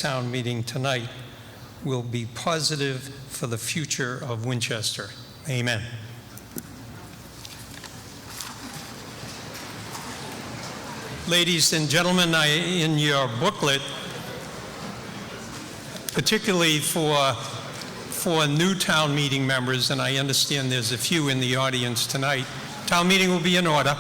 town meeting tonight will be positive for the future of Winchester. Amen. Ladies and gentlemen, in your booklet, particularly for new town meeting members, and I understand there's a few in the audience tonight, town meeting will be in order.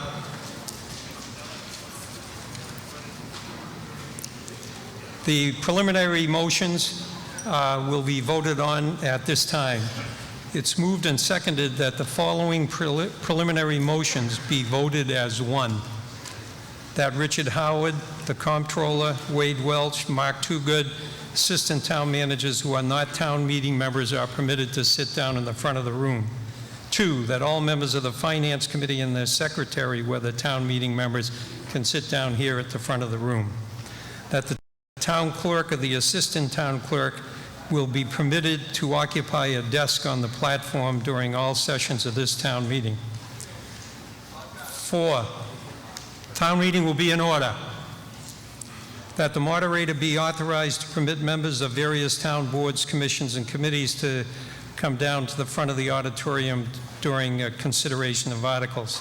The preliminary motions will be voted on at this time. It's moved and seconded that the following preliminary motions be voted as one. That Richard Howard, the comptroller, Wade Welch, Mark Toogood, assistant town managers who are not town meeting members are permitted to sit down in the front of the room. 2, that all members of the finance committee and their secretary, whether town meeting members, can sit down here at the front of the room. That the town clerk or the assistant town clerk will be permitted to occupy a desk on the platform during all sessions of this town meeting. 4, town meeting will be in order. That the moderator be authorized to permit members of various town boards, commissions, and committees to come down to the front of the auditorium during consideration of articles.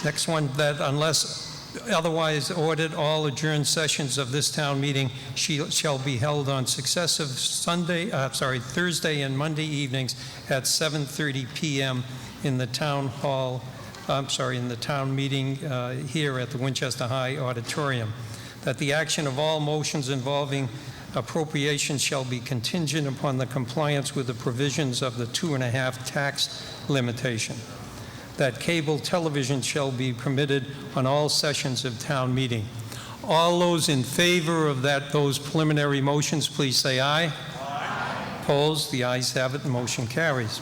Next one, that unless otherwise ordered, all adjourned sessions of this town meeting shall be held on successive Thursday and Monday evenings at 7:30 p.m. in the town hall, in the town meeting here at the Winchester High Auditorium. That the action of all motions involving appropriation shall be contingent upon the compliance with the provisions of the 2.5 tax limitation. That cable television shall be permitted on all sessions of town meeting. All those in favor of those preliminary motions, please say aye. Aye. Opposed? The ayes have it. The motion carries.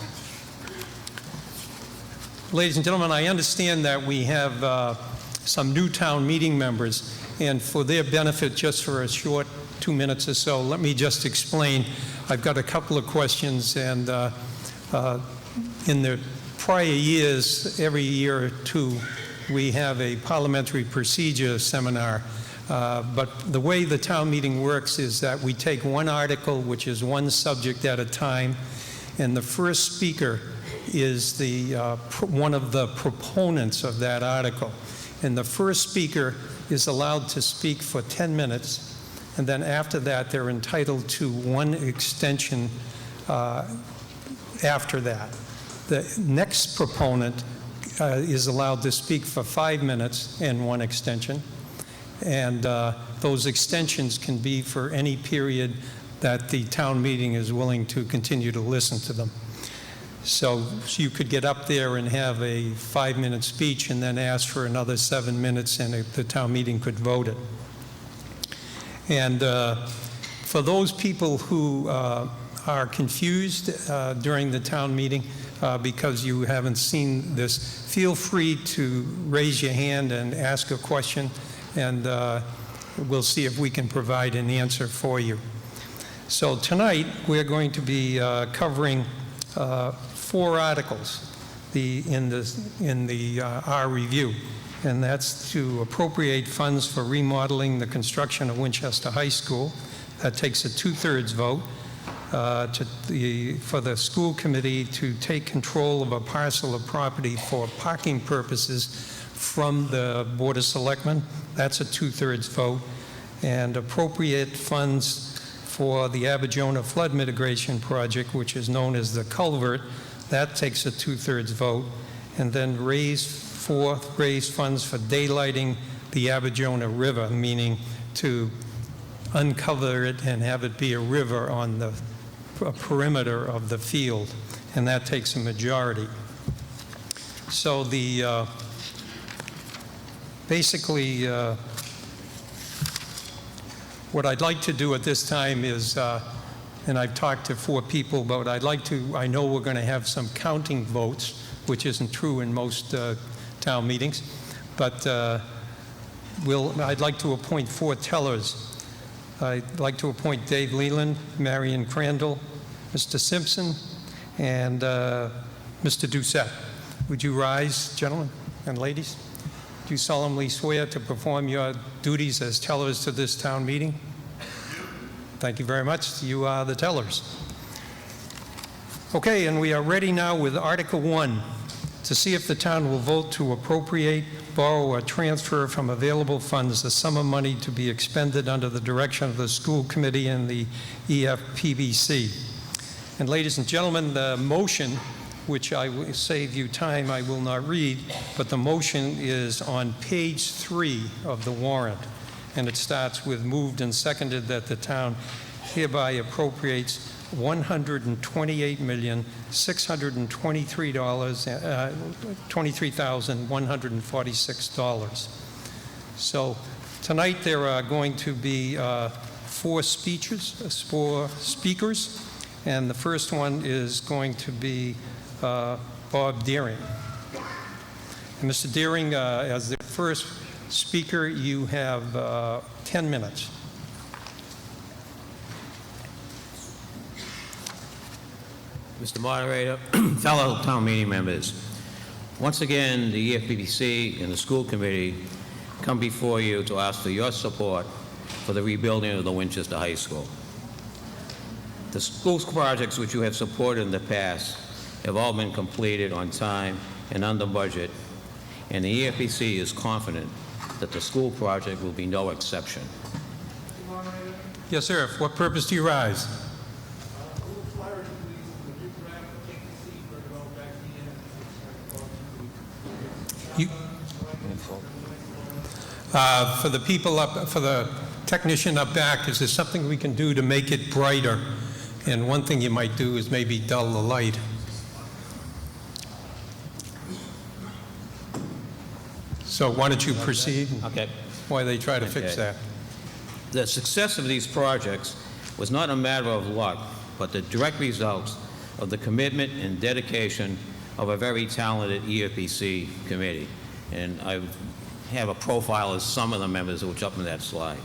Ladies and gentlemen, I understand that we have some new town meeting members, and for their benefit, just for a short 2 minutes or so, let me just explain. I've got a couple of questions, and in the prior years, every year or two, we have a parliamentary procedure seminar. But the way the town meeting works is that we take one article, which is one subject at a time, and the first speaker is one of the proponents of that article. And the first speaker is allowed to speak for 10 minutes, and then after that, they're entitled to one extension after that. The next proponent is allowed to speak for 5 minutes and one extension. And those extensions can be for any period that the town meeting is willing to continue to listen to them. So you could get up there and have a 5-minute speech and then ask for another 7 minutes, and the town meeting could vote it. And for those people who are confused during the town meeting, because you haven't seen this, feel free to raise your hand and ask a question, and we'll see if we can provide an answer for you. So tonight we're going to be covering 4 articles in our review, and that's to appropriate funds for remodeling the construction of Winchester High School. That takes a 2/3 vote. For the school committee to take control of a parcel of property for parking purposes from the Board of Selectmen. That's a 2/3 vote. And appropriate funds for the Aberjona flood mitigation project, which is known as the culvert. That takes a 2/3 vote. And then raise funds for daylighting the Aberjona River, meaning to uncover it and have it be a river on the perimeter of the field, and that takes a majority. So basically what I'd like to do at this time is, and I've talked to 4 people, but I know we're going to have some counting votes, which isn't true in most town meetings, but I'd like to appoint 4 tellers. I'd like to appoint Dave Leland, Marion Crandall, Mr. Simpson, and Mr. Doucette. Would you rise, gentlemen and ladies? Do you solemnly swear to perform your duties as tellers to this town meeting? Thank you very much. You are the tellers. Okay, and we are ready now with Article 1, to see if the town will vote to appropriate, borrow, or transfer from available funds the sum of money to be expended under the direction of the school committee and the EFPBC. And ladies and gentlemen, the motion, which I will save you time, I will not read, but the motion is on page 3 of the warrant. And it starts with moved and seconded that the town hereby appropriates $128,623,146. So tonight there are going to be four speakers, and the first one is going to be Bob Deering. And Mr. Deering, as the first speaker, you have 10 minutes. Mr. Moderator, fellow town meeting members, once again, the EFPBC and the school committee come before you to ask for your support for the rebuilding of the Winchester High School. The school projects which you have supported in the past have all been completed on time and under budget, and the EFPBC is confident that the school project will be no exception. Yes, sir. For what purpose do you rise? For the people up, for the technician up back, is there something we can do to make it brighter? And one thing you might do is maybe dull the light. So why don't you proceed? Okay. While they try to fix that. The success of these projects was not a matter of luck, but the direct results of the commitment and dedication of a very talented EFPC committee. And I have a profile of some of the members which are up in that slide.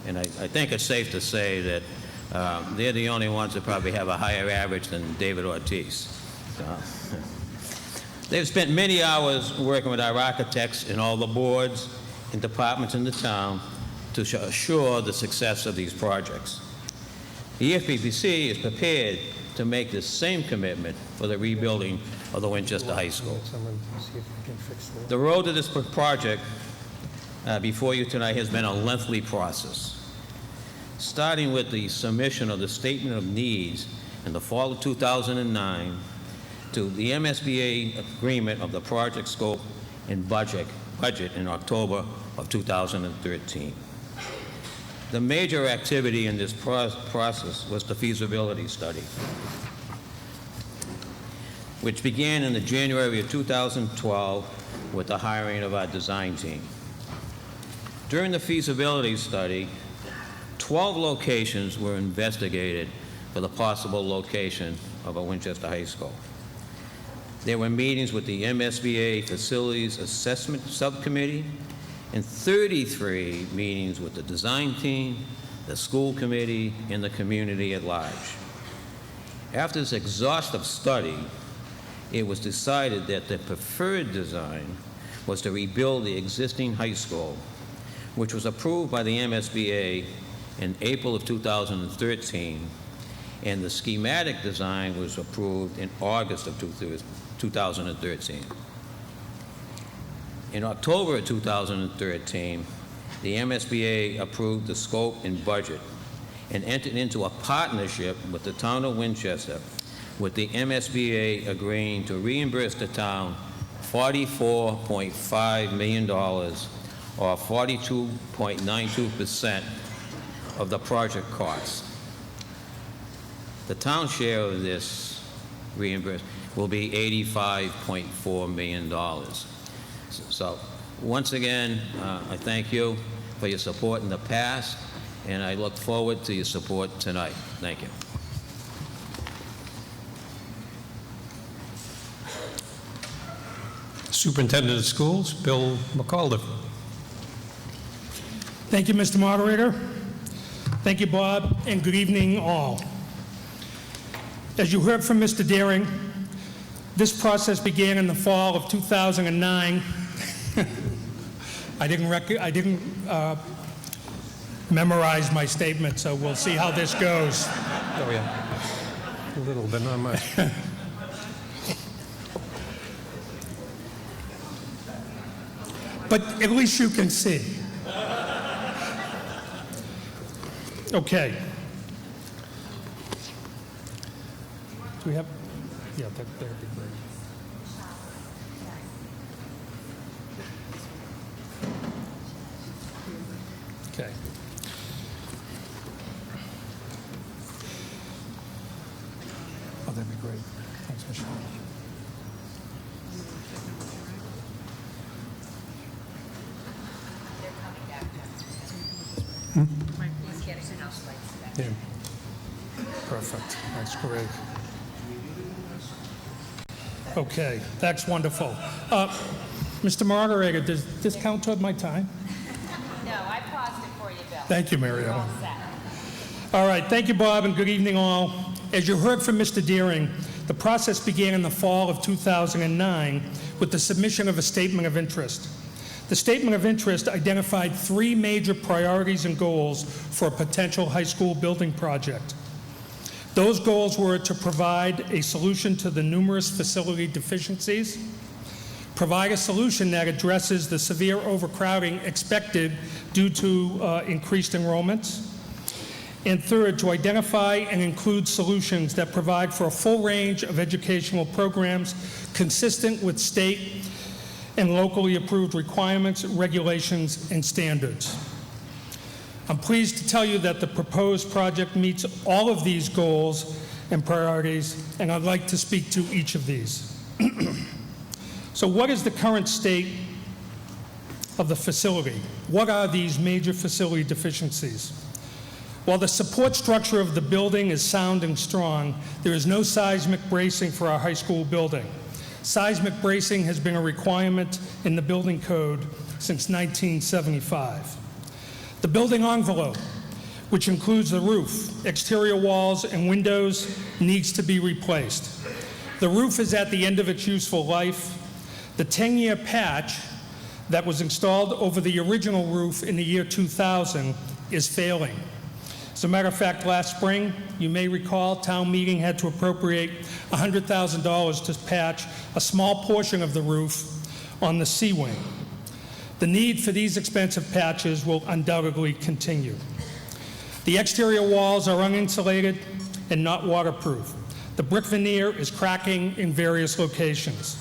And I think it's safe to say that they're the only ones that probably have a higher average than David Ortiz. They've spent many hours working with our architects and all the boards and departments in the town to assure the success of these projects. The EFPBC is prepared to make the same commitment for the rebuilding of the Winchester High School. The road to this project before you tonight has been a lengthy process, starting with the submission of the Statement of Needs in the fall of 2009 to the MSBA agreement of the project scope and budget in October of 2013. The major activity in this process was the feasibility study, which began in the January of 2012 with the hiring of our design team. During the feasibility study, 12 locations were investigated for the possible location of a Winchester High School. There were meetings with the MSBA Facilities Assessment Subcommittee and 33 meetings with the design team, the school committee, and the community at large. After this exhaustive study, it was decided that the preferred design was to rebuild the existing high school, which was approved by the MSBA in April of 2013, and the schematic design was approved in August of 2013. In October of 2013, the MSBA approved the scope and budget and entered into a partnership with the town of Winchester, with the MSBA agreeing to reimburse the town $44.5 million, or 42.92% of the project costs. The town share of this reimbursement will be $85.4 million. So once again, I thank you for your support in the past, and I look forward to your support tonight. Thank you. Superintendent of Schools, Bill McAuliffe. Thank you, Mr. Moderator. Thank you, Bob, and good evening, all. As you heard from Mr. Deering, this process began in the fall of 2009. memorized my statement, so we'll see how this goes. Oh, yeah. A little, but not much. But at least you can see. Okay. Do we have, yeah, that'd be great. Okay. Oh, that'd be great. Thanks, Michelle. He's getting house lights back. Yeah. Perfect. That's great. Okay, that's wonderful. Mr. Moderator, does this count toward my time? No, I paused it for you, Bill. Thank you, Mary You're all Ellen. set. All right, thank you, Bob, and good evening, all. As you heard from Mr. Deering, the process began in the fall of 2009 with the submission of a statement of interest. The statement of interest identified 3 major priorities and goals for a potential high school building project. Those goals were to provide a solution to the numerous facility deficiencies, provide a solution that addresses the severe overcrowding expected due to increased enrollments, and third, to identify and include solutions that provide for a full range of educational programs consistent with state and locally approved requirements, regulations, and standards. I'm pleased to tell you that the proposed project meets all of these goals and priorities, and I'd like to speak to each of these. So what is the current state of the facility? What are these major facility deficiencies? While the support structure of the building is sound and strong, there is no seismic bracing for our high school building. Seismic bracing has been a requirement in the building code since 1975. The building envelope, which includes the roof, exterior walls, and windows, needs to be replaced. The roof is at the end of its useful life. The 10-year patch that was installed over the original roof in the year 2000 is failing. As a matter of fact, last spring, you may recall, town meeting had to appropriate $100,000 to patch a small portion of the roof on the C wing. The need for these expensive patches will undoubtedly continue. The exterior walls are uninsulated and not waterproof. The brick veneer is cracking in various locations.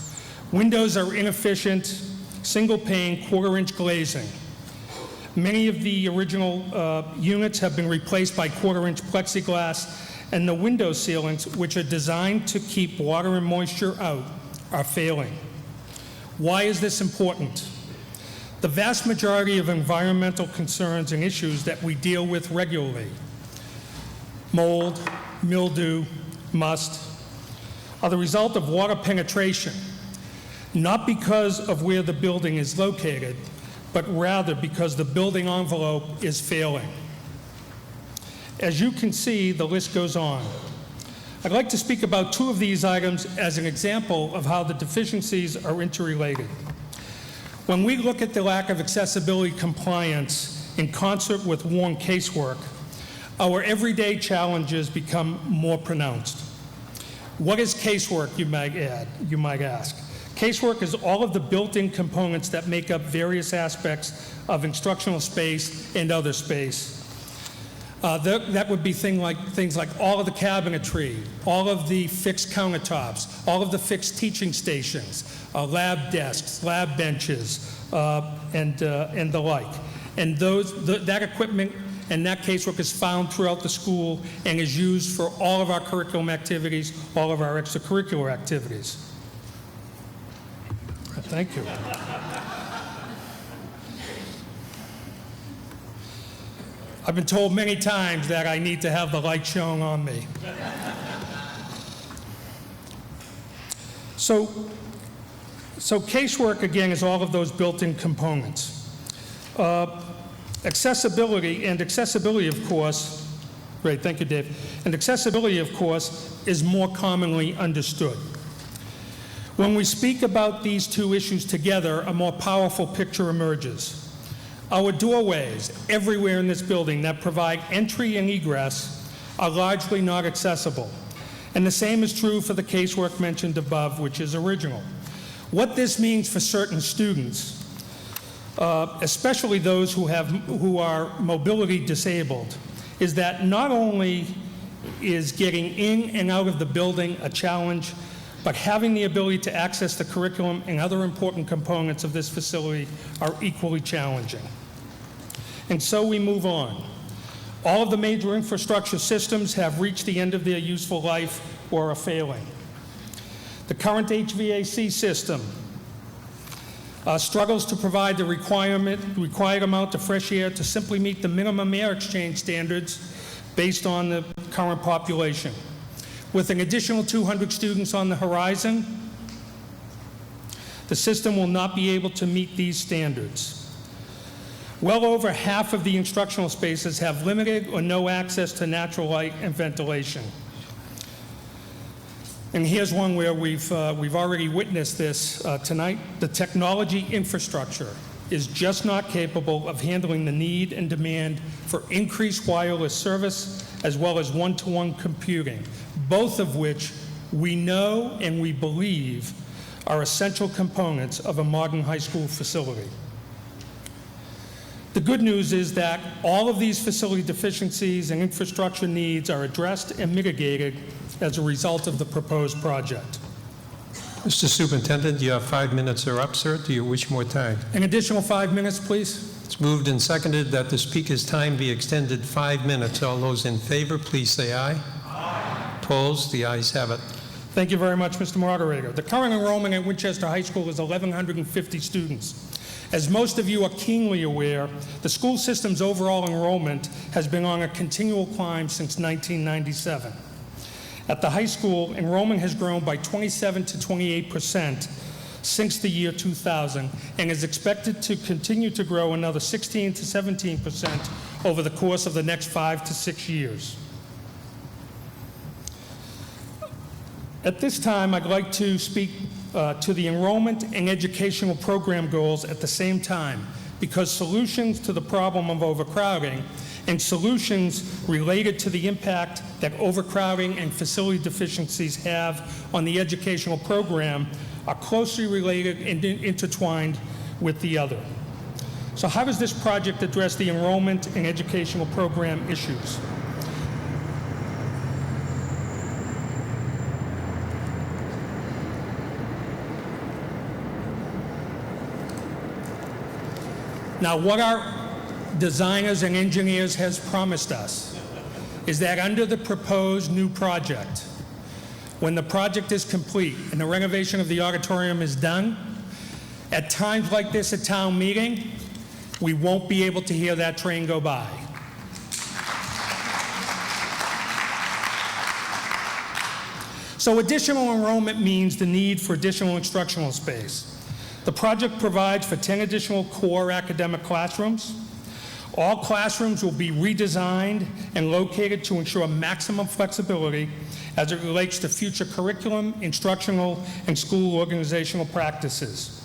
Windows are inefficient, single pane, quarter-inch glazing. Many of the original units have been replaced by quarter-inch plexiglass, and the window ceilings, which are designed to keep water and moisture out, are failing. Why is this important? The vast majority of environmental concerns and issues that we deal with regularly, mold, mildew, must, are the result of water penetration, not because of where the building is located, but rather because the building envelope is failing. As you can see, the list goes on. I'd like to speak about 2 of these items as an example of how the deficiencies are interrelated. When we look at the lack of accessibility compliance in concert with worn casework, our everyday challenges become more pronounced. What is casework, you might ask? Casework is all of the built-in components that make up various aspects of instructional space and other space. That would be things like all of the cabinetry, all of the fixed countertops, all of the fixed teaching stations, lab desks, lab benches, and the like. And that equipment and that casework is found throughout the school and is used for all of our curriculum activities, all of our extracurricular activities. Thank you. I've been told many times that I need to have the light shown on me. So casework, again, is all of those built-in components. Accessibility, of course, great, thank you, Dave. And accessibility, of course, is more commonly understood. When we speak about these 2 issues together, a more powerful picture emerges. Our doorways everywhere in this building that provide entry and egress are largely not accessible. And the same is true for the casework mentioned above, which is original. What this means for certain students, especially those who are mobility disabled, is that not only is getting in and out of the building a challenge, but having the ability to access the curriculum and other important components of this facility are equally challenging. And so we move on. All of the major infrastructure systems have reached the end of their useful life or are failing. The current HVAC system struggles to provide the required amount of fresh air to simply meet the minimum air exchange standards based on the current population. With an additional 200 students on the horizon, the system will not be able to meet these standards. Well over half of the instructional spaces have limited or no access to natural light and ventilation. And here's one where we've already witnessed this tonight. The technology infrastructure is just not capable of handling the need and demand for increased wireless service as well as one-to-one computing, both of which we know and we believe are essential components of a modern high school facility. The good news is that all of these facility deficiencies and infrastructure needs are addressed and mitigated as a result of the proposed project. Mr. Superintendent, you have 5 minutes are up, sir. Do you wish more time? An additional 5 minutes, please. It's moved and seconded that the speaker's time be extended 5 minutes. All those in favor, please say aye. Aye. Opposed? The ayes have it. Thank you very much, Mr. Moderator. The current enrollment at Winchester High School is 1,150 students. As most of you are keenly aware, the school system's overall enrollment has been on a continual climb since 1997. At the high school, enrollment has grown by 27 to 28% since the year 2000 and is expected to continue to grow another 16 to 17% over the course of the next 5 to 6 years. At this time, I'd like to speak to the enrollment and educational program goals at the same time, because solutions to the problem of overcrowding and solutions related to the impact that overcrowding and facility deficiencies have on the educational program are closely related and intertwined with the other. So how does this project address the enrollment and educational program issues? Now, what our designers and engineers has promised us is that under the proposed new project, when the project is complete and the renovation of the auditorium is done, at times like this at town meeting, we won't be able to hear that train go by. So additional enrollment means the need for additional instructional space. The project provides for 10 additional core academic classrooms. All classrooms will be redesigned and located to ensure maximum flexibility as it relates to future curriculum, instructional, and school organizational practices.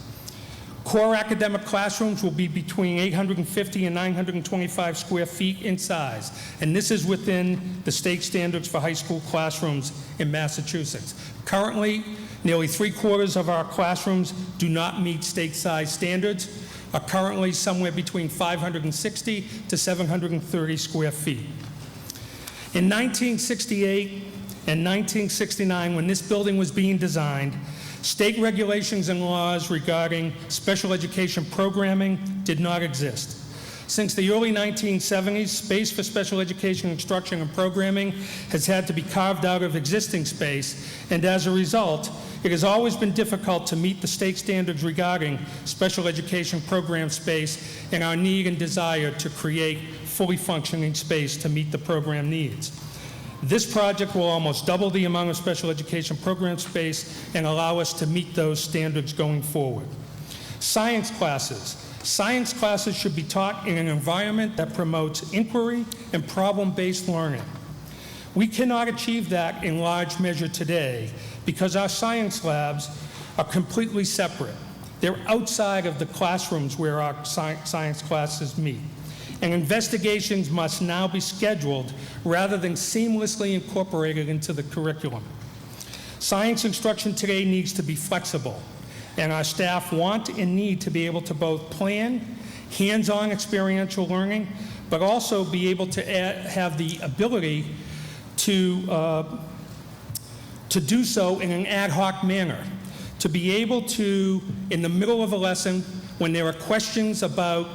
Core academic classrooms will be between 850 and 925 square feet in size, and this is within the state standards for high school classrooms in Massachusetts. Currently, nearly 3/4 of our classrooms do not meet state size standards, are currently somewhere between 560 to 730 square feet. In 1968 and 1969, when this building was being designed, state regulations and laws regarding special education programming did not exist. Since the early 1970s, space for special education instruction and programming has had to be carved out of existing space, and as a result, it has always been difficult to meet the state standards regarding special education program space and our need and desire to create fully functioning space to meet the program needs. This project will almost double the amount of special education program space and allow us to meet those standards going forward. Science classes. Science classes should be taught in an environment that promotes inquiry and problem-based learning. We cannot achieve that in large measure today because our science labs are completely separate. They're outside of the classrooms where our science classes meet. And investigations must now be scheduled rather than seamlessly incorporated into the curriculum. Science instruction today needs to be flexible, and our staff want and need to be able to both plan hands-on experiential learning, but also be able to have the ability to do so in an ad hoc manner, to be able to, in the middle of a lesson, when there are questions about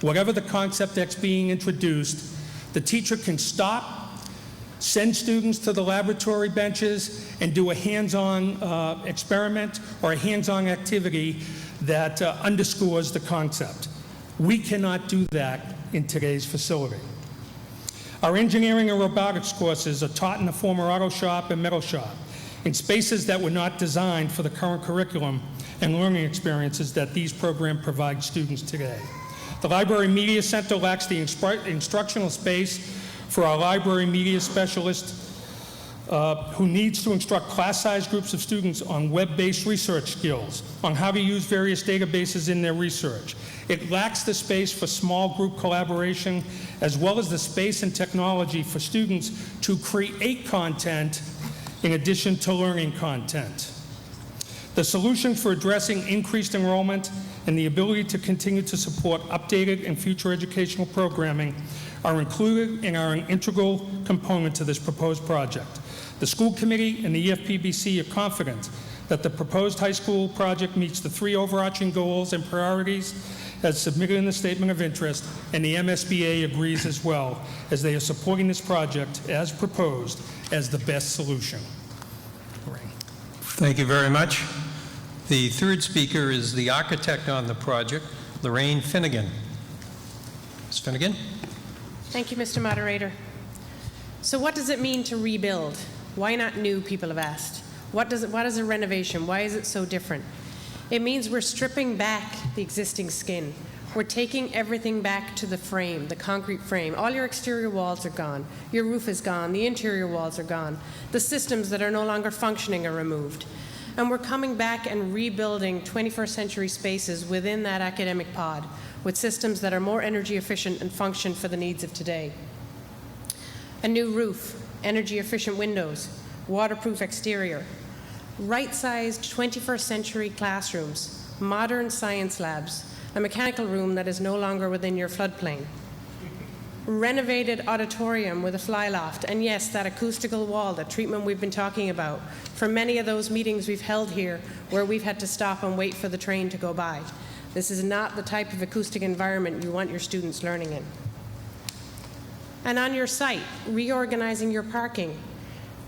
whatever the concept that's being introduced, the teacher can stop, send students to the laboratory benches, and do a hands-on experiment or a hands-on activity that underscores the concept. We cannot do that in today's facility. Our engineering and robotics courses are taught in the former auto shop and metal shop, in spaces that were not designed for the current curriculum and learning experiences that these programs provide students today. The Library Media Center lacks the instructional space for our library media specialist who needs to instruct class-sized groups of students on web-based research skills, on how to use various databases in their research. It lacks the space for small group collaboration, as well as the space and technology for students to create content in addition to learning content. The solutions for addressing increased enrollment and the ability to continue to support updated and future educational programming are included and are an integral component to this proposed project. The school committee and the EFPBC are confident that the proposed high school project meets the 3 overarching goals and priorities as submitted in the statement of interest, and the MSBA agrees as well, as they are supporting this project as proposed as the best solution. Thank you very much. The third speaker is the architect on the project, Lorraine Finnegan. Ms. Finnegan? Thank you, Mr. Moderator. So what does it mean to rebuild? Why not new, people have asked. What is a renovation? Why is it so different? It means we're stripping back the existing skin. We're taking everything back to the frame, the concrete frame. All your exterior walls are gone. Your roof is gone. The interior walls are gone. The systems that are no longer functioning are removed. And we're coming back and rebuilding 21st century spaces within that academic pod with systems that are more energy efficient and function for the needs of today. A new roof, energy efficient windows, waterproof exterior, right-sized 21st century classrooms, modern science labs, a mechanical room that is no longer within your floodplain, renovated auditorium with a fly loft, and yes, that acoustical wall, that treatment we've been talking about, for many of those meetings we've held here where we've had to stop and wait for the train to go by. This is not the type of acoustic environment you want your students learning in. And on your site, reorganizing your parking,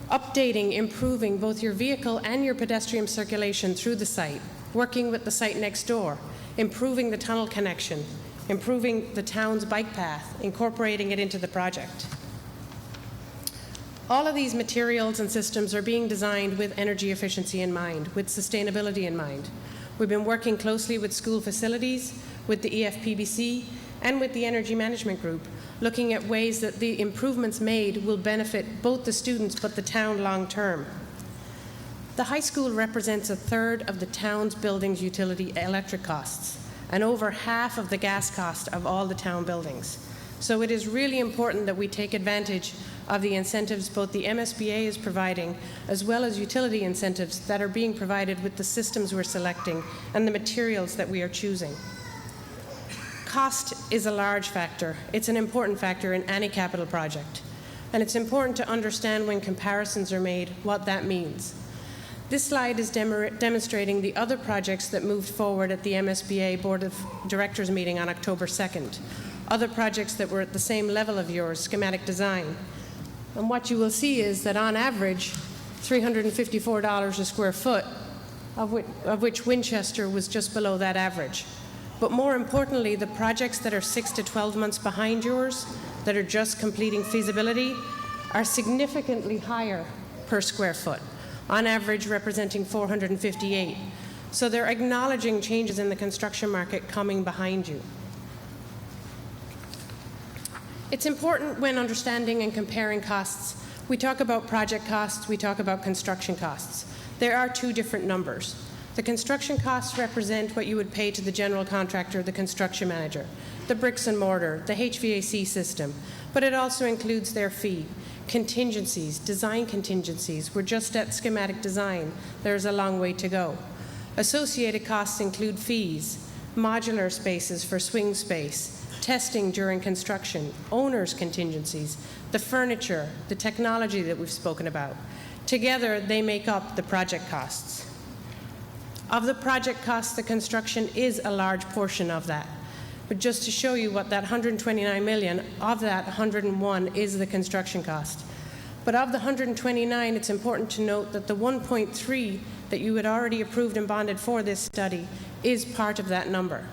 updating, improving both your vehicle and your pedestrian circulation through the site, working with the site next door, improving the tunnel connection, improving the town's bike path, incorporating it into the project. All of these materials and systems are being designed with energy efficiency in mind, with sustainability in mind. We've been working closely with school facilities, with the EFPBC, and with the Energy Management Group, looking at ways that the improvements made will benefit both the students but the town long term. The high school represents a third of the town's buildings' utility electric costs and over half of the gas cost of all the town buildings. So it is really important that we take advantage of the incentives both the MSBA is providing as well as utility incentives that are being provided with the systems we're selecting and the materials that we are choosing. Cost is a large factor. It's an important factor in any capital project. And it's important to understand when comparisons are made what that means. This slide is demonstrating the other projects that moved forward at the MSBA Board of Directors meeting on October 2nd. Other projects that were at the same level of yours, schematic design. And what you will see is that on average, $354 a square foot, of which Winchester was just below that average. But more importantly, the projects that are 6 to 12 months behind yours, that are just completing feasibility, are significantly higher per square foot, on average representing $458. So they're acknowledging changes in the construction market coming behind you. It's important when understanding and comparing costs. We talk about project costs, we talk about construction costs. There are two different numbers. The construction costs represent what you would pay to the general contractor, the construction manager, the bricks and mortar, the HVAC system, but it also includes their fee. Contingencies, design contingencies. We're just at schematic design. There's a long way to go. Associated costs include fees, modular spaces for swing space, testing during construction, owner's contingencies, the furniture, the technology that we've spoken about. Together, they make up the project costs. Of the project costs, the construction is a large portion of that. But just to show you what that 129 million, of that 101 is the construction cost. But of the 129, it's important to note that the 1.3 that you had already approved and bonded for this study is part of that number.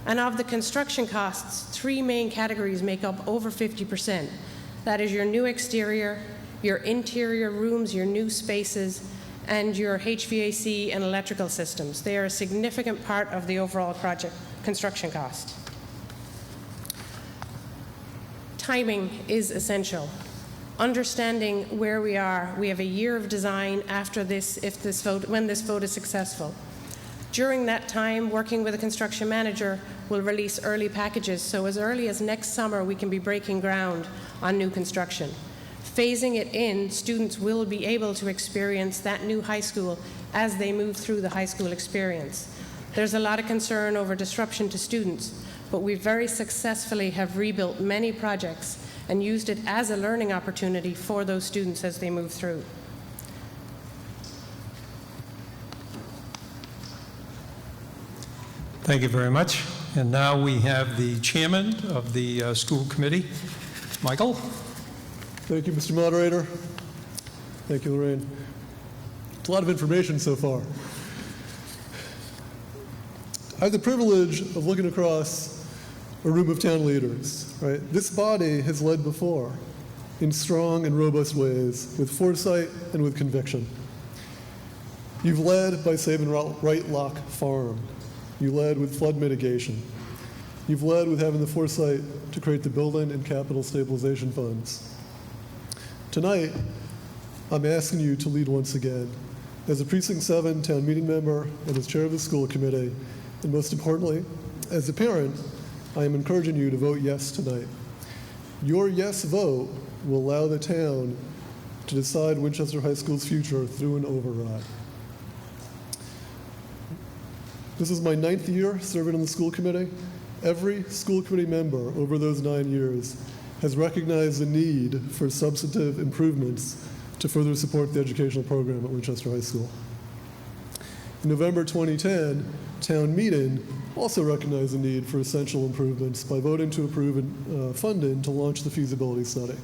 And of the construction costs, 3 main categories make up over 50%. That is your new exterior, your interior rooms, your new spaces, and your HVAC and electrical systems. They are a significant part of the overall project construction cost. Timing is essential. Understanding where we are, we have a year of design after this, when this vote is successful. During that time, working with a construction manager, we'll release early packages, so as early as next summer, we can be breaking ground on new construction. Phasing it in, students will be able to experience that new high school as they move through the high school experience. There's a lot of concern over disruption to students, but we very successfully have rebuilt many projects and used it as a learning opportunity for those students as they move through. Thank you very much. And now we have the chairman of the school committee, Michael. Thank you, Mr. Moderator. Thank you, Lorraine. It's a lot of information so far. I have the privilege of looking across a room of town leaders, right? This body has led before in strong and robust ways, with foresight and with conviction. You've led by saving Right Lock Farm. You led with flood mitigation. You've led with having the foresight to create the building and capital stabilization funds. Tonight, I'm asking you to lead once again. As a Precinct 7 town meeting member and as chair of the school committee, and most importantly, as a parent, I am encouraging you to vote yes tonight. Your yes vote will allow the town to decide Winchester High School's future through an override. This is my 9th year serving on the school committee. Every school committee member over those 9 years has recognized the need for substantive improvements to further support the educational program at Winchester High School. In November 2010, town meeting also recognized the need for essential improvements by voting to approve funding to launch the feasibility study.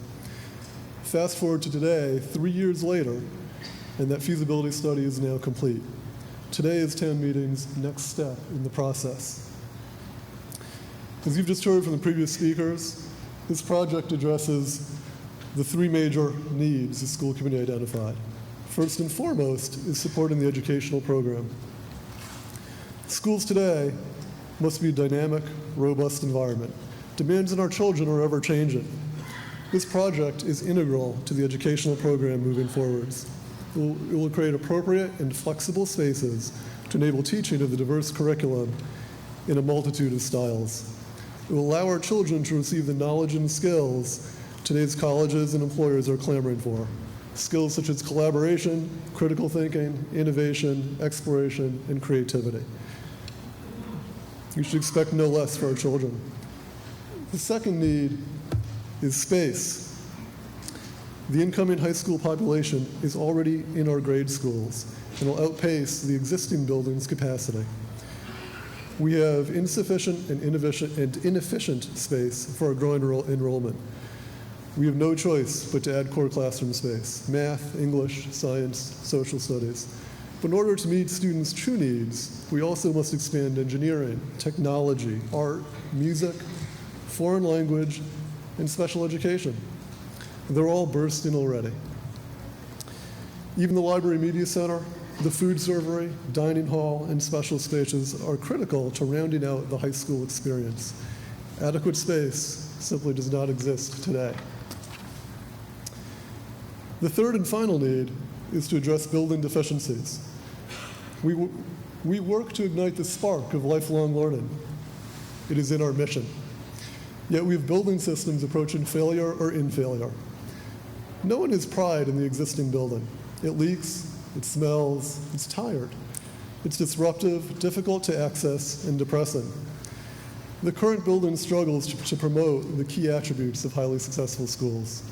Fast forward to today, 3 years later, and that feasibility study is now complete. Today is town meeting's next step in the process. As you've just heard from the previous speakers, this project addresses the 3 major needs the school committee identified. First and foremost is supporting the educational program. Schools today must be a dynamic, robust environment. Demands on our children are ever changing. This project is integral to the educational program moving forwards. It will create appropriate and flexible spaces to enable teaching of the diverse curriculum in a multitude of styles. It will allow our children to receive the knowledge and skills today's colleges and employers are clamoring for. Skills such as collaboration, critical thinking, innovation, exploration, and creativity. You should expect no less for our children. The second need is space. The incoming high school population is already in our grade schools and will outpace the existing building's capacity. We have insufficient and inefficient space for our growing enrollment. We have no choice but to add core classroom space: math, English, science, social studies. But in order to meet students' true needs, we also must expand engineering, technology, art, music, foreign language, and special education. They're all bursting already. Even the Library Media Center, the food servery, dining hall, and special spaces are critical to rounding out the high school experience. Adequate space simply does not exist today. The third and final need is to address building deficiencies. We work to ignite the spark of lifelong learning. It is in our mission. Yet we have building systems approaching failure or in failure. No one has pride in the existing building. It leaks, it smells, it's tired. It's disruptive, difficult to access, and depressing. The current building struggles to promote the key attributes of highly successful schools.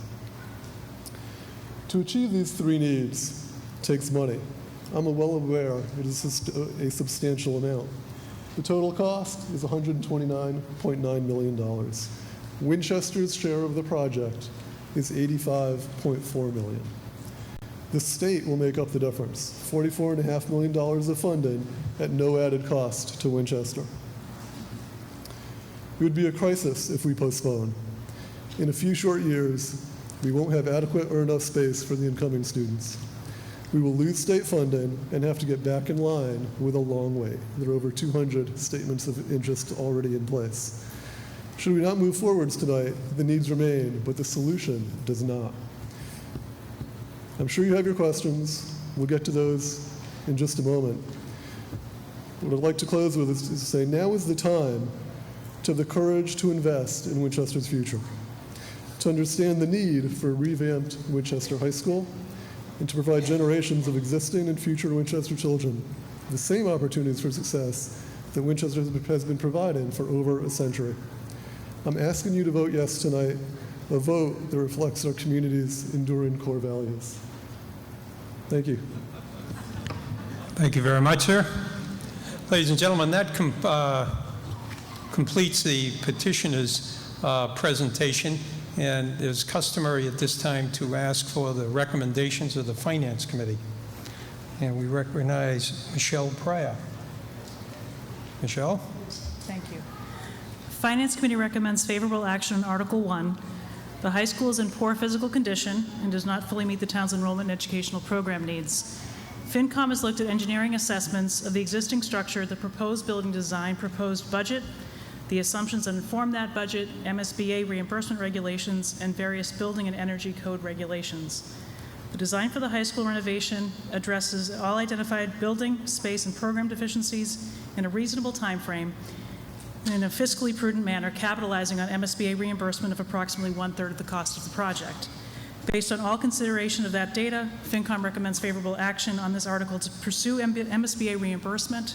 To achieve these three needs takes money. I'm well aware it is a substantial amount. The total cost is $129.9 million. Winchester's share of the project is $85.4 million. The state will make up the difference, $44.5 million of funding at no added cost to Winchester. It would be a crisis if we postpone. In a few short years, we won't have adequate or enough space for the incoming students. We will lose state funding and have to get back in line with a long wait. There are over 200 statements of interest already in place. Should we not move forwards tonight, the needs remain, but the solution does not. I'm sure you have your questions. We'll get to those in just a moment. What I'd like to close with is to say now is the time to have the courage to invest in Winchester's future, to understand the need for a revamped Winchester High School, and to provide generations of existing and future Winchester children the same opportunities for success that Winchester has been providing for over a century. I'm asking you to vote yes tonight, a vote that reflects our community's enduring core values. Thank you. Thank you very much, sir. Ladies and gentlemen, that completes the petitioner's presentation, and it is customary at this time to ask for the recommendations of the Finance Committee. And we recognize Michelle Pryor. Michelle? Thank you. Finance Committee recommends favorable action on Article 1. The high school is in poor physical condition and does not fully meet the town's enrollment and educational program needs. FinCom has looked at engineering assessments of the existing structure, the proposed building design, proposed budget, the assumptions that inform that budget, MSBA reimbursement regulations, and various building and energy code regulations. The design for the high school renovation addresses all identified building, space, and program deficiencies in a reasonable time frame in a fiscally prudent manner, capitalizing on MSBA reimbursement of approximately 1/3 of the cost of the project. Based on all consideration of that data, FinCom recommends favorable action on this article to pursue MSBA reimbursement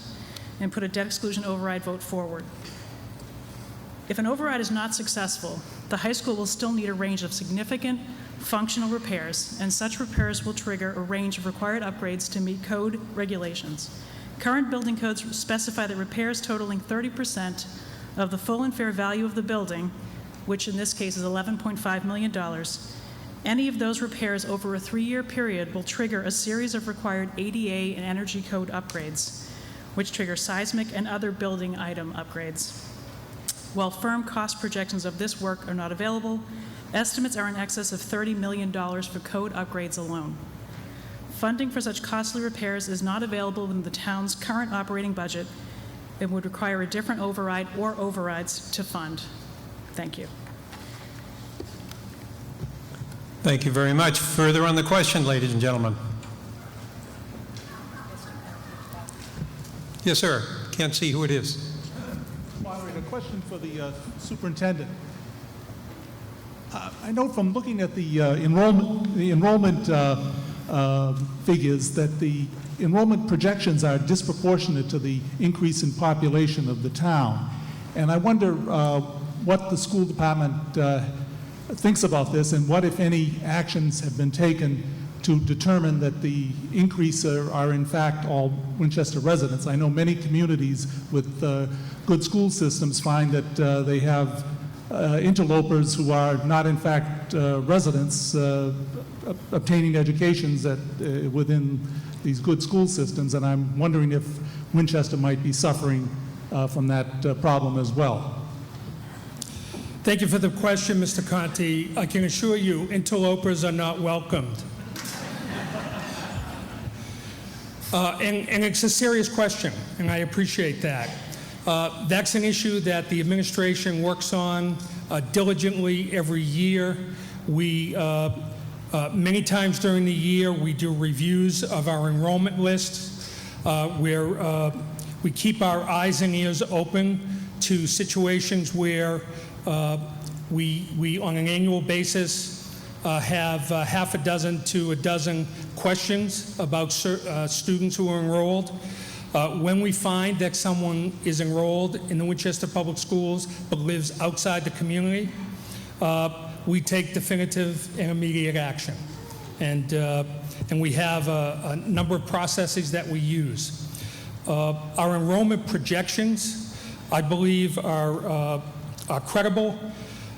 and put a debt exclusion override vote forward. If an override is not successful, the high school will still need a range of significant functional repairs, and such repairs will trigger a range of required upgrades to meet code regulations. Current building codes specify that repairs totaling 30% of the full and fair value of the building, which in this case is $11.5 million, any of those repairs over a 3-year period will trigger a series of required ADA and energy code upgrades, which trigger seismic and other building item upgrades. While firm cost projections of this work are not available, estimates are in excess of $30 million for code upgrades alone. Funding for such costly repairs is not available in the town's current operating budget and would require a different override or overrides to fund. Thank you. Thank you very much. Further on the question, ladies and gentlemen. Yes, sir. Can't see who it is. Moderator, a question for the superintendent. I know from looking at the enrollment figures that the enrollment projections are disproportionate to the increase in population of the town. And I wonder what the school department thinks about this, and what, if any, actions have been taken to determine that the increase are in fact all Winchester residents. I know many communities with good school systems find that they have interlopers who are not in fact residents obtaining educations within these good school systems, and I'm wondering if Winchester might be suffering from that problem as well. Thank you for the question, Mr. Conti. I can assure you, interlopers are not welcomed. And it's a serious question, and I appreciate that. That's an issue that the administration works on diligently every year. We, many times during the year, we do reviews of our enrollment list. where we keep our eyes and ears open to situations where we on an annual basis, have half a dozen to a dozen questions about students who are enrolled. When we find that someone is enrolled in the Winchester Public Schools but lives outside the community, we take definitive and immediate action. And we have a number of processes that we use. Our enrollment projections, I believe, are credible.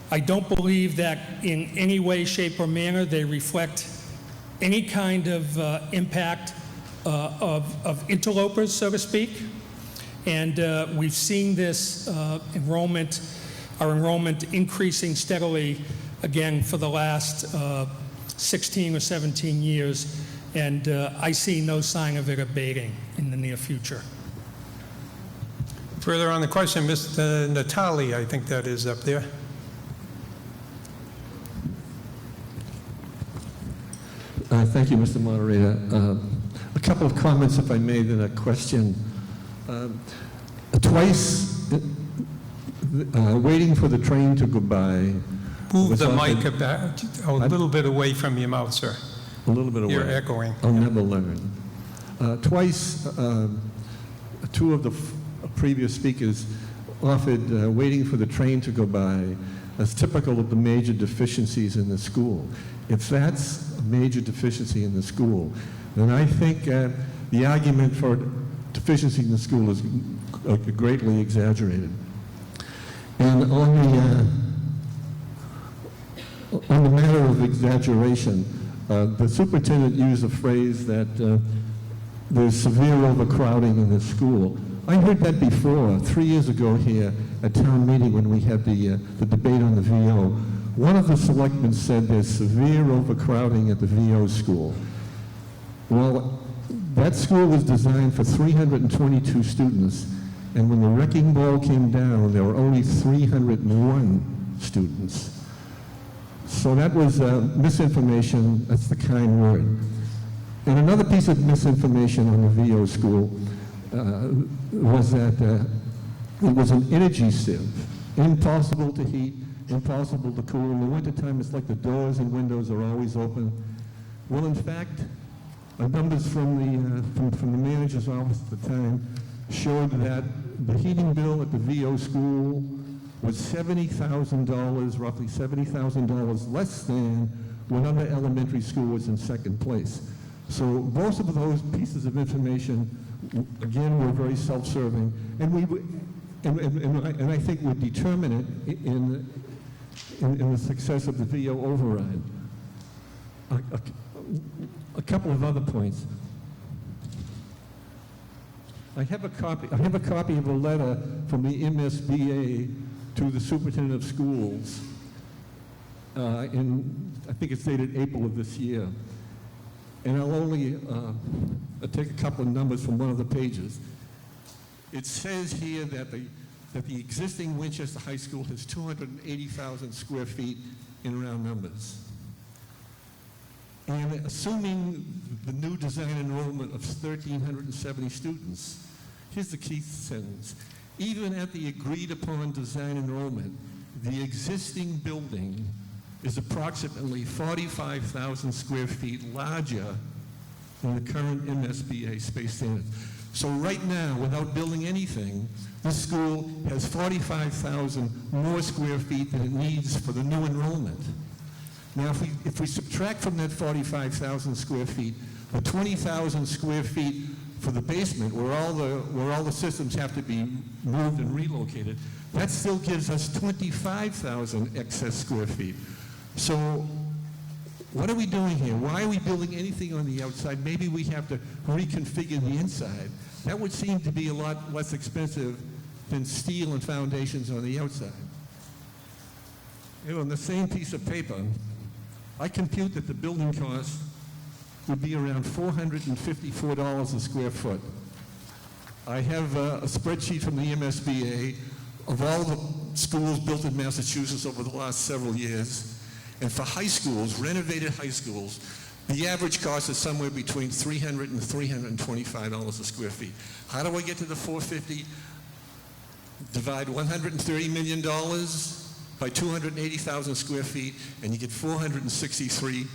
I don't believe that in any way, shape, or manner they reflect any kind of impact of interlopers, so to speak. And we've seen this our enrollment increasing steadily again for the last 16 or 17 years, and I see no sign of it abating in the near future. Further on the question, Mr. Natali, I think that is up there. Thank you, Mr. Moderator. A couple of comments, if I may, then a question. Twice, waiting for the train to go by. Move the mic a little bit away from your mouth, sir. A little bit away. You're echoing. I'll never learn. Twice, two of the previous speakers offered waiting for the train to go by as typical of the major deficiencies in the school. If that's a major deficiency in the school, then I think the argument for deficiency in the school is greatly exaggerated. And on the matter of exaggeration, the superintendent used a phrase that there's severe overcrowding in the school. I heard that before, 3 years ago here at town meeting when we had the debate on the VO. One of the selectmen said there's severe overcrowding at the VO school. Well, that school was designed for 322 students, and when the wrecking ball came down, there were only 301 students. So that was misinformation, that's the kind word. And another piece of misinformation on the VO school was that it was an energy sieve, impossible to heat, impossible to cool. In the wintertime, it's like the doors and windows are always open. Well, in fact, numbers from the manager's office at the time showed that the heating bill at the VO school was $70,000, roughly $70,000 less than when other elementary school was in second place. So most of those pieces of information, again, were very self-serving, and I think would determine it in the success of the VO override. A couple of other points. I have a copy of a letter from the MSBA to the superintendent of schools I think it's dated April of this year. And I'll only take a couple of numbers from one of the pages. It says here that the existing Winchester High School has 280,000 square feet in round numbers. And assuming the new design enrollment of 1,370 students, here's the key sentence. Even at the agreed upon design enrollment, the existing building is approximately 45,000 square feet larger than the current MSBA space standards. So right now, without building anything, this school has 45,000 more square feet than it needs for the new enrollment. Now, if we subtract from that 45,000 square feet, the 20,000 square feet for the basement, where all the systems have to be moved and relocated, that still gives us 25,000 excess square feet. So what are we doing here? Why are we building anything on the outside? Maybe we have to reconfigure the inside. That would seem to be a lot less expensive than steel and foundations on the outside. You know, on the same piece of paper, I compute that the building cost would be around $454 a square foot. I have a spreadsheet from the MSBA of all the schools built in Massachusetts over the last several years. And for high schools, renovated high schools, The average cost is somewhere between $300 and $325 a square feet. How do I get to the 450? Divide $130 million by 280,000 square feet, and you get $463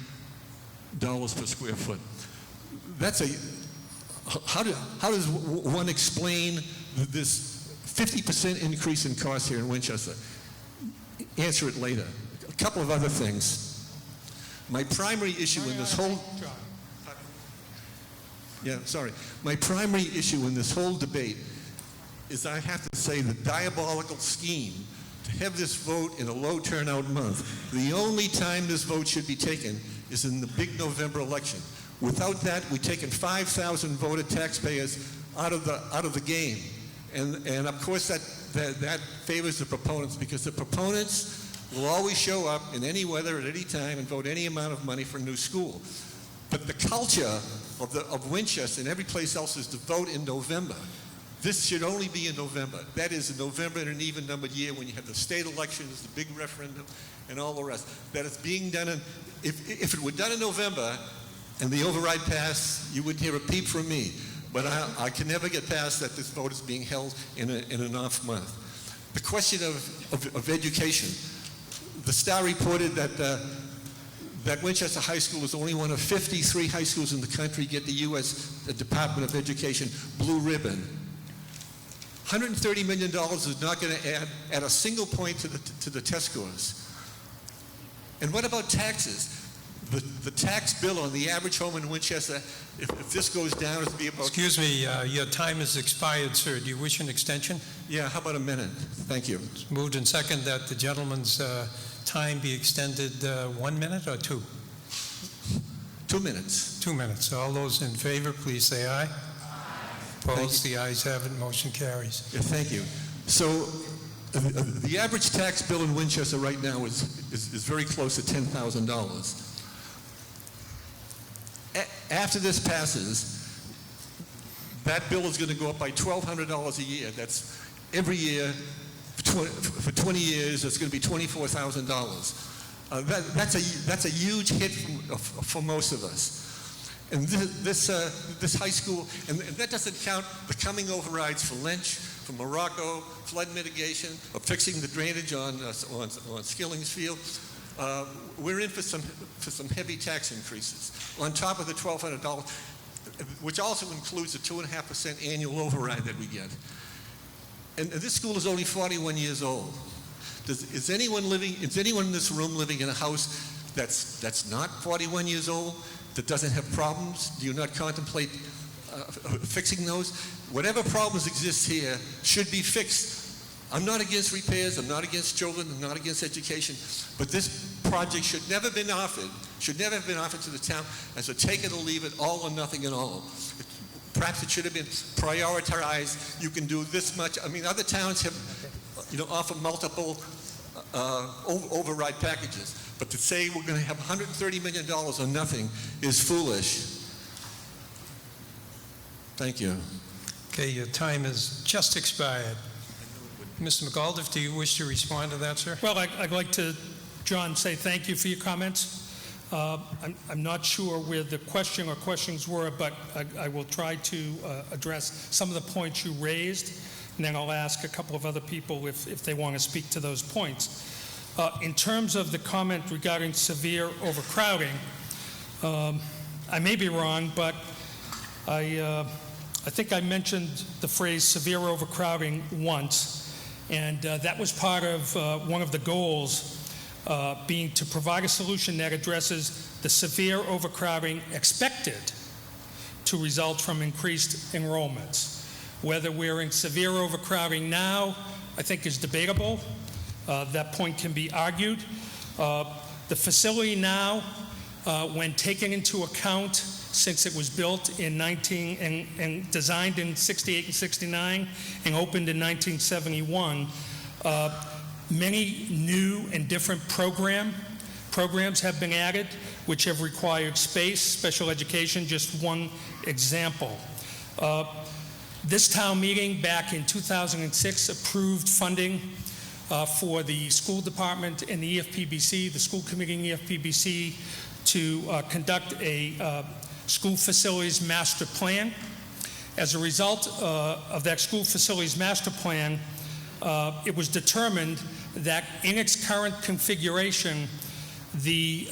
per square foot. That's how does one explain this 50% increase in cost here in Winchester? Answer it later. A couple of other things. My primary issue in this whole... My primary issue in this whole debate is, I have to say, the diabolical scheme to have this vote in a low turnout month. The only time this vote should be taken is in the big November election. Without that, we've taken 5,000 voted taxpayers out of the game. And of course that favors the proponents, because the proponents will always show up in any weather at any time and vote any amount of money for a new school. But the culture of Winchester and every place else is to vote in November. This should only be in November. That is, in November in an even-numbered year, when you have the state elections, the big referendum, and all the rest. That is being done in, if it were done in November and the override passed, you wouldn't hear a peep from me. But I can never get past that this vote is being held in an off month. The question of education. The Star reported that Winchester High School is only one of 53 high schools in the country get the U.S. Department of Education blue ribbon. $130 million is not going to add a single point to the test scores. And what about taxes? The tax bill on the average home in Winchester, if this goes down, it'll be about... Excuse me, your time has expired, sir. Do you wish an extension? Yeah, how about a minute? Thank you. It's moved and second that the gentleman's time be extended 1 minute or 2? 2 minutes. 2 minutes. All those in favor, please say aye. Opposed? The ayes have it. Motion carries. Yeah, thank you. So the average tax bill in Winchester right now is very close to $10,000. After this passes, that bill is going to go up by $1,200 a year. That's every year for 20 years. It's going to be $24,000. That's a huge hit for most of us. And this high school, and that doesn't count the coming overrides for Lynch, for Morocco, flood mitigation, or fixing the drainage on Skilling's Field. We're in for some heavy tax increases on top of the $1,200, which also includes the 2.5% annual override that we get. And this school is only 41 years old. Is anyone in this room living in a house that's not 41 years old, that doesn't have problems? Do you not contemplate fixing those? Whatever problems exist here should be fixed. I'm not against repairs, I'm not against children, I'm not against education, but this project should never have been offered to the town as a take it or leave it, all or nothing at all. Perhaps it should have been prioritized. You can do this much. I mean, other towns have, offer multiple override packages. But to say we're going to have $130 million on nothing is foolish. Thank you. Okay, your time has just expired. Mr. McAuliffe, do you wish to respond to that, sir? Well, I'd like to, John, say thank you for your comments. I'm not sure where the question or questions were, but I will try to address some of the points you raised, and then I'll ask a couple of other people if they want to speak to those points. In terms of the comment regarding severe overcrowding, I may be wrong, but I think I mentioned the phrase severe overcrowding once, and that was part of one of the goals being to provide a solution that addresses the severe overcrowding expected to result from increased enrollments. Whether we're in severe overcrowding now, I think is debatable. That point can be argued. The facility now, when taken into account, since it was built in and designed in 68 and 69 and opened in 1971, many new and different programs have been added, which have required space, special education, just one example. This town meeting back in 2006 approved funding for the school department and the EFPBC, the school committee and the EFPBC, to conduct a school facilities master plan. As a result of that school facilities master plan, it was determined that in its current configuration, the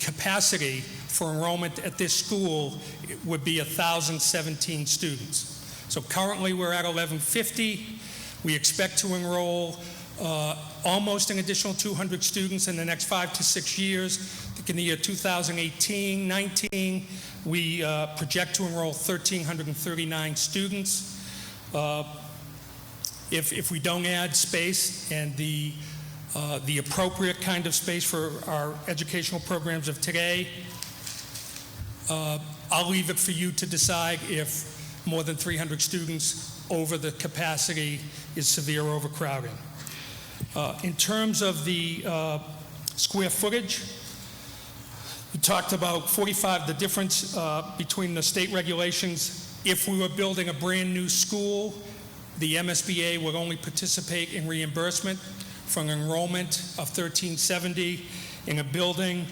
capacity for enrollment at this school would be 1,017 students. So currently we're at 1,150. We expect to enroll almost an additional 200 students in the next 5 to 6 years. I think in the year 2018-19, we project to enroll 1,339 students. If we don't add space and the appropriate kind of space for our educational programs of today, I'll leave it for you to decide if more than 300 students over the capacity is severe overcrowding. In terms of the square footage, we talked about the difference between the state regulations. If we were building a brand new school, the MSBA would only participate in reimbursement for an enrollment of 1,370 in a building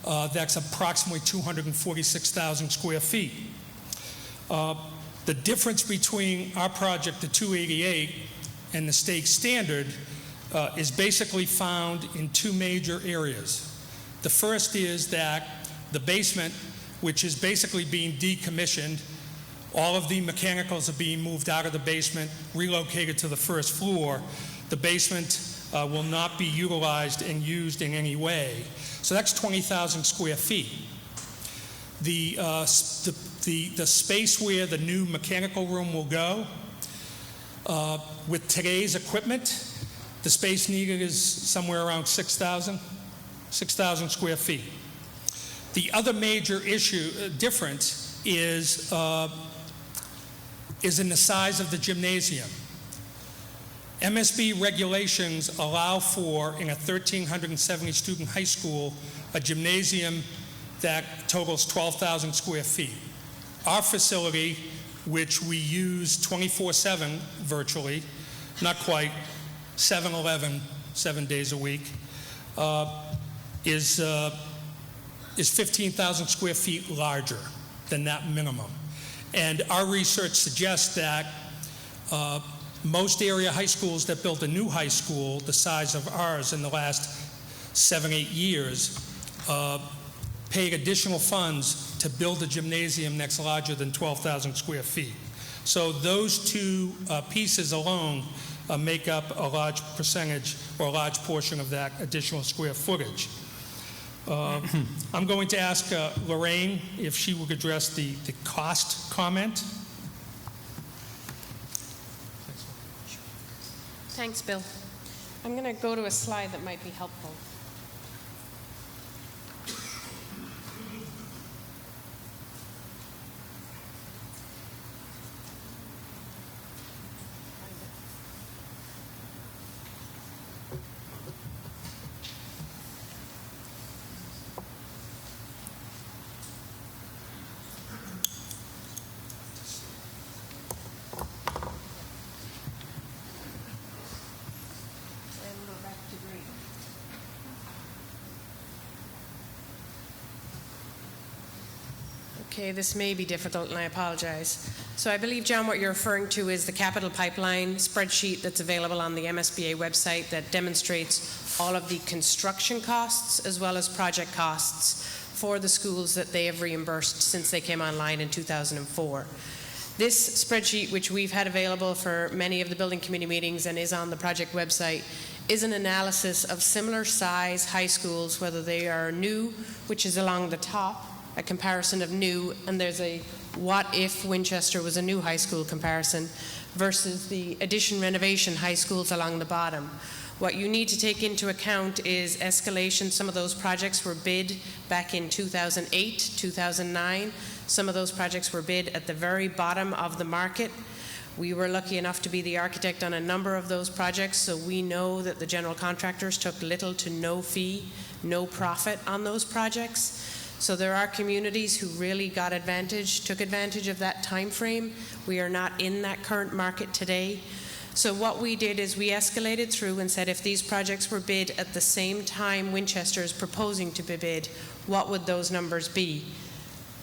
that's approximately 246,000 square feet. The difference between our project, the 288, and the state standard is basically found in two major areas. The first is that the basement, which is basically being decommissioned, all of the mechanicals are being moved out of the basement, relocated to the first floor. The basement will not be utilized and used in any way. So that's 20,000 square feet. The space where the new mechanical room will go, with today's equipment, the space needed is somewhere around 6,000 square feet. The other major difference is in the size of the gymnasium. MSB regulations allow for, in a 1,370 student high school, a gymnasium that totals 12,000 square feet. Our facility, which we use 24/7 virtually, not quite, 7-11, 7 days a week, is 15,000 square feet larger than that minimum. And our research suggests that most area high schools that built a new high school the size of ours in the last 7-8 years paid additional funds to build a gymnasium that's larger than 12,000 square feet. So those two pieces alone make up a large percentage or a large portion of that additional square footage. I'm going to ask Lorraine if she would address the cost comment. Thanks, Bill. I'm going to go to a slide that might be helpful. Okay, this may be difficult, and I apologize. So I believe, John, what you're referring to is the capital pipeline spreadsheet that's available on the MSBA website that demonstrates all of the construction costs as well as project costs for the schools that they have reimbursed since they came online in 2004. This spreadsheet, which we've had available for many of the building committee meetings and is on the project website, is an analysis of similar size high schools, whether they are new, which is along the top, a comparison of new, and there's a what if Winchester was a new high school comparison, versus the addition renovation high schools along the bottom. What you need to take into account is escalation. Some of those projects were bid back in 2008, 2009. Some of those projects were bid at the very bottom of the market. We were lucky enough to be the architect on a number of those projects, so we know that the general contractors took little to no fee, no profit on those projects. So there are communities who really took advantage of that time frame. We are not in that current market today. So what we did is we escalated through and said if these projects were bid at the same time Winchester is proposing to be bid, what would those numbers be?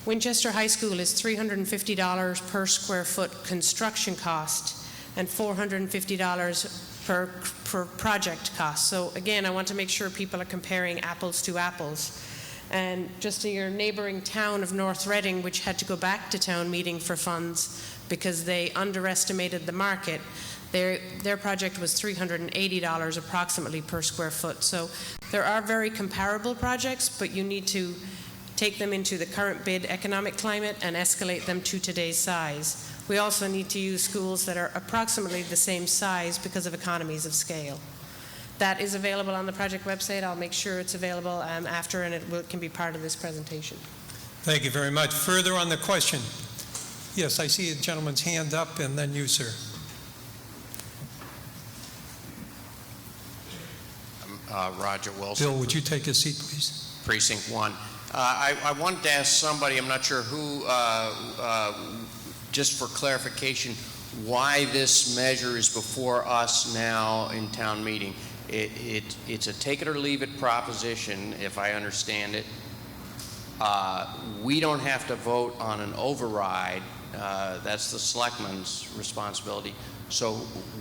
Winchester High School is $350 per square foot construction cost and $450 per project cost. So again, I want to make sure people are comparing apples to apples. And just in your neighboring town of North Reading, which had to go back to town meeting for funds because they underestimated the market, their project was $380 approximately per square foot. So there are very comparable projects, but you need to take them into the current bid economic climate and escalate them to today's size. We also need to use schools that are approximately the same size because of economies of scale. That is available on the project website. I'll make sure it's available after, and it can be part of this presentation. Thank you very much. Further on the question? Yes, I see a gentleman's hand up, and then you, sir. Roger Wilson. Bill, would you take a seat, please? Precinct 1. I wanted to ask somebody, I'm not sure who, just for clarification, why this measure is before us now in town meeting. It's a take it or leave it proposition, if I understand it. We don't have to vote on an override. That's the selectman's responsibility. So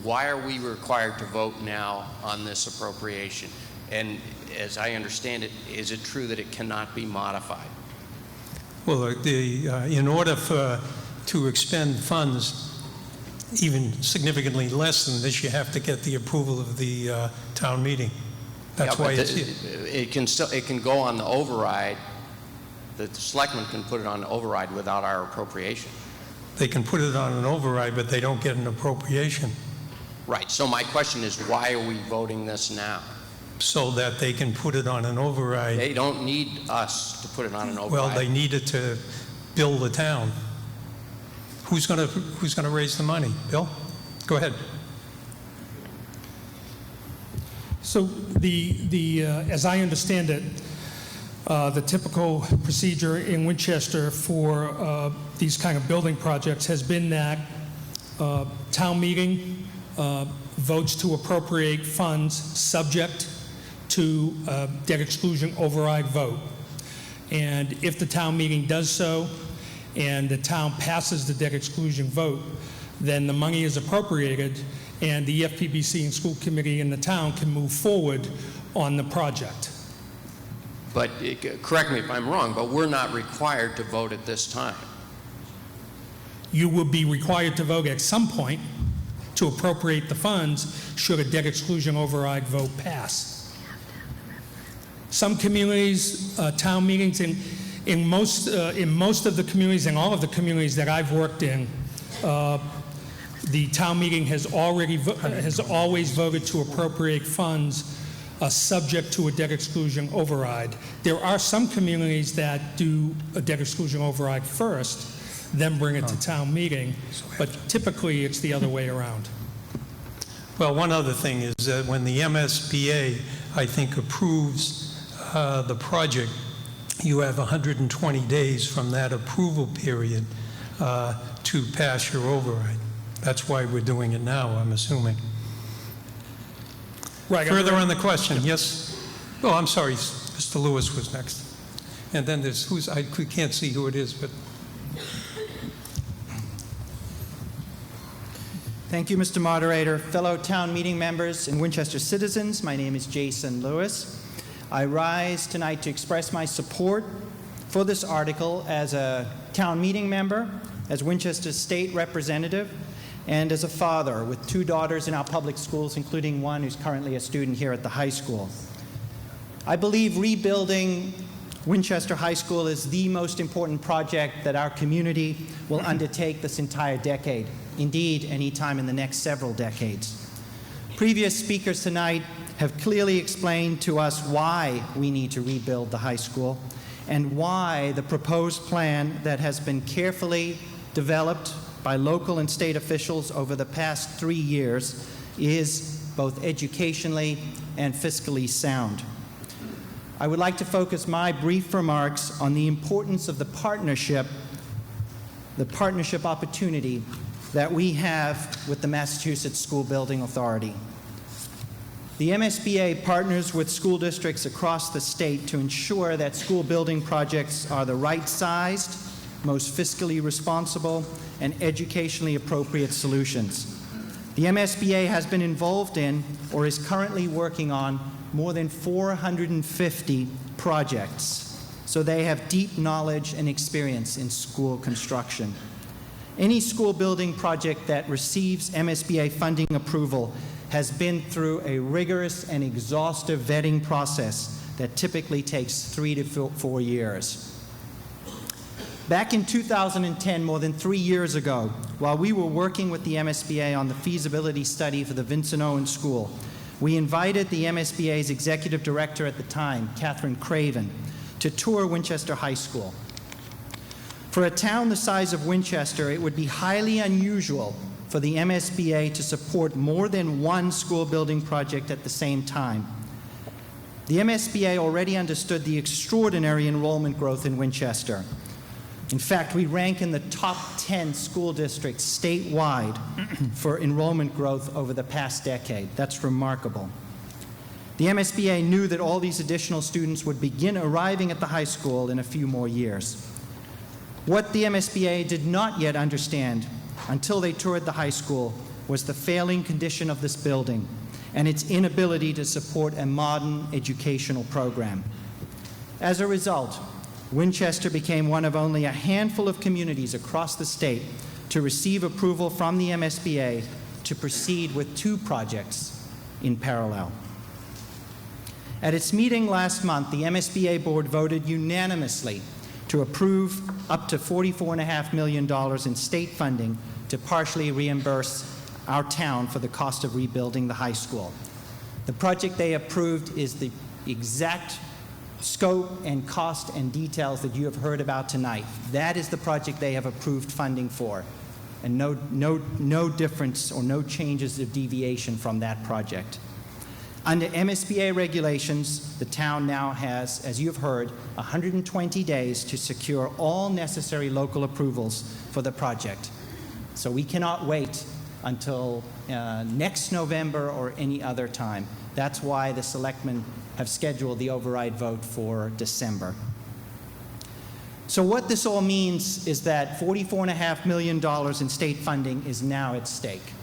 why are we required to vote now on this appropriation? And as I understand it, is it true that it cannot be modified? Well, in order to expend funds even significantly less than this, you have to get the approval of the town meeting. That's why it's here. It can go on the override. The selectmen can put it on the override without our appropriation. They can put it on an override, but they don't get an appropriation. Right. So my question is, why are we voting this now? So that they can put it on an override. They don't need us to put it on an override. Well, they need it to build the town. Who's going to raise the money? Bill? Go ahead. So as I understand it, the typical procedure in Winchester for these kind of building projects has been that town meeting votes to appropriate funds subject to debt exclusion override vote. And if the town meeting does so and the town passes the debt exclusion vote, then the money is appropriated and the EFPBC and school committee in the town can move forward on the project. But correct me if I'm wrong, but we're not required to vote at this time. You will be required to vote at some point to appropriate the funds should a debt exclusion override vote pass. Some communities, town meetings, in most of the communities, in all of the communities that I've worked in, the town meeting has always voted to appropriate funds subject to a debt exclusion override. There are some communities that do a debt exclusion override first, then bring it to town meeting, but typically it's the other way around. Well, one other thing is that when the MSBA, I think, approves the project, you have 120 days from that approval period to pass your override. That's why we're doing it now, I'm assuming. Right. Further on the question, yes? Oh, I'm sorry, Mr. Lewis was next. And then there's I can't see who it is, but. Thank you, Mr. Moderator. Fellow town meeting members and Winchester citizens, my name is Jason Lewis. I rise tonight to express my support for this article as a town meeting member, as Winchester state representative, and as a father with 2 daughters in our public schools, including one who's currently a student here at the high school. I believe rebuilding Winchester High School is the most important project that our community will undertake this entire decade, indeed, any time in the next several decades. Previous speakers tonight have clearly explained to us why we need to rebuild the high school and why the proposed plan that has been carefully developed by local and state officials over the past 3 years is both educationally and fiscally sound. I would like to focus my brief remarks on the importance of the partnership opportunity that we have with the Massachusetts School Building Authority. The MSBA partners with school districts across the state to ensure that school building projects are the right-sized, most fiscally responsible, and educationally appropriate solutions. The MSBA has been involved in or is currently working on more than 450 projects, so they have deep knowledge and experience in school construction. Any school building project that receives MSBA funding approval has been through a rigorous and exhaustive vetting process that typically takes 3 to 4 years. Back in 2010, more than 3 years ago, while we were working with the MSBA on the feasibility study for the Vincent Owen School, we invited the MSBA's executive director at the time, Catherine Craven, to tour Winchester High School. For a town the size of Winchester, it would be highly unusual for the MSBA to support more than one school building project at the same time. The MSBA already understood the extraordinary enrollment growth in Winchester. In fact, we rank in the top 10 school districts statewide for enrollment growth over the past decade. That's remarkable. The MSBA knew that all these additional students would begin arriving at the high school in a few more years. What the MSBA did not yet understand until they toured the high school was the failing condition of this building and its inability to support a modern educational program. As a result, Winchester became one of only a handful of communities across the state to receive approval from the MSBA to proceed with 2 projects in parallel. At its meeting last month, the MSBA board voted unanimously to approve up to $44.5 million in state funding to partially reimburse our town for the cost of rebuilding the high school. The project they approved is the exact scope and cost and details that you have heard about tonight. That is the project they have approved funding for, and no difference or no changes of deviation from that project. Under MSBA regulations, the town now has, as you've heard, 120 days to secure all necessary local approvals for the project. So we cannot wait until next November or any other time. That's why the selectmen have scheduled the override vote for December. So what this all means is that $44.5 million in state funding is now at stake.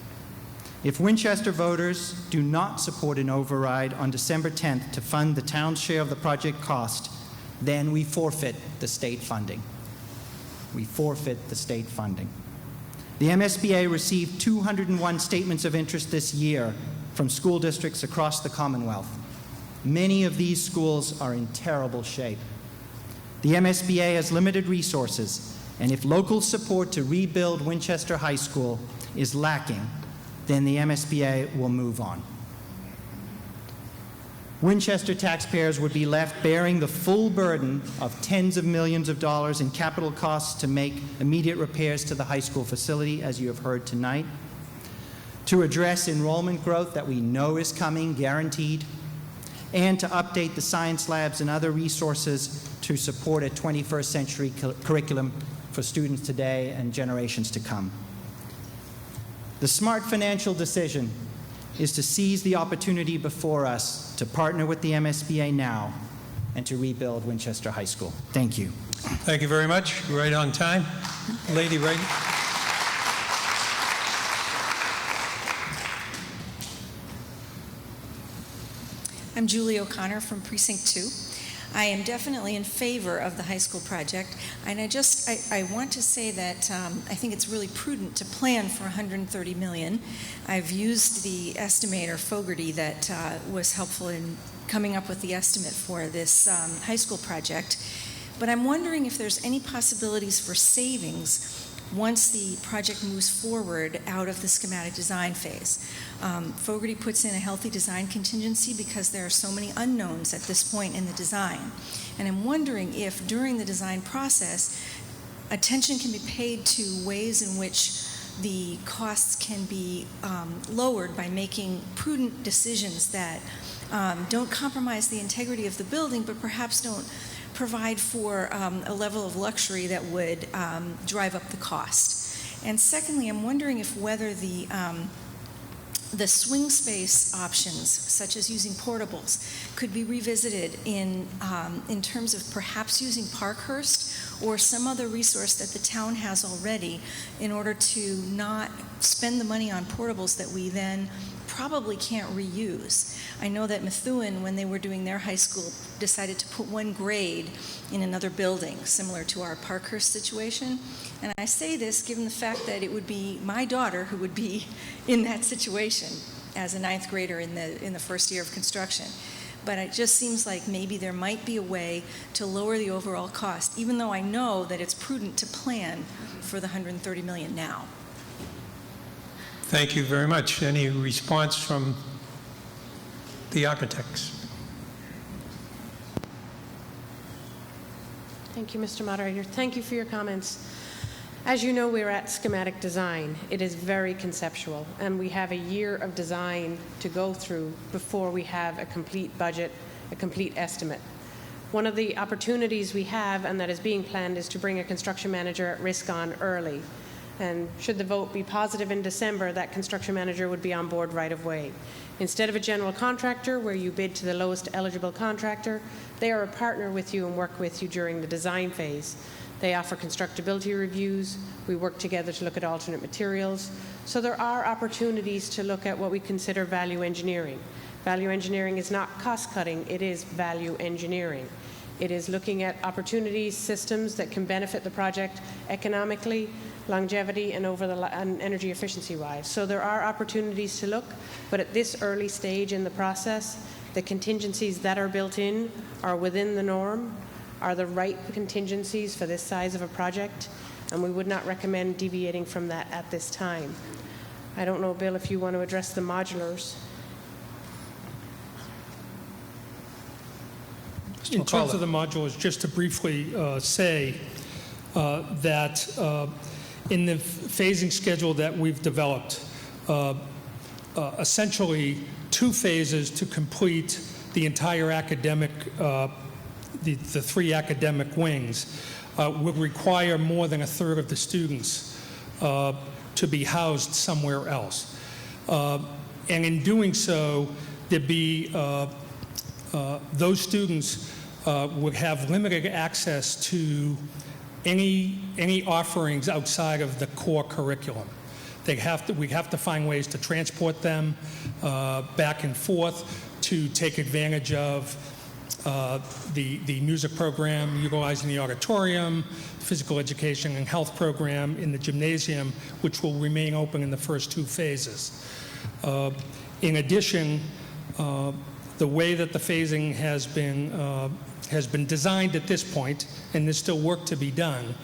If Winchester voters do not support an override on December 10th to fund the town's share of the project cost, then we forfeit the state funding. We forfeit the state funding. The MSBA received 201 statements of interest this year from school districts across the Commonwealth. Many of these schools are in terrible shape. The MSBA has limited resources, and if local support to rebuild Winchester High School is lacking, then the MSBA will move on. Winchester taxpayers would be left bearing the full burden of tens of millions of dollars in capital costs to make immediate repairs to the high school facility, as you have heard tonight, to address enrollment growth that we know is coming, guaranteed, and to update the science labs and other resources to support a 21st century curriculum for students today and generations to come. The smart financial decision is to seize the opportunity before us to partner with the MSBA now and to rebuild Winchester High School. Thank you. Thank you very much. Right on time. Lady right. I'm Julie O'Connor from Precinct 2. I am definitely in favor of the high school project, and I want to say that I think it's really prudent to plan for $130 million. I've used the estimator, Fogarty, that was helpful in coming up with the estimate for this high school project, but I'm wondering if there's any possibilities for savings once the project moves forward out of the schematic design phase. Fogarty puts in a healthy design contingency because there are so many unknowns at this point in the design. And I'm wondering if during the design process, attention can be paid to ways in which the costs can be lowered by making prudent decisions that don't compromise the integrity of the building, but perhaps don't provide for a level of luxury that would drive up the cost. And secondly, I'm wondering if whether the swing space options, such as using portables, could be revisited in terms of perhaps using Parkhurst or some other resource that the town has already in order to not spend the money on portables that we then probably can't reuse. I know that Methuen, when they were doing their high school, decided to put one grade in another building, similar to our Parkhurst situation. And I say this given the fact that it would be my daughter who would be in that situation as a ninth grader in the first year of construction. But it just seems like maybe there might be a way to lower the overall cost, even though I know that it's prudent to plan for the $130 million now. Thank you very much. Any response from the architects? Thank you, Mr. Moderator. Thank you for your comments. As you know, we're at schematic design. It is very conceptual, and we have a year of design to go through before we have a complete budget, a complete estimate. One of the opportunities we have, and that is being planned, is to bring a construction manager at risk on early. And should the vote be positive in December, that construction manager would be on board right away. Instead of a general contractor where you bid to the lowest eligible contractor, they are a partner with you and work with you during the design phase. They offer constructability reviews. We work together to look at alternate materials. So there are opportunities to look at what we consider value engineering. Value engineering is not cost cutting, it is value engineering. It is looking at opportunities, systems that can benefit the project economically, longevity, and and energy efficiency wise. So there are opportunities to look, but at this early stage in the process, the contingencies that are built in are within the norm, are the right contingencies for this size of a project, and we would not recommend deviating from that at this time. I don't know, Bill, if you want to address the modulars. In terms of the modulars, just to briefly say that in the phasing schedule that we've developed, essentially 2 phases to complete the entire academic, the 3 academic wings, would require more than 1/3 of the students to be housed somewhere else. And in doing so, there'd be those students would have limited access to any offerings outside of the core curriculum. We'd have to find ways to transport them back and forth to take advantage of the music program, utilizing the auditorium, physical education and health program in the gymnasium, which will remain open in the first 2 phases. In addition, the way that the phasing has been designed at this point, and there's still work to be done,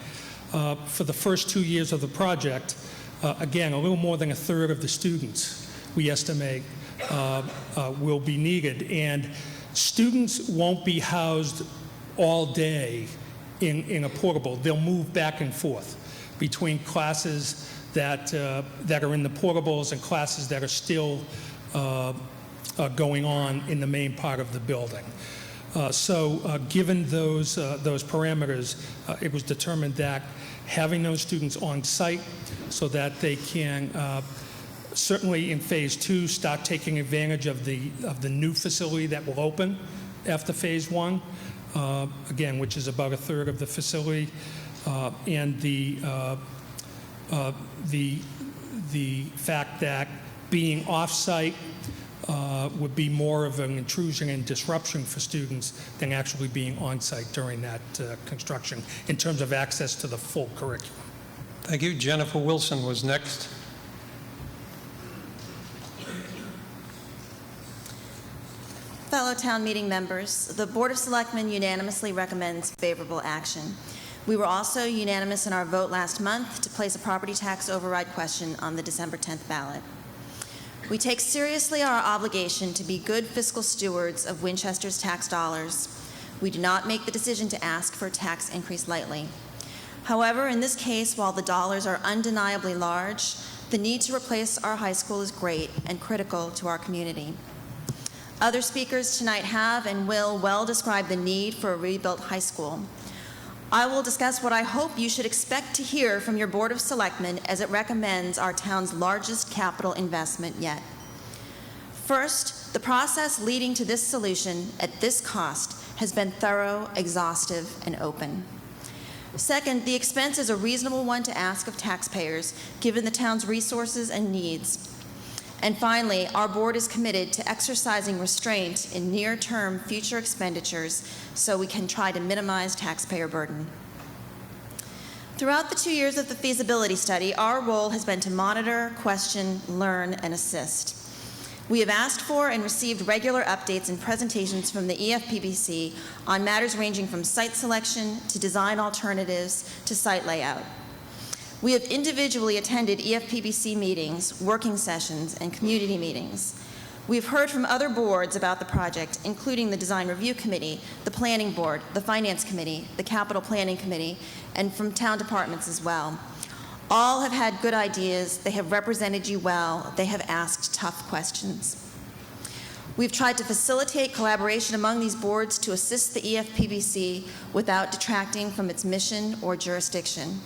for the first 2 years of the project, again, a little more than 1/3 of the students, we estimate, will be needed. And students won't be housed all day in a portable. They'll move back and forth between classes that are in the portables and classes that are still going on in the main part of the building. Given those parameters, it was determined that having those students on site so that they can certainly in phase 2 start taking advantage of the new facility that will open after phase 1, again, which is about 1/3 of the facility, and the fact that being off-site would be more of an intrusion and disruption for students than actually being on-site during that construction in terms of access to the full curriculum. Thank you. Jennifer Wilson was next. Fellow town meeting members, the Board of Selectmen unanimously recommends favorable action. We were also unanimous in our vote last month to place a property tax override question on the December 10th ballot. We take seriously our obligation to be good fiscal stewards of Winchester's tax dollars. We do not make the decision to ask for a tax increase lightly. However, in this case, while the dollars are undeniably large, the need to replace our high school is great and critical to our community. Other speakers tonight have and will well describe the need for a rebuilt high school. I will discuss what I hope you should expect to hear from your Board of Selectmen as it recommends our town's largest capital investment yet. First, the process leading to this solution at this cost has been thorough, exhaustive, and open. Second, the expense is a reasonable one to ask of taxpayers, given the town's resources and needs. And finally, our board is committed to exercising restraint in near-term future expenditures so we can try to minimize taxpayer burden. Throughout the 2 years of the feasibility study, our role has been to monitor, question, learn, and assist. We have asked for and received regular updates and presentations from the EFPBC on matters ranging from site selection to design alternatives to site layout. We have individually attended EFPBC meetings, working sessions, and community meetings. We've heard from other boards about the project, including the Design Review Committee, the Planning Board, the Finance Committee, the Capital Planning Committee, and from town departments as well. All have had good ideas, they have represented you well, they have asked tough questions. We've tried to facilitate collaboration among these boards to assist the EFPBC without detracting from its mission or jurisdiction.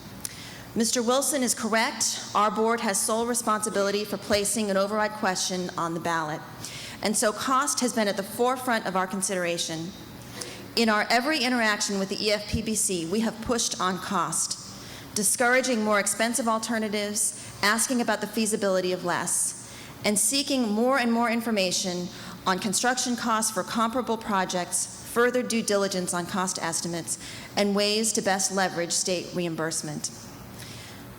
Mr. Wilson is correct. Our board has sole responsibility for placing an override question on the ballot, and so cost has been at the forefront of our consideration. In our every interaction with the EFPBC, we have pushed on cost, discouraging more expensive alternatives, asking about the feasibility of less, and seeking more and more information on construction costs for comparable projects, further due diligence on cost estimates, and ways to best leverage state reimbursement.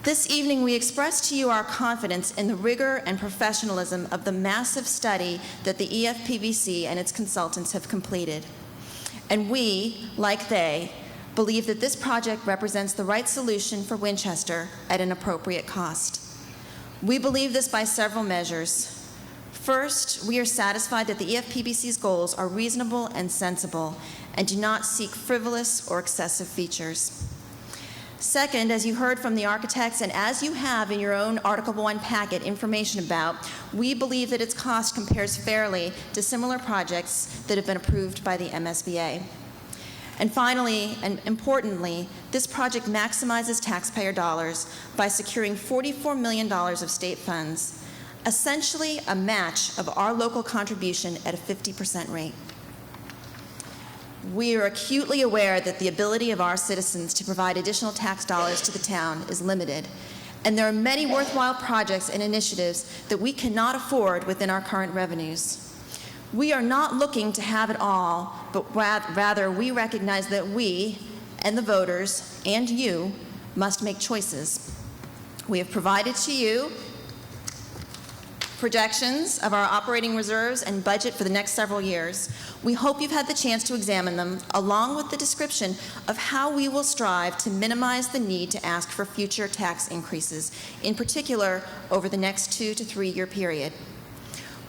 This evening, we express to you our confidence in the rigor and professionalism of the massive study that the EFPBC and its consultants have completed. And we, like they, believe that this project represents the right solution for Winchester at an appropriate cost. We believe this by several measures. First, we are satisfied that the EFPBC's goals are reasonable and sensible and do not seek frivolous or excessive features. Second, as you heard from the architects and as you have in your own Article 1 packet information about, we believe that its cost compares fairly to similar projects that have been approved by the MSBA. And finally, and importantly, this project maximizes taxpayer dollars by securing $44 million of state funds, essentially a match of our local contribution at a 50% rate. We are acutely aware that the ability of our citizens to provide additional tax dollars to the town is limited, and there are many worthwhile projects and initiatives that we cannot afford within our current revenues. We are not looking to have it all, but rather we recognize that we and the voters and you must make choices. We have provided to you projections of our operating reserves and budget for the next several years. We hope you've had the chance to examine them, along with the description of how we will strive to minimize the need to ask for future tax increases, in particular over the next 2 to 3 year period.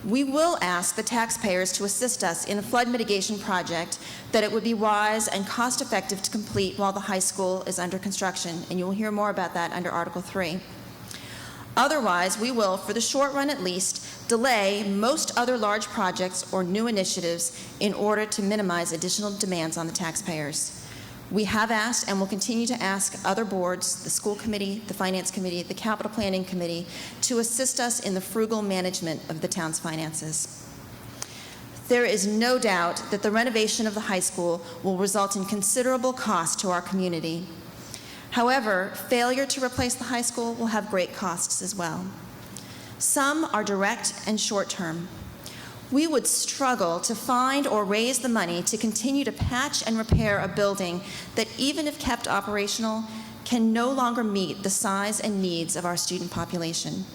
We will ask the taxpayers to assist us in a flood mitigation project that it would be wise and cost-effective to complete while the high school is under construction, and you will hear more about that under Article 3. Otherwise, we will, for the short run at least, delay most other large projects or new initiatives in order to minimize additional demands on the taxpayers. We have asked and will continue to ask other boards, the school committee, the finance committee, the capital planning committee, to assist us in the frugal management of the town's finances. There is no doubt that the renovation of the high school will result in considerable cost to our community. However, failure to replace the high school will have great costs as well. Some are direct and short-term. We would struggle to find or raise the money to continue to patch and repair a building that, even if kept operational, can no longer meet the size and needs of our student population.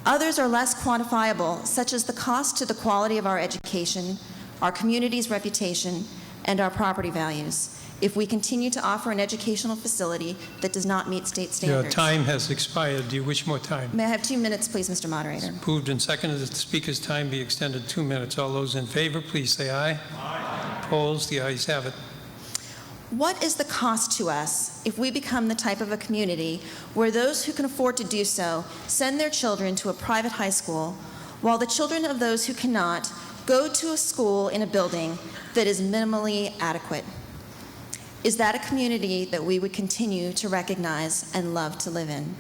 Others are less quantifiable, such as the cost to the quality of our education, our community's reputation, and our property values, if we continue to offer an educational facility that does not meet state standards. Your time has expired. Do you wish more time? May I have 2 minutes, please, Mr. Moderator? Moved and seconded that the speaker's time be extended 2 minutes. All those in favor, please say aye. Aye. Opposed? The ayes have it. What is the cost to us if we become the type of a community where those who can afford to do so send their children to a private high school, while the children of those who cannot go to a school in a building that is minimally adequate? Is that a community that we would continue to recognize and love to live in?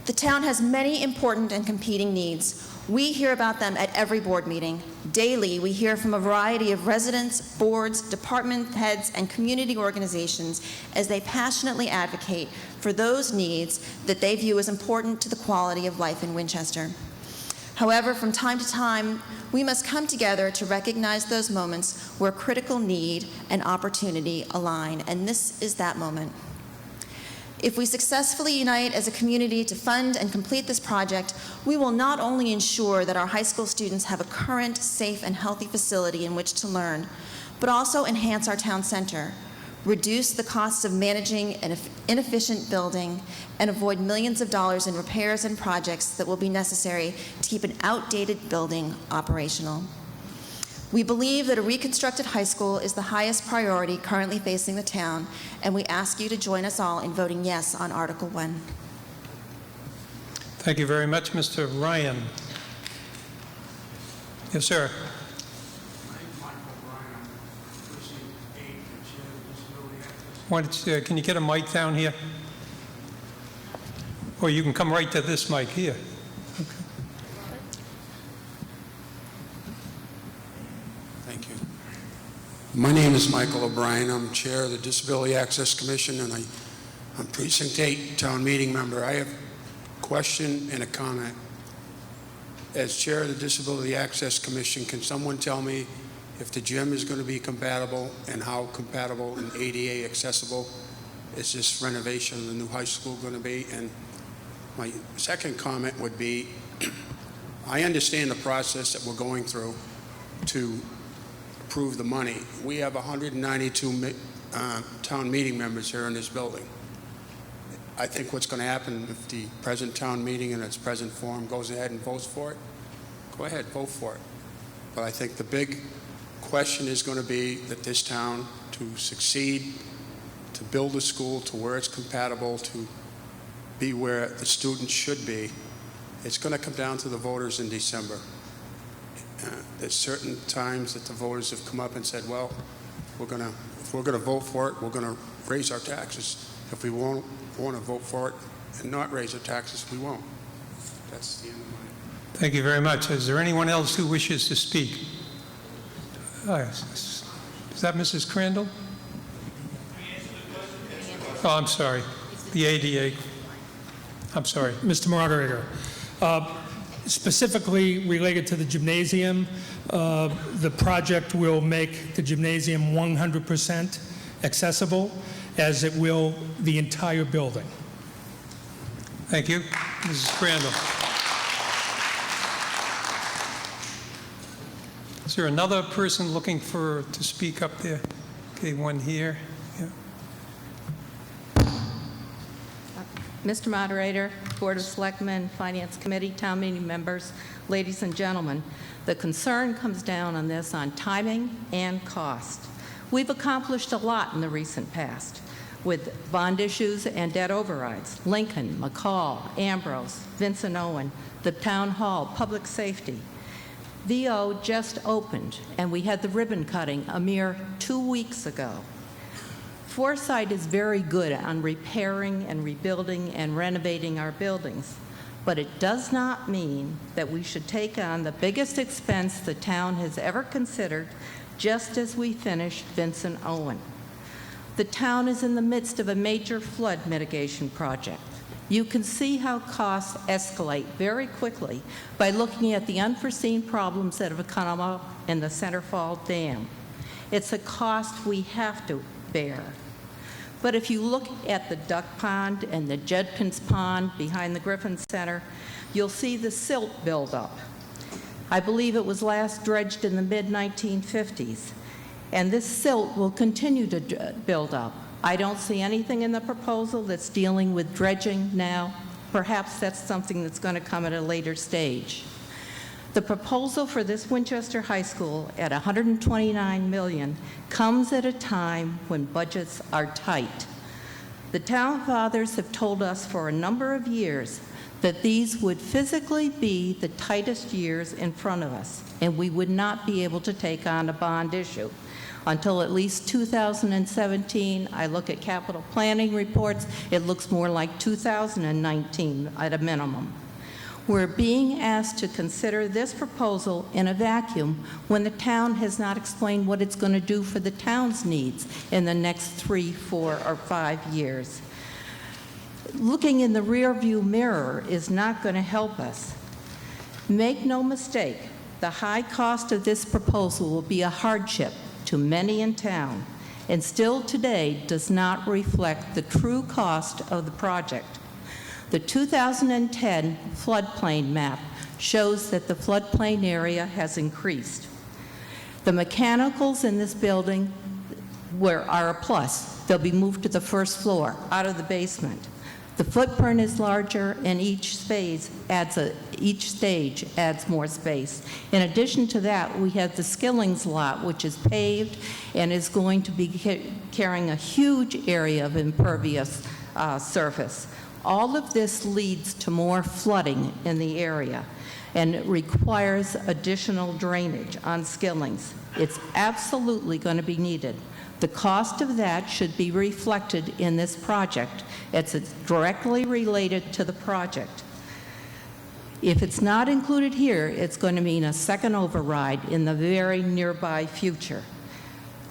The town has many important and competing needs. We hear about them at every board meeting. Daily, we hear from a variety of residents, boards, department heads, and community organizations as they passionately advocate for those needs that they view as important to the quality of life in Winchester. However, from time to time, we must come together to recognize those moments where critical need and opportunity align, and this is that moment. If we successfully unite as a community to fund and complete this project, we will not only ensure that our high school students have a current, safe, and healthy facility in which to learn, but also enhance our town center, reduce the costs of managing an inefficient building, and avoid millions of dollars in repairs and projects that will be necessary to keep an outdated building operational. We believe that a reconstructed high school is the highest priority currently facing the town, and we ask you to join us all in voting yes on Article 1. Thank you very much, Mr. Ryan. Yes, sir. Why don't you, can you get a mic down here? Or you can come right to this mic here. Okay. Thank you. My name is Michael O'Brien. I'm chair of the Disability Access Commission, and I'm Precinct 8 town meeting member. I have a question and a comment. As chair of the Disability Access Commission, can someone tell me if the gym is going to be compatible and how compatible and ADA accessible is this renovation of the new high school going to be? And my second comment would be, I understand the process that we're going through to approve the money. We have 192 town meeting members here in this building. I think what's going to happen if the present town meeting in its present form goes ahead and votes for it, go ahead, vote for it. But I think the big question is going to be that this town, to succeed, to build a school to where it's compatible, to be where the students should be, it's going to come down to the voters in December. There's certain times that the voters have come up and said, well, if we're going to vote for it, we're going to raise our taxes. If we want to vote for it and not raise our taxes, we won't. That's the end of my... Thank you very much. Is there anyone else who wishes to speak? Is that Mrs. Crandall? Oh, I'm sorry. The ADA. I'm sorry. Mr. Moderator, specifically related to the gymnasium, the project will make the gymnasium 100% accessible, as it will the entire building. Thank you. Mrs. Crandall. Is there another person looking to speak up there? Okay, one here. Yeah. Mr. Moderator, Board of Selectmen, Finance Committee, town meeting members, ladies and gentlemen, the concern comes down on this on timing and cost. We've accomplished a lot in the recent past with bond issues and debt overrides. Lincoln, McCall, Ambrose, Vincent Owen, the Town Hall, Public Safety. VO just opened, and we had the ribbon cutting a mere 2 weeks ago. Foresight is very good on repairing and rebuilding and renovating our buildings, but it does not mean that we should take on the biggest expense the town has ever considered just as we finish Vincent Owen. The town is in the midst of a major flood mitigation project. You can see how costs escalate very quickly by looking at the unforeseen problems that have come up in the Centerfall Dam. It's a cost we have to bear. But if you look at the duck pond and the Judkins Pond behind the Griffin Center, you'll see the silt buildup. I believe it was last dredged in the mid-1950s, and this silt will continue to build up. I don't see anything in the proposal that's dealing with dredging now. Perhaps that's something that's going to come at a later stage. The proposal for this Winchester High School at $129 million comes at a time when budgets are tight. The town fathers have told us for a number of years that these would physically be the tightest years in front of us, and we would not be able to take on a bond issue. Until at least 2017, I look at capital planning reports, it looks more like 2019 at a minimum. We're being asked to consider this proposal in a vacuum when the town has not explained what it's going to do for the town's needs in the next 3, 4, or 5 years. Looking in the rearview mirror is not going to help us. Make no mistake, the high cost of this proposal will be a hardship to many in town, and still today does not reflect the true cost of the project. The 2010 floodplain map shows that the floodplain area has increased. The mechanicals in this building are a plus. They'll be moved to the first floor, out of the basement. The footprint is larger, and each stage adds more space. In addition to that, we have the Skillings lot, which is paved and is going to be carrying a huge area of impervious surface. All of this leads to more flooding in the area, and it requires additional drainage on Skillings. It's absolutely going to be needed. The cost of that should be reflected in this project. It's directly related to the project. If it's not included here, it's going to mean a second override in the very nearby future.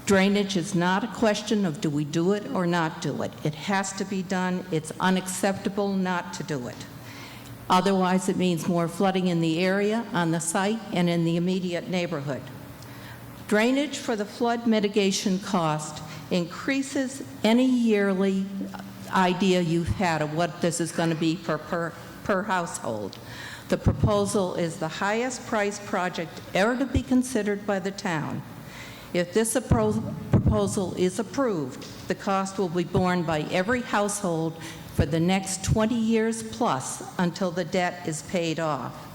Drainage is not a question of do we do it or not do it. It has to be done. It's unacceptable not to do it. Otherwise, it means more flooding in the area, on the site, and in the immediate neighborhood. Drainage for the flood mitigation cost increases any yearly idea you've had of what this is going to be per household. The proposal is the highest priced project ever to be considered by the town. If this proposal is approved, the cost will be borne by every household for the next 20 years plus until the debt is paid off.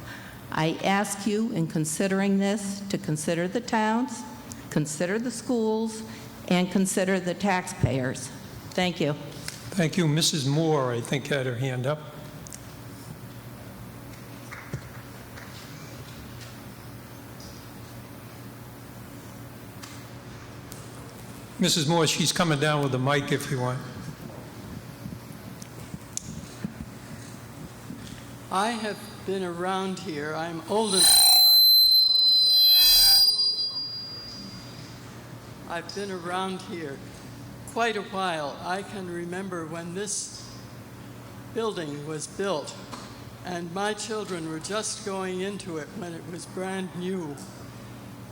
I ask you, in considering this, to consider the towns, consider the schools, and consider the taxpayers. Thank you. Thank you. Mrs. Moore, I think, had her hand up. Mrs. Moore, she's coming down with the mic if you want. I have been around here. I'm old enough. I've been around here quite a while. I can remember when this building was built, and my children were just going into it when it was brand new.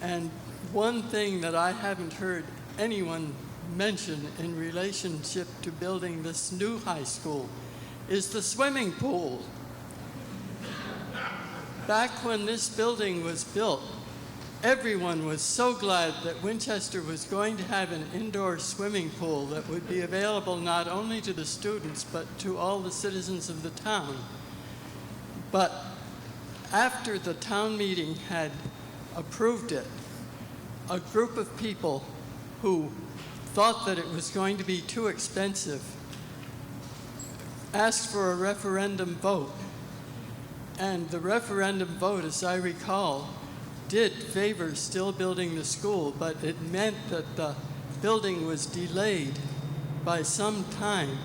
And one thing that I haven't heard anyone mention in relationship to building this new high school is the swimming pool. Back when this building was built, everyone was so glad that Winchester was going to have an indoor swimming pool that would be available not only to the students but to all the citizens of the town. But after the town meeting had approved it, a group of people who thought that it was going to be too expensive asked for a referendum vote. And the referendum vote, as I recall, did favor still building the school, but it meant that the building was delayed by some time.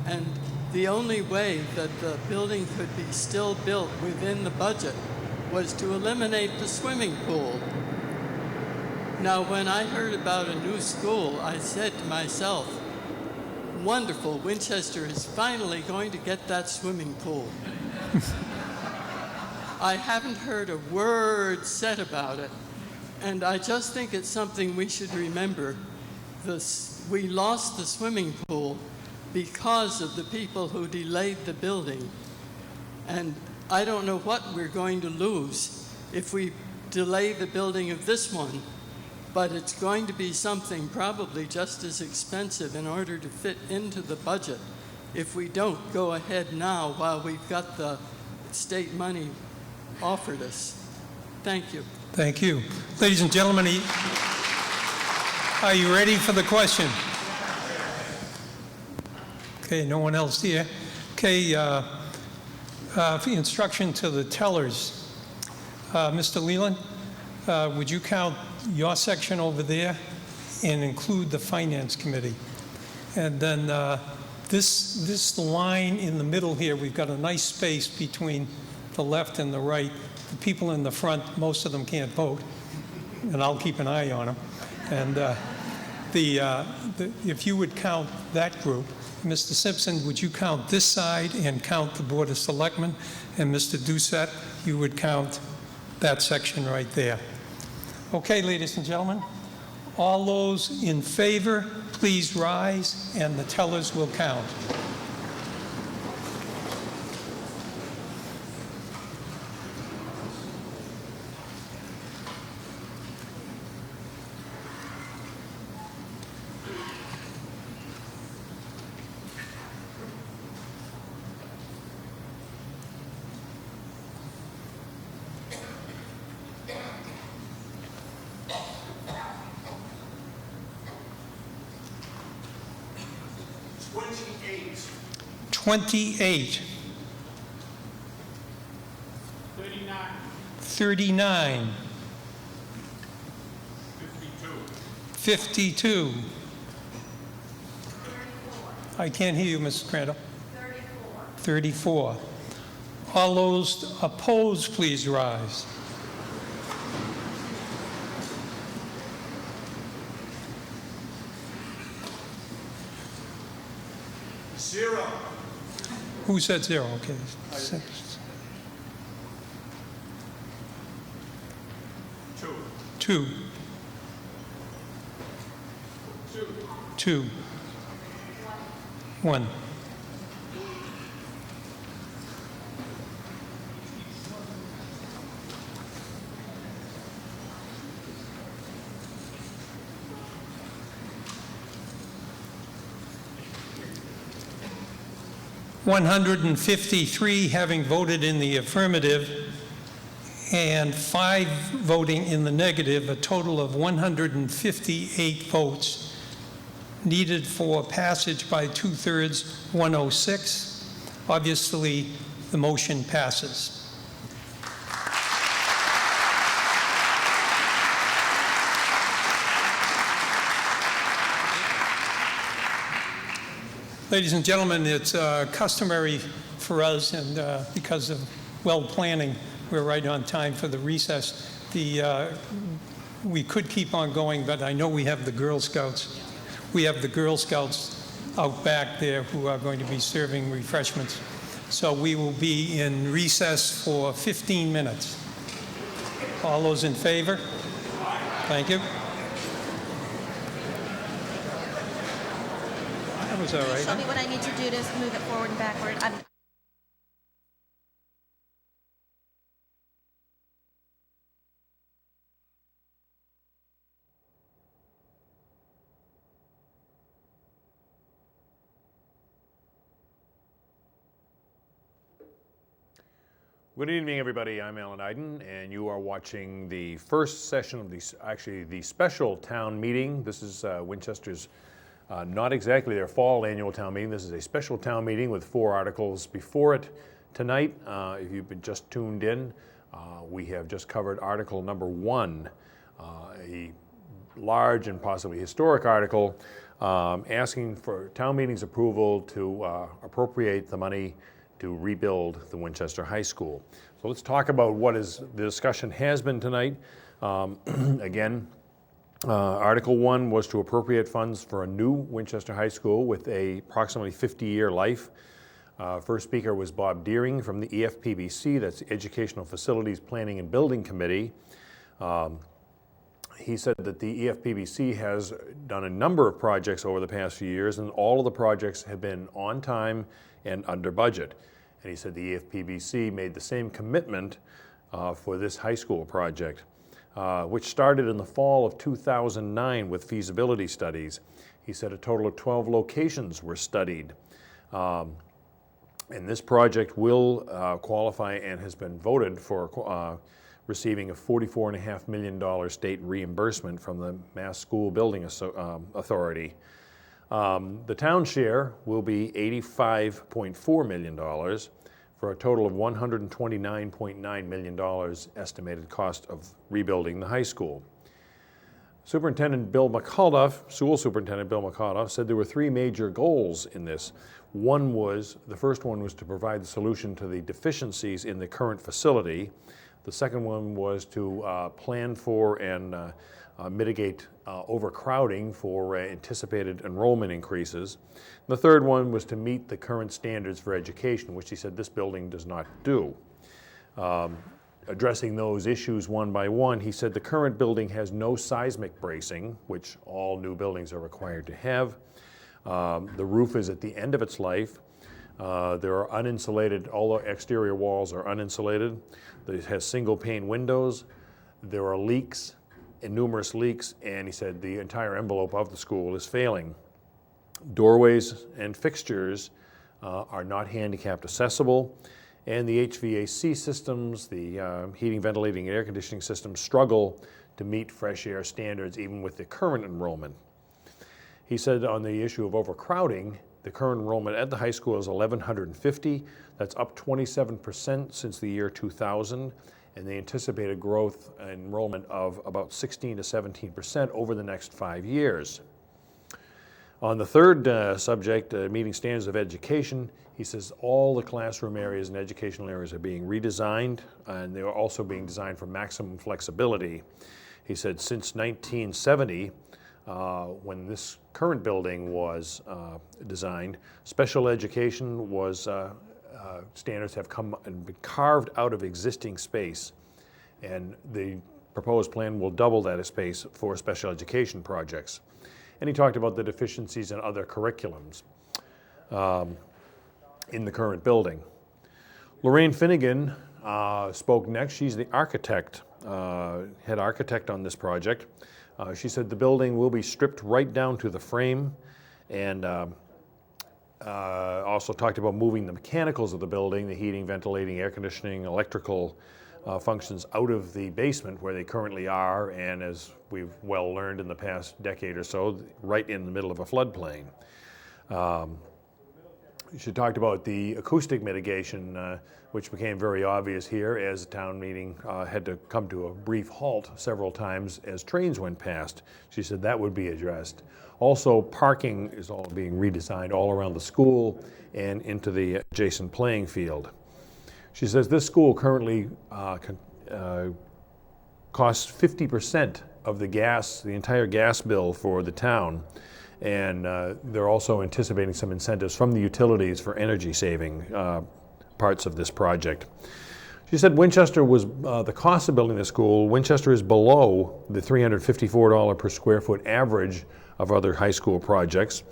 And the only way that the building could be still built within the budget was to eliminate the swimming pool. Now, when I heard about a new school, I said to myself, wonderful, Winchester is finally going to get that swimming pool. I haven't heard a word said about it, and I just think it's something we should remember. We lost the swimming pool because of the people who delayed the building, and I don't know what we're going to lose if we delay the building of this one, but it's going to be something probably just as expensive in order to fit into the budget if we don't go ahead now while we've got the state money offered us. Thank you. Thank you. Ladies and gentlemen, are you ready for the question? Okay, no one else here. Okay, for instruction to the tellers. Mr. Leland, would you count your section over there and include the Finance Committee. And then this line in the middle here, we've got a nice space between the left and the right. The people in the front, most of them can't vote, and I'll keep an eye on them. And if you would count that group, Mr. Simpson, would you count this side and count the Board of Selectmen? And Mr. Doucette, you would count that section right there. Okay, ladies and gentlemen, all those in favor, please rise, and the tellers will count. Twenty-eight. 39. 52. I can't hear you, Mrs. Crandall. 34. All those opposed, please rise. Zero. Who said zero? Okay. 6. 2. 2. 1. $153 having voted in the affirmative and 5 voting in the negative, a total of 158 votes needed for passage by 2/3, 106. Obviously, the motion passes. Ladies and gentlemen, it's customary for us, and because of well-planning, we're right on time for the recess. We could keep on going, but I know we have the Girl Scouts. We have the Girl Scouts out back there who are going to be serving refreshments. So we will be in recess for 15 minutes. All those in favor? Thank you. That was all right. Show me what I need to do to move it forward and backward. Good evening, everybody. I'm Alan Iden, and you are watching the first session of the special town meeting. This is Winchester's not exactly their fall annual town meeting. This is a special town meeting with 4 articles before it tonight. If you've been just tuned in, we have just covered article number 1, a large and possibly historic article asking for town meeting's approval to appropriate the money to rebuild the Winchester High School. So let's talk about what the discussion has been tonight. Again, Article 1 was to appropriate funds for a new Winchester High School with a approximately 50-year life. First speaker was Bob Deering from the EFPBC, that's the Educational Facilities Planning and Building Committee. He said that the EFPBC has done a number of projects over the past few years, and all of the projects have been on time and under budget. And he said the EFPBC made the same commitment for this high school project, which started in the fall of 2009 with feasibility studies. He said a total of 12 locations were studied. And this project will qualify and has been voted for receiving a $44.5 million state reimbursement from the Mass School Building Authority. The town share will be $85.4 million for a total of $129.9 million estimated cost of rebuilding the high school. Superintendent Bill McAuliffe, School Superintendent Bill McAuliffe, said there were three major goals in this. The first one was to provide the solution to the deficiencies in the current facility. The second one was to plan for and mitigate overcrowding for anticipated enrollment increases. And the third one was to meet the current standards for education, which he said this building does not do. Addressing those issues one by one, he said the current building has no seismic bracing, which all new buildings are required to have. The roof is at the end of its life. There are uninsulated, all the exterior walls are uninsulated. It has single pane windows. There are leaks, and numerous leaks, and he said the entire envelope of the school is failing. Doorways and fixtures are not handicapped accessible, and the HVAC systems, the heating, ventilating, and air conditioning systems struggle to meet fresh air standards even with the current enrollment. He said on the issue of overcrowding, the current enrollment at the high school is 1,150. That's up 27% since the year 2000, and the anticipated growth in enrollment of about 16 to 17% over the next 5 years. On the third subject, meeting standards of education, he says all the classroom areas and educational areas are being redesigned, and they are also being designed for maximum flexibility. He said since 1970, when this current building was designed, special education was standards have come and been carved out of existing space, and the proposed plan will double that space for special education projects. And he talked about the deficiencies in other curriculums in the current building. Lorraine Finnegan spoke next. She's the architect, head architect on this project. She said the building will be stripped right down to the frame, and also talked about moving the mechanicals of the building, the heating, ventilating, air conditioning, electrical functions out of the basement where they currently are, and as we've well learned in the past decade or so, right in the middle of a floodplain. She talked about the acoustic mitigation, which became very obvious here as the town meeting had to come to a brief halt several times as trains went past. She said that would be addressed. Also, parking is all being redesigned all around the school and into the adjacent playing field. She says this school currently costs 50% of the entire gas bill for the town, and they're also anticipating some incentives from the utilities for energy saving parts of this project. She said Winchester was, the cost of building the school, Winchester is below the $354 per square foot average of other high school projects,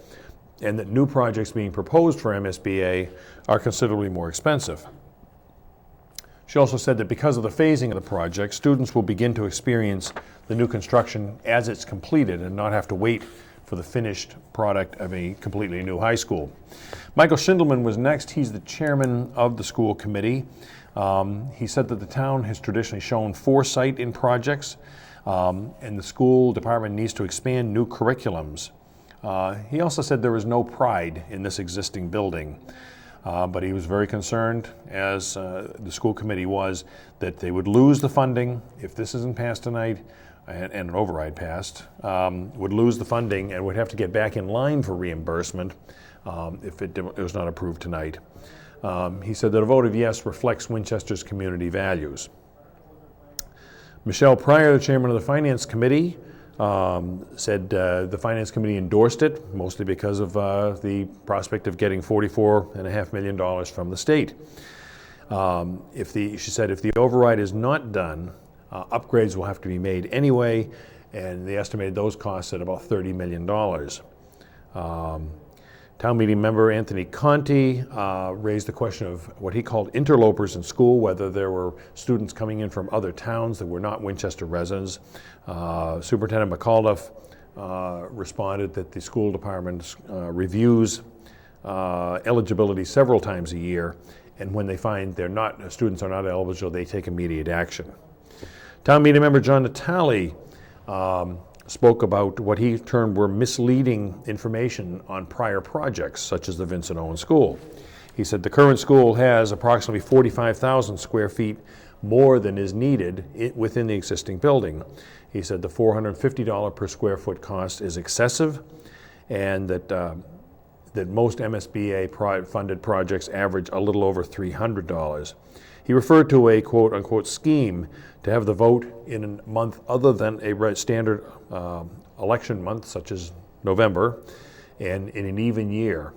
and that new projects being proposed for MSBA are considerably more expensive. She also said that because of the phasing of the project, students will begin to experience the new construction as it's completed and not have to wait for the finished product of a completely new high school. Michael Schindelman was next. He's the chairman of the school committee. He said that the town has traditionally shown foresight in projects, and the school department needs to expand new curriculums. He also said there was no pride in this existing building, but he was very concerned, as the school committee was, that they would lose the funding if this isn't passed tonight, and an override passed, would lose the funding and would have to get back in line for reimbursement if it was not approved tonight. He said that a vote of yes reflects Winchester's community values. Michelle Pryor, the chairman of the Finance Committee, said the Finance Committee endorsed it, mostly because of the prospect of getting $44.5 million from the state. She said if the override is not done, upgrades will have to be made anyway, and they estimated those costs at about $30 million. Town meeting member Anthony Conti raised the question of what he called interlopers in school, whether there were students coming in from other towns that were not Winchester residents. Superintendent McAuliffe responded that the school department reviews eligibility several times a year, and when they find students are not eligible, they take immediate action. Town meeting member John Natale spoke about what he termed were misleading information on prior projects, such as the Vincent Owen School. He said the current school has approximately 45,000 square feet more than is needed within the existing building. He said the $450 per square foot cost is excessive, and that most MSBA funded projects average a little over $300. He referred to a quote unquote scheme to have the vote in a month other than a standard election month, such as November, and in an even year.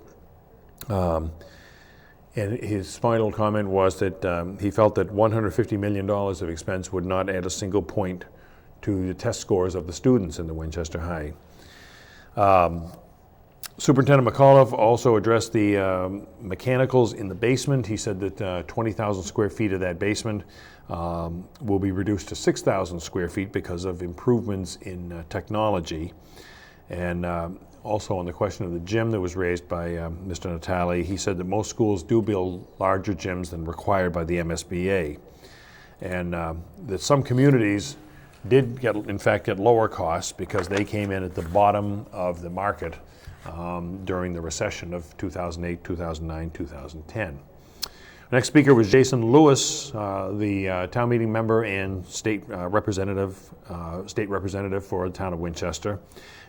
And his final comment was that he felt that $150 million of expense would not add a single point to the test scores of the students in the Winchester High. Superintendent McAuliffe also addressed the mechanicals in the basement. He said that 20,000 square feet of that basement will be reduced to 6,000 square feet because of improvements in technology. And also on the question of the gym that was raised by Mr. Natale, he said that most schools do build larger gyms than required by the MSBA. And that some communities did in fact get lower costs because they came in at the bottom of the market during the recession of 2008, 2009, 2010. The next speaker was Jason Lewis, the town meeting member and state representative for the town of Winchester.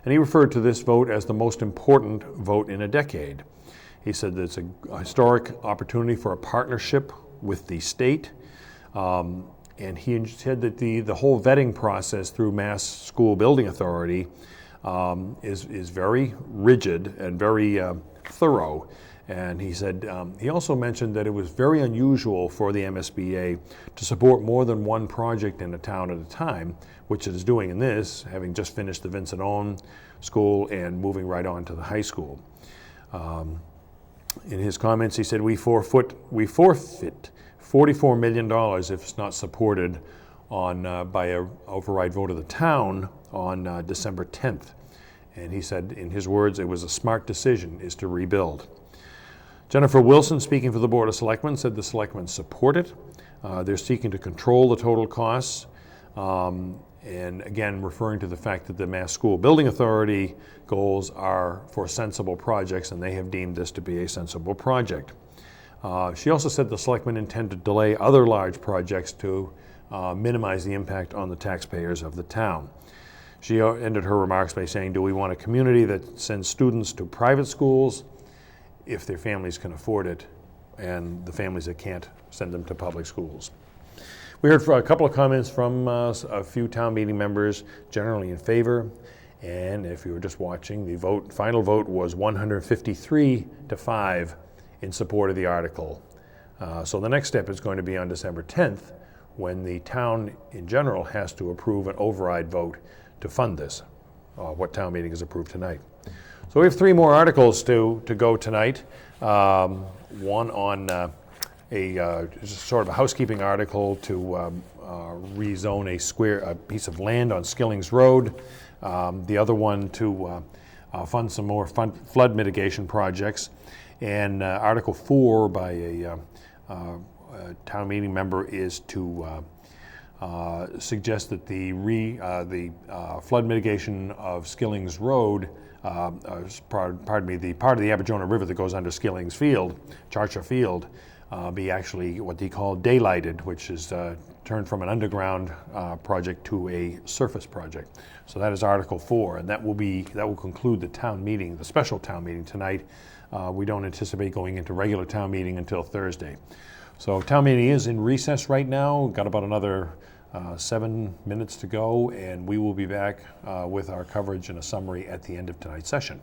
And he referred to this vote as the most important vote in a decade. He said that it's a historic opportunity for a partnership with the state. And he said that the whole vetting process through Mass School Building Authority is very rigid and very thorough. And he said, he also mentioned that it was very unusual for the MSBA to support more than one project in a town at a time, which it is doing in this, having just finished the Vincent Owen School and moving right on to the high school. In his comments, he said, we forfeit $44 million if it's not supported by an override vote of the town on December 10th. And he said, in his words, it was a smart decision is to rebuild. Jennifer Wilson, speaking for the Board of Selectmen, said the Selectmen support it. They're seeking to control the total costs. And again, referring to the fact that the Mass School Building Authority goals are for sensible projects, and they have deemed this to be a sensible project. She also said the Selectmen intend to delay other large projects to minimize the impact on the taxpayers of the town. She ended her remarks by saying, do we want a community that sends students to private schools if their families can afford it, and the families that can't send them to public schools? We heard a couple of comments from a few town meeting members, generally in favor. And if you were just watching, the final vote was 153 to 5 in support of the article. So the next step is going to be on December 10th, when the town in general has to approve an override vote to fund this, what town meeting has approved tonight. So we have 3 more articles to go tonight. One on a sort of a housekeeping article to rezone a piece of land on Skillings Road. The other one to fund some more flood mitigation projects. And Article 4 by a town meeting member is to suggest that the flood mitigation of Skillings Road, pardon me, the part of the Aberjona River that goes under Skillings Field, Charcher Field, be actually what they call daylighted, which is turned from an underground project to a surface project. So that is Article 4, and that will conclude the town meeting, the special town meeting tonight. We don't anticipate going into regular town meeting until Thursday. So town meeting is in recess right now. Got about another 7 minutes to go, and we will be back with our coverage and a summary at the end of tonight's session.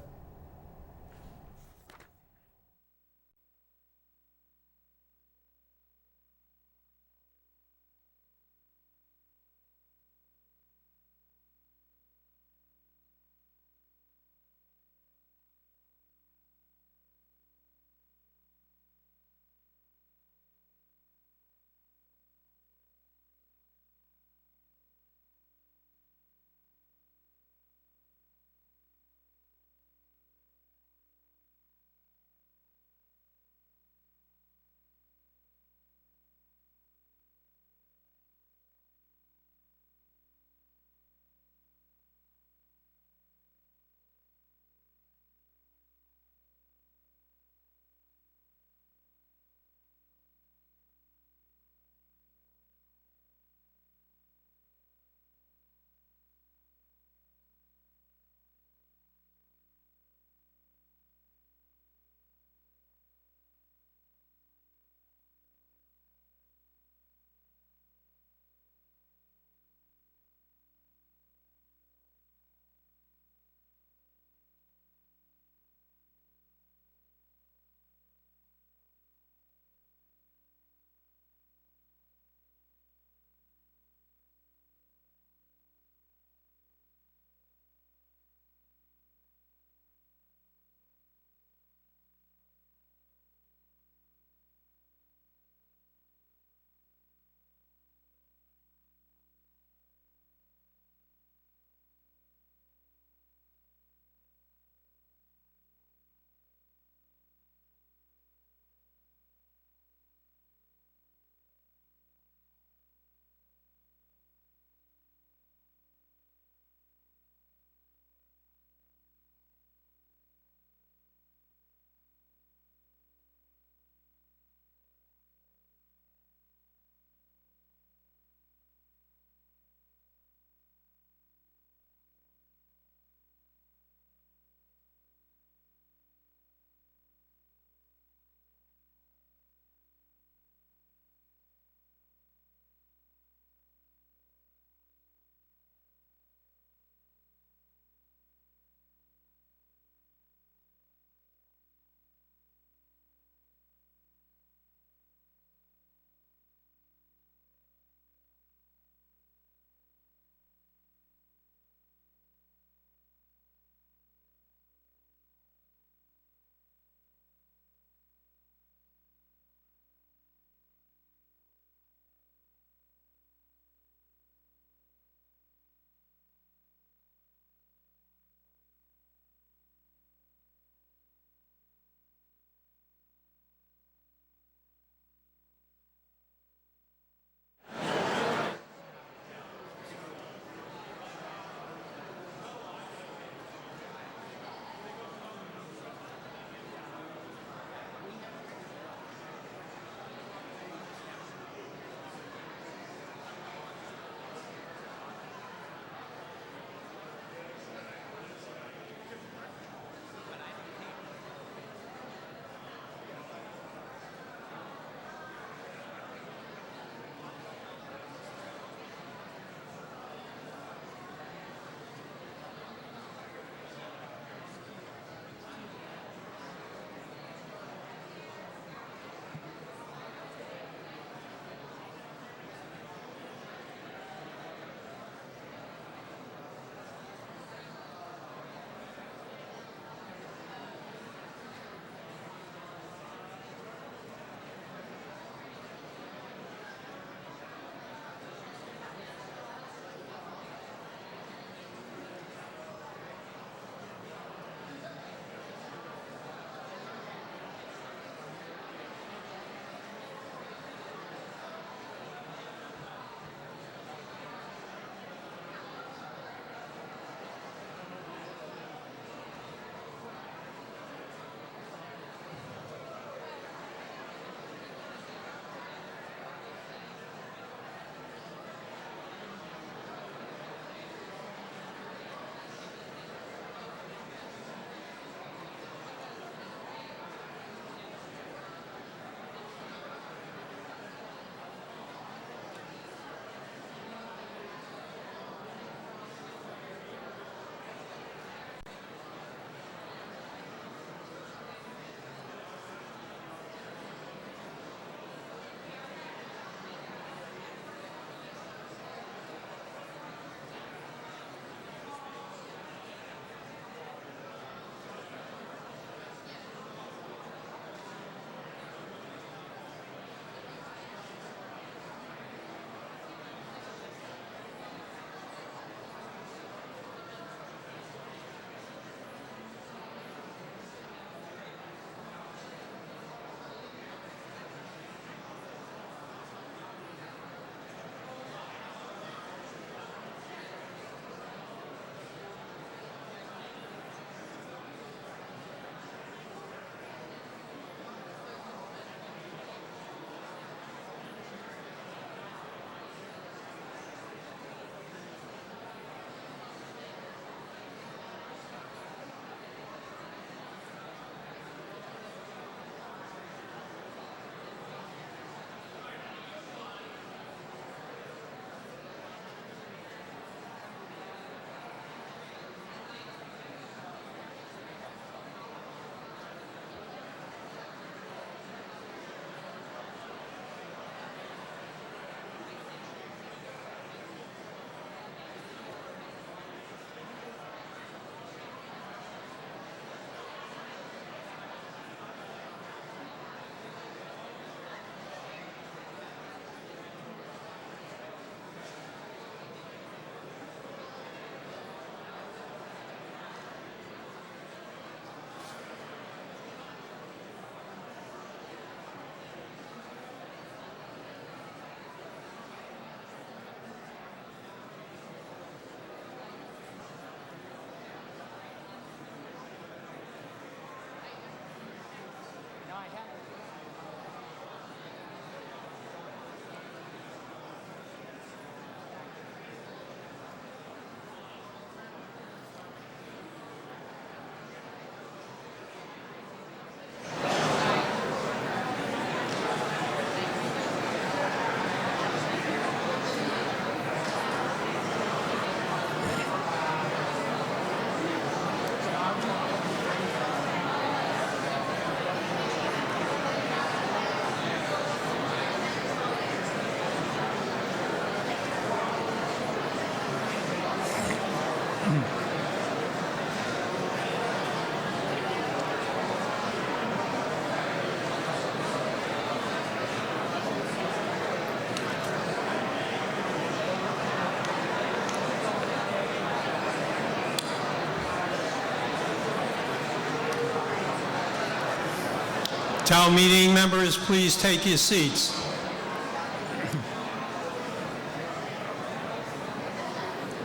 Town meeting members, please take your seats.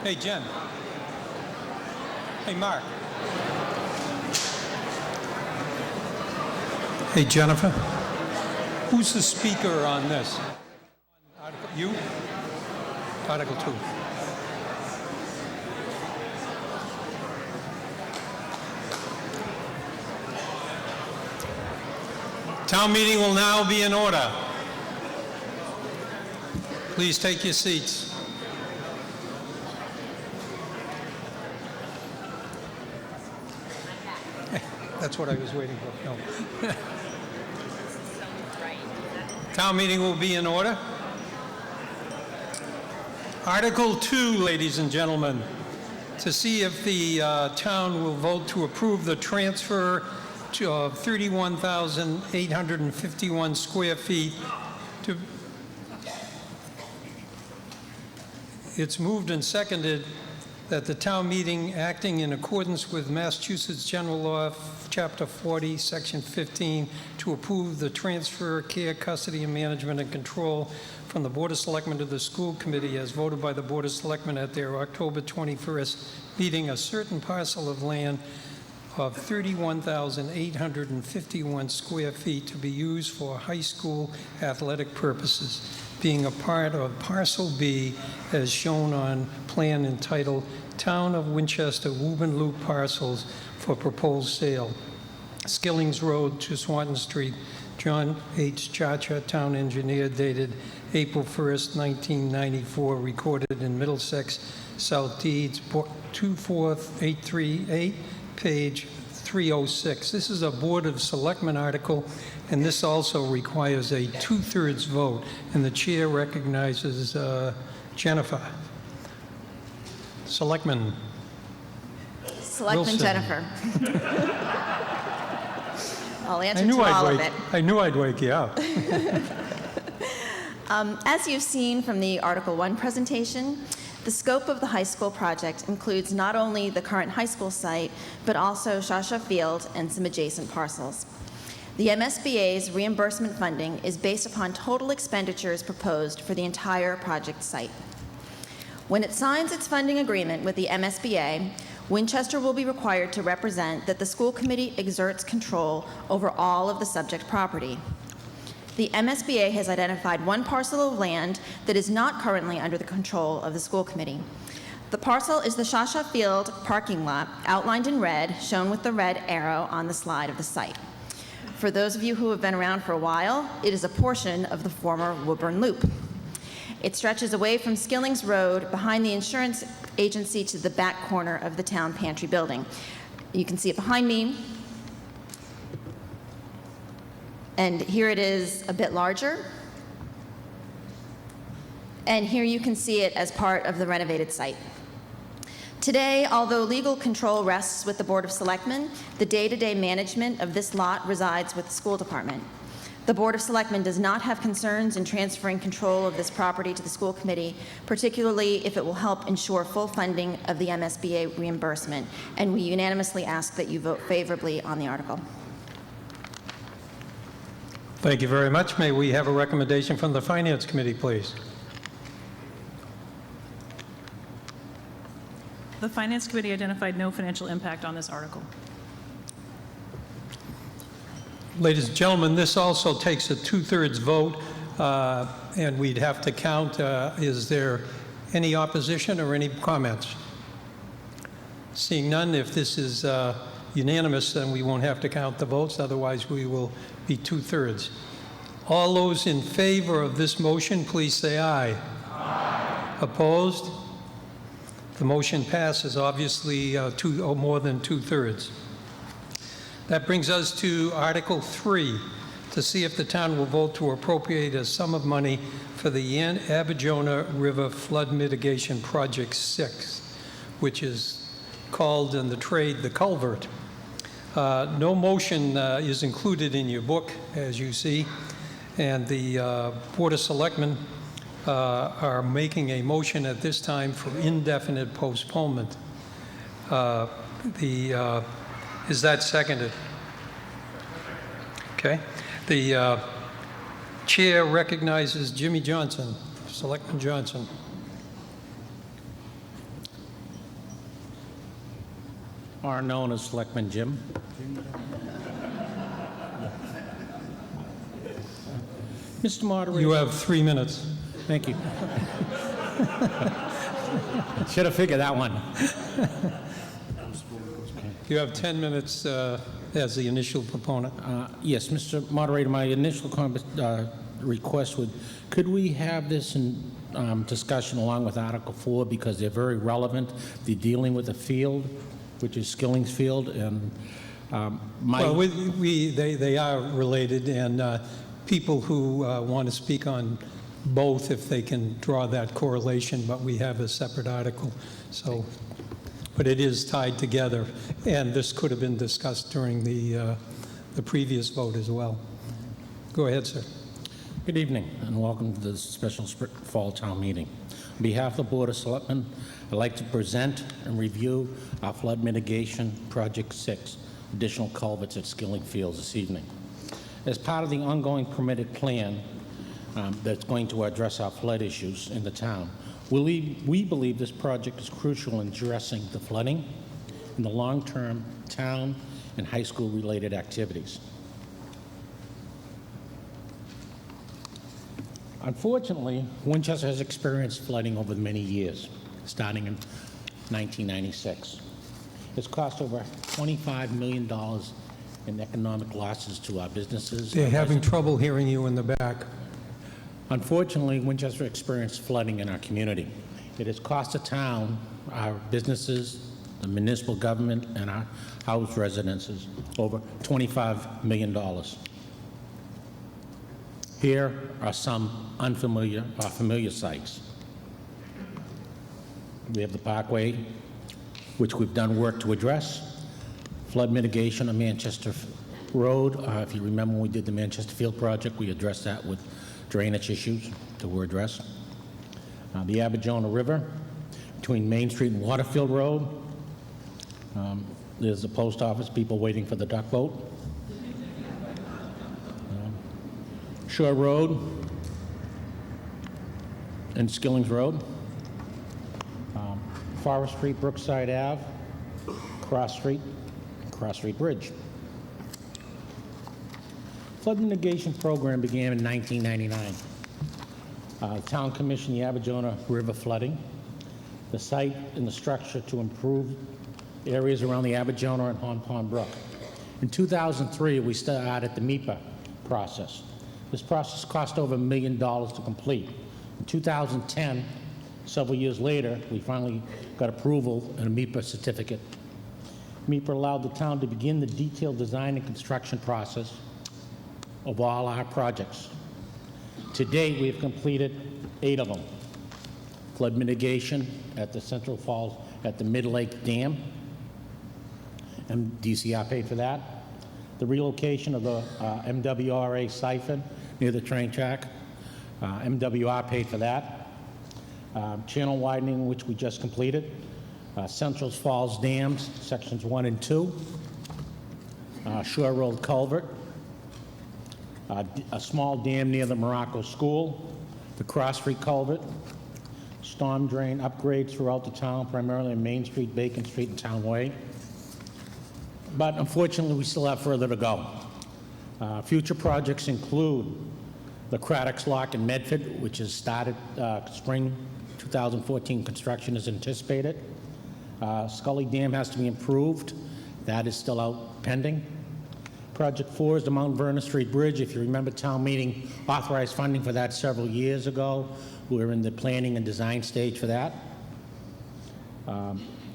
Hey, Jen. Hey, Mark. Hey, Jennifer. Who's the speaker on this? You? Article 2. Town meeting will now be in order. Please take your seats. That's what I was waiting for. No. Town meeting will be in order. Article 2, ladies and gentlemen, to see if the town will vote to approve the transfer of 31,851 square feet to... It's moved and seconded that the town meeting, acting in accordance with Massachusetts General Law, Chapter 40, Section 15, to approve the transfer, care, custody, and management and control from the Board of Selectmen to the School Committee as voted by the Board of Selectmen at their October 21st meeting, a certain parcel of land of 31,851 square feet to be used for high school athletic purposes, being a part of Parcel B as shown on plan entitled Town of Winchester Woburn Loop Parcels for proposed sale. Skillings Road to Swanton Street, John H. Chacha, Town Engineer, dated April 1st, 1994, recorded in Middlesex South Deeds, Book 24838, page 306. This is a Board of Selectmen article, and this also requires a 2/3 vote, and the chair recognizes Jennifer. Selectman Wilson. Jennifer. I'll answer to all of it. I knew I'd wake you up. As you've seen from the Article 1 presentation, the scope of the high school project includes not only the current high school site, but also Shasha Field and some adjacent parcels. The MSBA's reimbursement funding is based upon total expenditures proposed for the entire project site. When it signs its funding agreement with the MSBA, Winchester will be required to represent that the school committee exerts control over all of the subject property. The MSBA has identified one parcel of land that is not currently under the control of the school committee. The parcel is the Shasha Field parking lot, outlined in red, shown with the red arrow on the slide of the site. For those of you who have been around for a while, it is a portion of the former Woburn Loop. It stretches away from Skillings Road behind the insurance agency to the back corner of the town pantry building. You can see it behind me. And here it is a bit larger. And here you can see it as part of the renovated site. Today, although legal control rests with the Board of Selectmen, the day-to-day management of this lot resides with the school department. The Board of Selectmen does not have concerns in transferring control of this property to the school committee, particularly if it will help ensure full funding of the MSBA reimbursement, and we unanimously ask that you vote favorably on the article. Thank you very much. May we have a recommendation from the Finance Committee, please? The Finance Committee identified no financial impact on this article. Ladies and gentlemen, this also takes a 2/3 vote, and we'd have to count. Is there any opposition or any comments? Seeing none, if this is unanimous, then we won't have to count the votes. Otherwise, we will be 2/3. All those in favor of this motion, please say aye. Aye. Opposed? The motion passes, obviously more than 2/3. That brings us to Article 3, to see if the town will vote to appropriate a sum of money for the Abidjona River Flood Mitigation Project 6, which is called in the trade the culvert. No motion is included in your book, as you see, and the Board of Selectmen are making a motion at this time for indefinite postponement. Is that seconded? Okay. The chair recognizes Jimmy Johnson, Selectman Johnson. Are known as Selectman Jim. Mr. Moderator. You have 3 minutes. Thank you. Should have figured that one. You have 10 minutes as the initial proponent. Yes, Mr. Moderator, my initial request would, could we have this in discussion along with Article 4 because they're very relevant. They're dealing with the field, which is Skilling's Field, and well, they are related, and people who want to speak on both, if they can draw that correlation, but we have a separate article. So, but it is tied together, and this could have been discussed during the previous vote as well. Go ahead, sir. Good evening, and welcome to the special fall town meeting. On behalf of the Board of Selectmen, I'd like to present and review our flood mitigation Project 6, additional culverts at Skilling Fields this evening. As part of the ongoing permitted plan that's going to address our flood issues in the town, we believe this project is crucial in addressing the flooding and the long-term town and high school related activities. Unfortunately, Winchester has experienced flooding over many years, starting in 1996. It's cost over $25 million in economic losses to our businesses. They're having trouble hearing you in the back. Unfortunately, Winchester experienced flooding in our community. It has cost the town, our businesses, the municipal government, and our house residences over $25 million. Here are some familiar sites. We have the Parkway, which we've done work to address. Flood mitigation on Manchester Road. If you remember when we did the Manchester Field project, we addressed that with drainage issues that were addressed. The Abidjona River, between Main Street and Waterfield Road. There's the post office, people waiting for the duck boat. Shore Road and Skilling's Road. Forest Street, Brookside Ave, Cross Street Bridge. Flood mitigation program began in 1999. The town commissioned the Abidjona River flooding, the site and the structure to improve areas around the Abidjona and Hon Pond Brook. In 2003, we started the MEPA process. This process cost over $1 million to complete. In 2010, several years later, we finally got approval and a MEPA certificate. MEPA allowed the town to begin the detailed design and construction process of all our projects. To date, we have completed 8 of them. Flood mitigation at the Central Falls, at the Mid-Lake Dam, and DCR paid for that. The relocation of the MWRA siphon near the train track, MWR paid for that. Channel widening, which we just completed. Central Falls Dams, sections 1 and 2. Shore Road Culvert. A small dam near the Morocco School. The Cross Street Culvert. Storm drain upgrades throughout the town, primarily on Main Street, Bacon Street, and Town Way. But unfortunately, we still have further to go. Future projects include the Craddock's Lock in Medford, which has started spring 2014 construction is anticipated. Scully Dam has to be improved. That is still out pending. Project 4 is the Mount Vernon Street Bridge. If you remember, town meeting authorized funding for that several years ago. We're in the planning and design stage for that.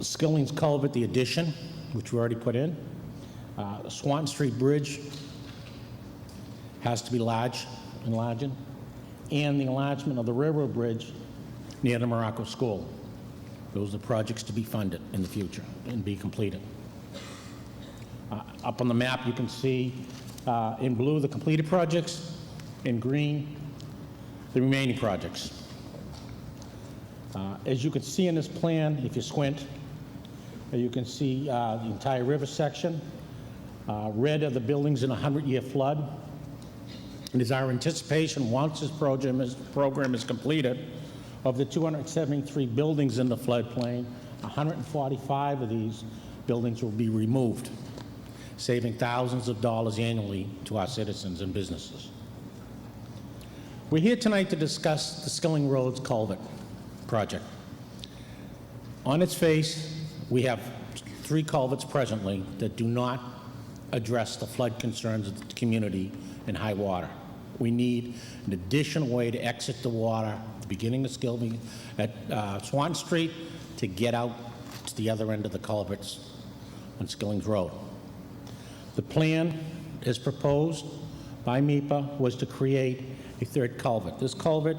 Skilling's Culvert, the addition, which we already put in. Swanton Street Bridge has to be enlarged, and the enlargement of the railroad bridge near the Morocco School. Those are projects to be funded in the future and be completed. Up on the map, you can see in blue the completed projects, in green the remaining projects. As you can see in this plan, if you squint, you can see the entire river section. Red are the buildings in a 100-year flood. It is our anticipation, once this program is completed, of the 273 buildings in the floodplain, 145 of these buildings will be removed, saving thousands of dollars annually to our citizens and businesses. We're here tonight to discuss the Skilling Roads Culvert project. On its face, we have 3 culverts presently that do not address the flood concerns of the community in high water. We need an additional way to exit the water at the beginning of Skilling at Swan Street to get out to the other end of the culverts on Skilling's Road. The plan, as proposed by MEPA, was to create a 3rd culvert. This culvert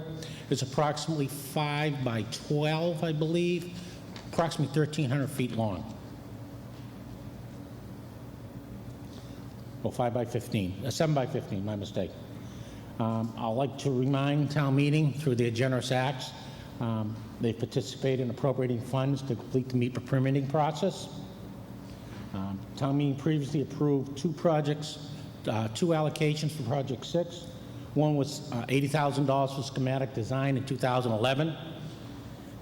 is approximately 5 by 12, I believe, approximately 1,300 feet long. Or 5 by 15, 7 by 15, my mistake. I'd like to remind town meeting through their generous acts, they participate in appropriating funds to complete the MEPA permitting process. Town meeting previously approved 2 projects, 2 allocations for Project 6. One was $80,000 for schematic design in 2011.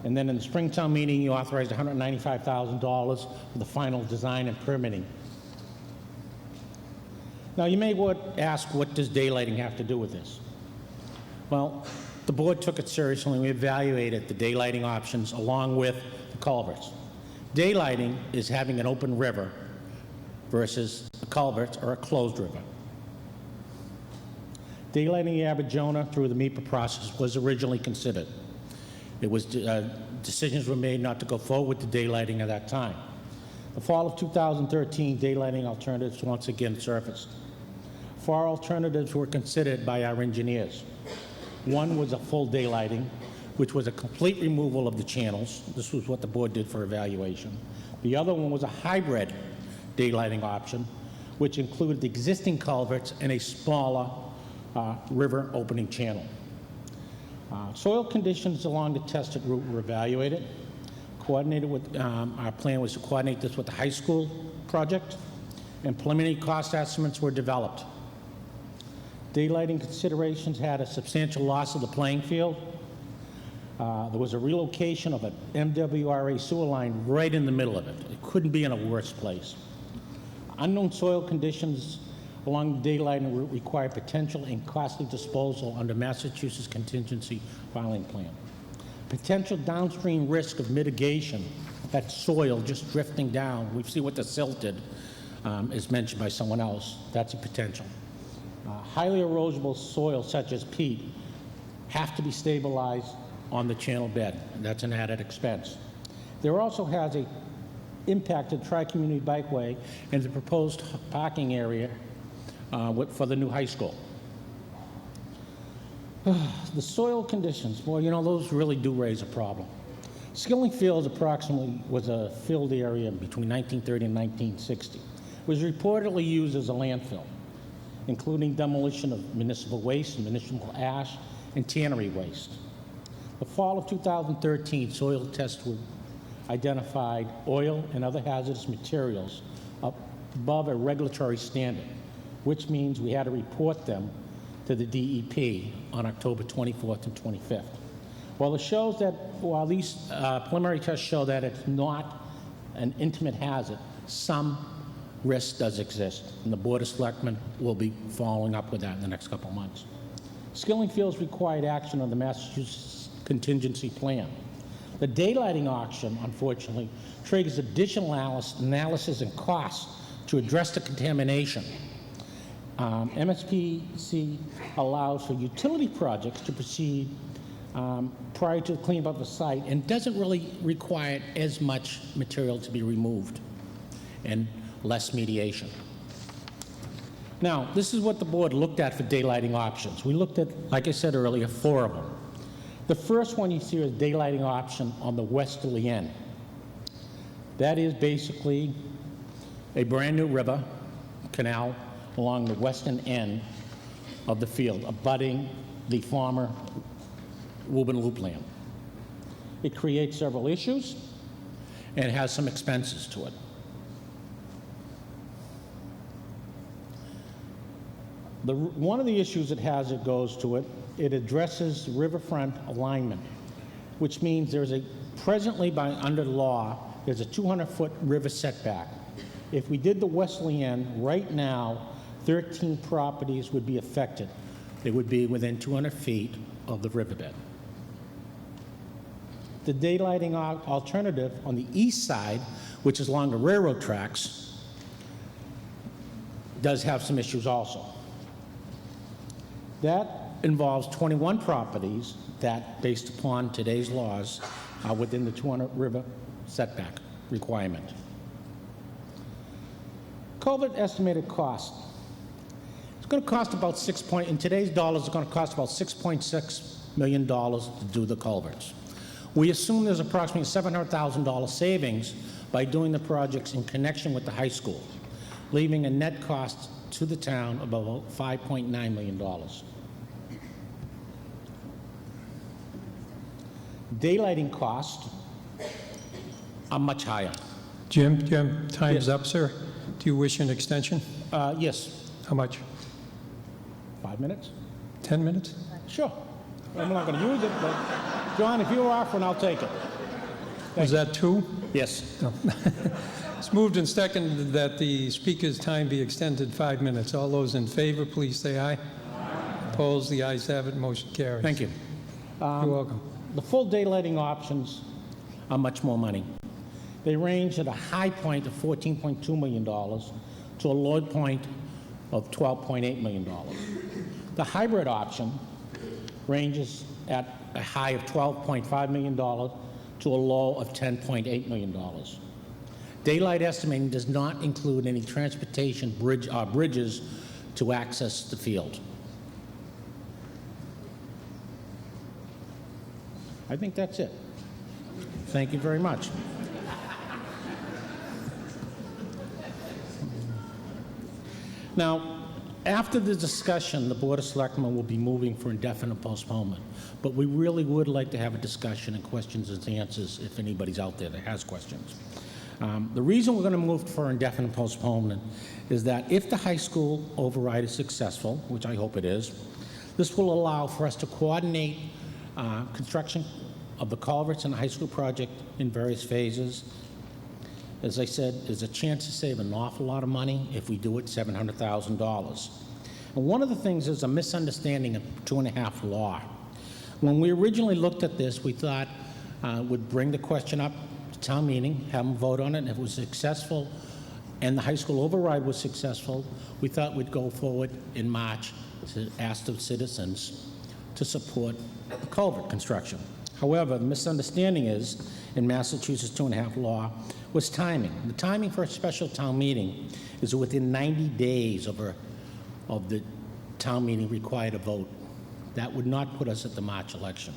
And then in the spring town meeting, you authorized $195,000 for the final design and permitting. Now, you may ask, what does daylighting have to do with this? Well, the board took it seriously, and we evaluated the daylighting options along with the culverts. Daylighting is having an open river versus a culvert or a closed river. Daylighting the Aberdona through the MEPA process was originally considered. It was decisions were made not to go forward with the daylighting at that time. The fall of 2013, daylighting alternatives once again surfaced. 4 alternatives were considered by our engineers. One was a full daylighting, which was a complete removal of the channels. This was what the board did for evaluation. The other one was a hybrid daylighting option, which included the existing culverts and a smaller river opening channel. Soil conditions along the tested route were evaluated. Coordinated with, our plan was to coordinate this with the high school project, and preliminary cost estimates were developed. Daylighting considerations had a substantial loss of the playing field. There was a relocation of an MWRA sewer line right in the middle of it. It couldn't be in a worse place. Unknown soil conditions along the daylighting route require potential and costly disposal under Massachusetts contingency filing plan. Potential downstream risk of mitigation, that soil just drifting down. We see what the silt did, is mentioned by someone else. That's a potential. Highly erodible soil such as peat have to be stabilized on the channel bed. That's an added expense. There also has a impacted tri-community bikeway and the proposed parking area for the new high school. The soil conditions, well, you know, those really do raise a problem. Skilling Fields approximately was a filled area between 1930 and 1960. It was reportedly used as a landfill, including demolition of municipal waste, municipal ash, and tannery waste. The fall of 2013, soil tests identified oil and other hazardous materials above a regulatory standard, which means we had to report them to the DEP on October 24th and 25th. While these preliminary tests show that it's not an intimate hazard, some risk does exist, and the Board of Selectmen will be following up with that in the next couple of months. Skilling Fields required action on the Massachusetts contingency plan. The daylighting auction, unfortunately, triggers additional analysis and costs to address the contamination. MSPC allows for utility projects to proceed prior to the cleanup of the site and doesn't really require as much material to be removed and less mediation. Now, this is what the board looked at for daylighting options. We looked at, like I said earlier, 4 of them. The first one you see is daylighting option on the westerly end. That is basically a brand new river canal along the western end of the field, abutting the former Woburn Loop land. It creates several issues and has some expenses to it. One of the issues it has that goes to it, it addresses riverfront alignment, which means presently under law, there's a 200-foot river setback. If we did the westerly end, right now, 13 properties would be affected. They would be within 200 feet of the riverbed. The daylighting alternative on the east side, which is along the railroad tracks, does have some issues also. That involves 21 properties that, based upon today's laws, are within the 200 river setback requirement. Culvert estimated cost. It's going to cost about in today's dollars, it's going to cost about $6.6 million to do the culverts. We assume there's approximately $700,000 savings by doing the projects in connection with the high school, leaving a net cost to the town of about $5.9 million. Daylighting costs are much higher. Jim, time's up, sir. Do you wish an extension? Yes. How much? 5 minutes? 10 minutes? Sure. I'm not going to use it, but John, if you're offering, I'll take it. Was that 2? Yes. No. It's moved and seconded that the speaker's time be extended 5 minutes. All those in favor, please say aye. Opposed? The ayes have it. Motion carries. Thank you. You're welcome. The full daylighting options are much more money. They range at a high point of $14.2 million to a low point of $12.8 million. The hybrid option ranges at a high of $12.5 million to a low of $10.8 million. Daylight estimating does not include any transportation bridges to access the field. I think that's it. Thank you very much. Now, after the discussion, the Board of Selectmen will be moving for indefinite postponement, but we really would like to have a discussion and questions and answers if anybody's out there that has questions. The reason we're going to move for indefinite postponement is that if the high school override is successful, which I hope it is, this will allow for us to coordinate construction of the culverts and the high school project in various phases. As I said, there's a chance to save an awful lot of money if we do it $700,000. And one of the things is a misunderstanding of 2.5 law. When we originally looked at this, we thought would bring the question up to town meeting, have them vote on it, and if it was successful and the high school override was successful, we thought we'd go forward in March to ask the citizens to support the culvert construction. However, the misunderstanding is, in Massachusetts 2.5 law, was timing. The timing for a special town meeting is within 90 days of the town meeting required a vote. That would not put us at the March election.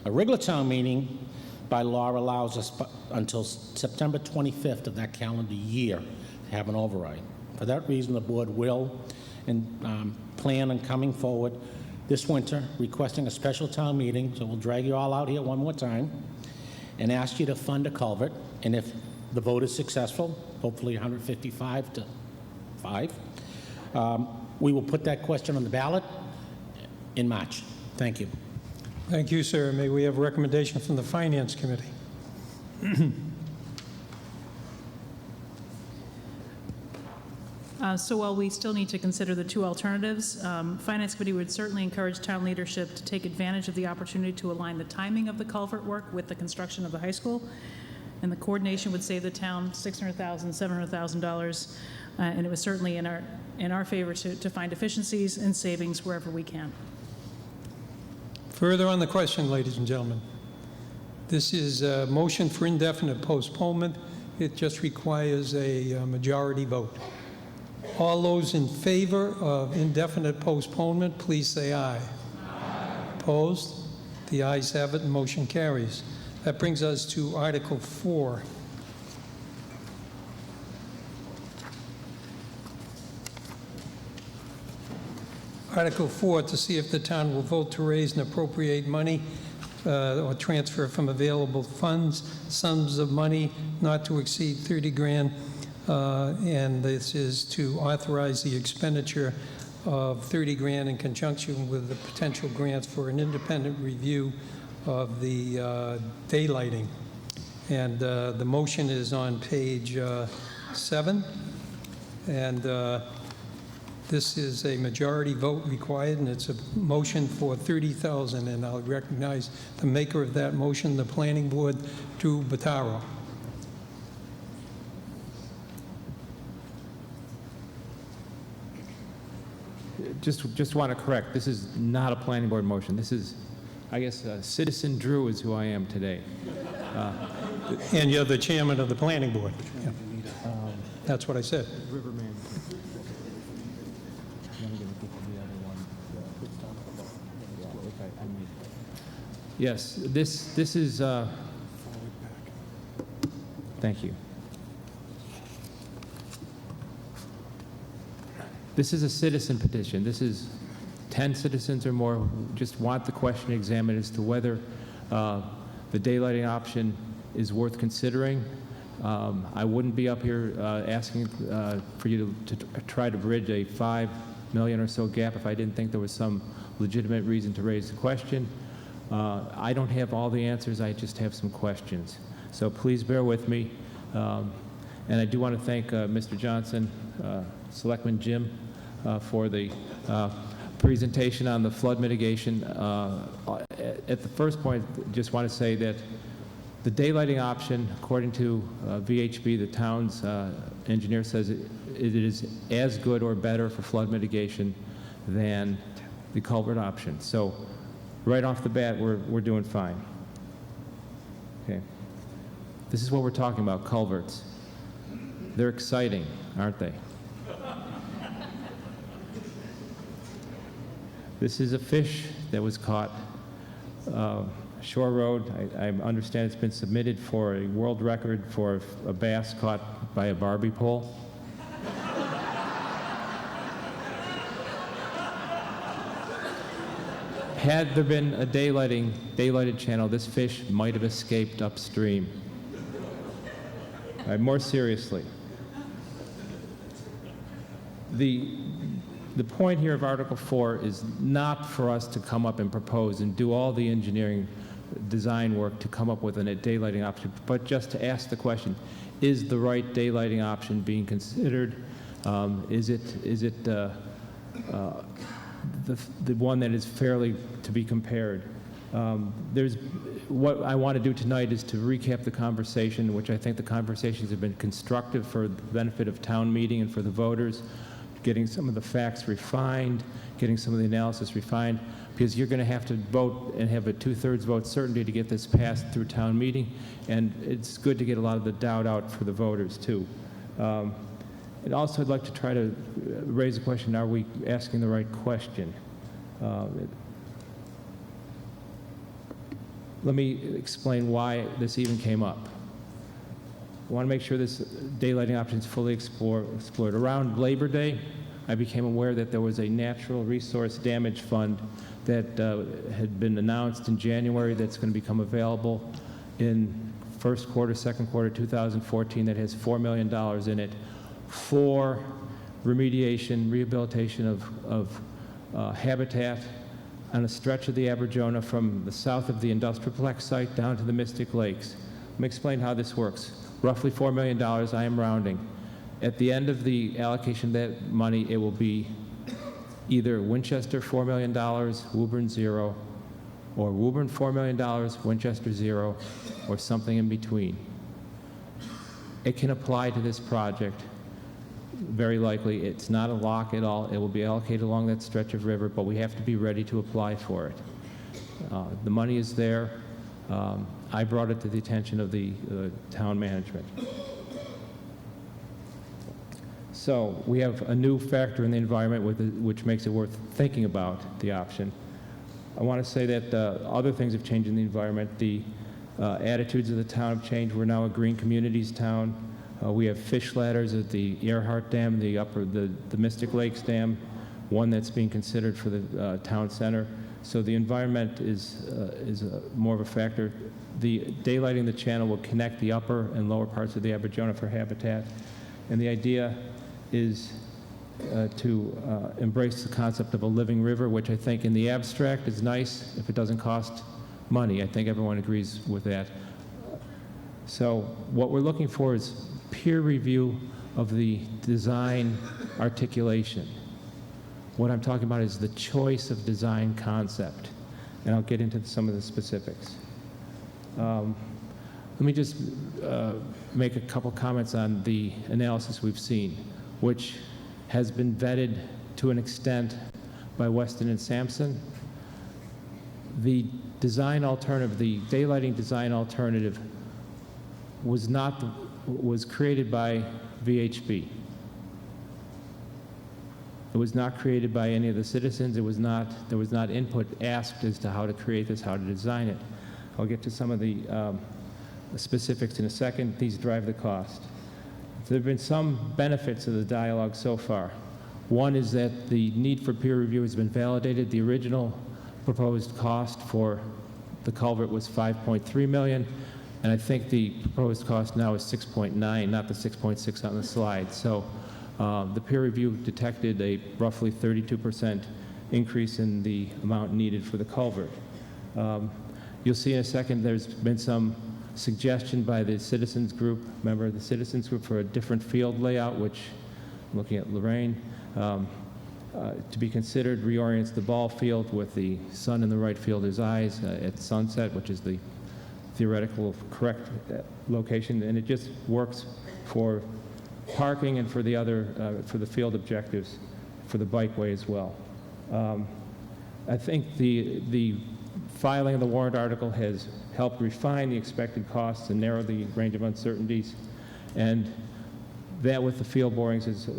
A regular town meeting by law allows us until September 25th of that calendar year to have an override. For that reason, the board will plan on coming forward this winter, requesting a special town meeting, so we'll drag you all out here one more time, and ask you to fund a culvert, and if the vote is successful, hopefully 155 to 5, we will put that question on the ballot in March. Thank you. Thank you, sir. May we have a recommendation from the Finance Committee? So while we still need to consider the 2 alternatives, Finance Committee would certainly encourage town leadership to take advantage of the opportunity to align the timing of the culvert work with the construction of the high school. And the coordination would save the town $600,000, $700,000, and it was certainly in our favor to find efficiencies and savings wherever we can. Further on the question, ladies and gentlemen. This is a motion for indefinite postponement. It just requires a majority vote. All those in favor of indefinite postponement, please say aye. Aye. Opposed? The ayes have it and motion carries. That brings us to Article 4. Article 4, to see if the town will vote to raise and appropriate money or transfer from available funds sums of money not to exceed 30 grand. And this is to authorize the expenditure of 30 grand in conjunction with the potential grants for an independent review of the daylighting. And the motion is on page 7. And this is a majority vote required, and it's a motion for $30,000. And I'll recognize the maker of that motion, the Planning Board, Drew Bataro. Just want to correct, this is not a planning board motion. This is, I guess, Citizen Drew is who I am today. And you're the chairman of the planning board. Yeah. That's what I said. Riverman. Yes, this is, thank you. This is a citizen petition. This is 10 citizens or more who just want the question examined as to whether the daylighting option is worth considering. I wouldn't be up here asking for you to try to bridge a $5 million or so gap if I didn't think there was some legitimate reason to raise the question. I don't have all the answers. I just have some questions. So please bear with me. And I do want to thank Mr. Johnson, Selectman Jim, for the presentation on the flood mitigation. At the first point, just want to say that the daylighting option, according to VHB, the town's engineer says it is as good or better for flood mitigation than the culvert option. So right off the bat, we're doing fine. Okay. This is what we're talking about, culverts. They're exciting, aren't they? This is a fish that was caught Shore Road. I understand it's been submitted for a world record for a bass caught by a Barbie pole. Had there been a daylighted channel, this fish might have escaped upstream. All right, more seriously, the point here of Article 4 is not for us to come up and propose and do all the engineering design work to come up with a daylighting option, but just to ask the question, is the right daylighting option being considered? Is it the one that is fairly to be compared? What I want to do tonight is to recap the conversation, which I think the conversations have been constructive for the benefit of town meeting and for the voters, getting some of the facts refined, getting some of the analysis refined, because you're going to have to vote and have a 2/3 vote certainty to get this passed through town meeting, and it's good to get a lot of the doubt out for the voters too. And also I'd like to try to raise a question, are we asking the right question? Let me explain why this even came up. I want to make sure this daylighting option is fully explored. Around Labor Day, I became aware that there was a natural resource damage fund that had been announced in January that's going to become available in first quarter, second quarter 2014 that has $4 million in it for remediation, rehabilitation of habitat on a stretch of the Aberjona from the south of the Industrialplex site down to the Mystic Lakes. Let me explain how this works. Roughly $4 million, I am rounding. At the end of the allocation of that money, it will be either Winchester $4 million, Woburn 0, or Woburn $4 million, Winchester 0, or something in between. It can apply to this project. Very likely, it's not a lock at all. It will be allocated along that stretch of river, but we have to be ready to apply for it. The money is there. I brought it to the attention of the town management. So we have a new factor in the environment which makes it worth thinking about the option. I want to say that other things have changed in the environment. The attitudes of the town have changed. We're now a green communities town. We have fish ladders at the Earhart Dam, the Mystic Lakes Dam, one that's being considered for the town center. So the environment is more of a factor. The daylighting the channel will connect the upper and lower parts of the Aberjona for habitat. And the idea is to embrace the concept of a living river, which I think in the abstract is nice if it doesn't cost money. I think everyone agrees with that. So what we're looking for is peer review of the design articulation. What I'm talking about is the choice of design concept, and I'll get into some of the specifics. Let me just make a couple comments on the analysis we've seen, which has been vetted to an extent by Weston and Sampson. The design alternative, the daylighting design alternative, was created by VHB. It was not created by any of the citizens. There was not input asked as to how to create this, how to design it. I'll get to some of the specifics in a second. These drive the cost. There have been some benefits of the dialogue so far. One is that the need for peer review has been validated. The original proposed cost for the culvert was $5.3 million, and I think the proposed cost now is 6.9, not the 6.6 on the slide. So the peer review detected a roughly 32% increase in the amount needed for the culvert. You'll see in a second there's been some suggestion by the citizens group, member of the citizens group, for a different field layout, which, looking at Lorraine, to be considered, reorients the ball field with the sun in the right fielder's eyes at sunset, which is the theoretical correct location, and it just works for parking and for the other, for the field objectives, for the bikeway as well. I think the filing of the warrant article has helped refine the expected costs and narrow the range of uncertainties, and that with the field borings has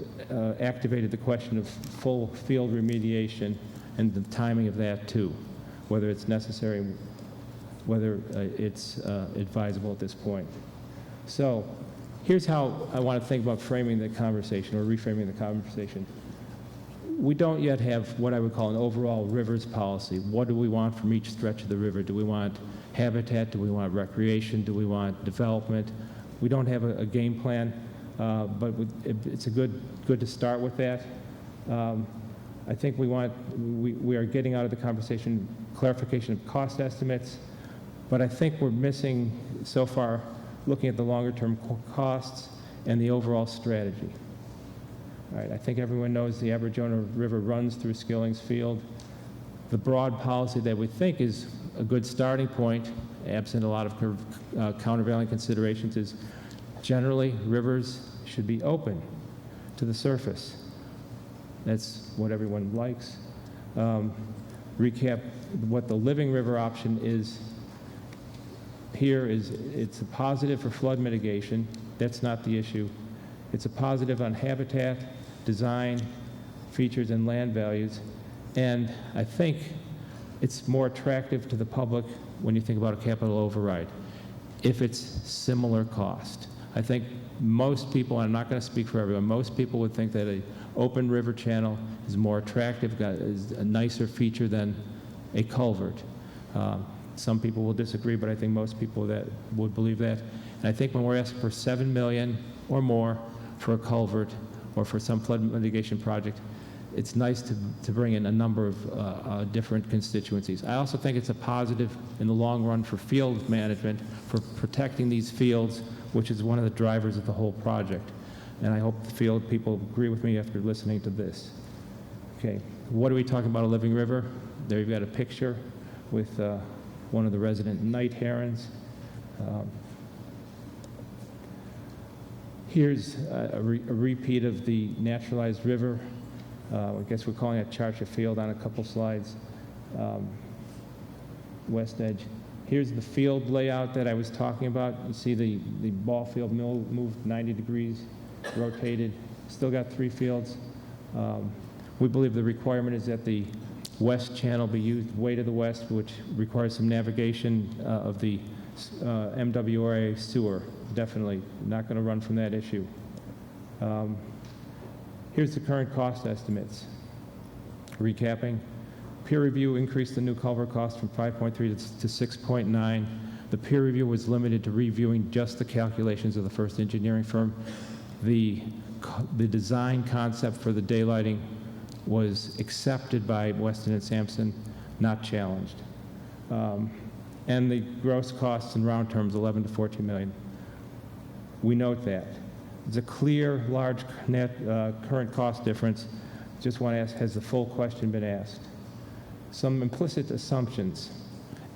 activated the question of full field remediation and the timing of that too, whether it's necessary, whether it's advisable at this point. So here's how I want to think about framing the conversation or reframing the conversation. We don't yet have what I would call an overall rivers policy. What do we want from each stretch of the river? Do we want habitat? Do we want recreation? Do we want development? We don't have a game plan, but it's good to start with that. I think we are getting out of the conversation clarification of cost estimates, but I think we're missing so far looking at the longer term costs and the overall strategy. All right, I think everyone knows the Aberjona River runs through Skilling's Field. The broad policy that we think is a good starting point, absent a lot of countervailing considerations, is generally rivers should be open to the surface. That's what everyone likes. Recap what the living river option is. Here is, it's a positive for flood mitigation. That's not the issue. It's a positive on habitat, design, features, and land values. And I think it's more attractive to the public when you think about a capital override, if it's similar cost. I think most people, I'm not going to speak for everyone, most people would think that an open river channel is more attractive, is a nicer feature than a culvert. Some people will disagree, but I think most people that would believe that. And I think when we're asking for $7 million or more for a culvert or for some flood mitigation project, it's nice to bring in a number of different constituencies. I also think it's a positive in the long run for field management, for protecting these fields, which is one of the drivers of the whole project. And I hope the field people agree with me after listening to this. Okay, what are we talking about, a living river? There you've got a picture with one of the resident night herons. Here's a repeat of the naturalized river. I guess we're calling it Charcher Field on a couple slides. West edge. Here's the field layout that I was talking about. You see the ball field moved 90 degrees, rotated. Still got 3 fields. We believe the requirement is that the west channel be used way to the west, which requires some navigation of the MWRA sewer. Definitely not going to run from that issue. Here's the current cost estimates. Recapping, peer review increased the new culvert cost from 5.3 to 6.9. The peer review was limited to reviewing just the calculations of the first engineering firm. The the design concept for the daylighting was accepted by Weston and Sampson, not challenged. And the gross costs in round terms, 11 to 14 million. We note that. There's a clear, large net current cost difference. Just want to ask, has the full question been asked? Some implicit assumptions.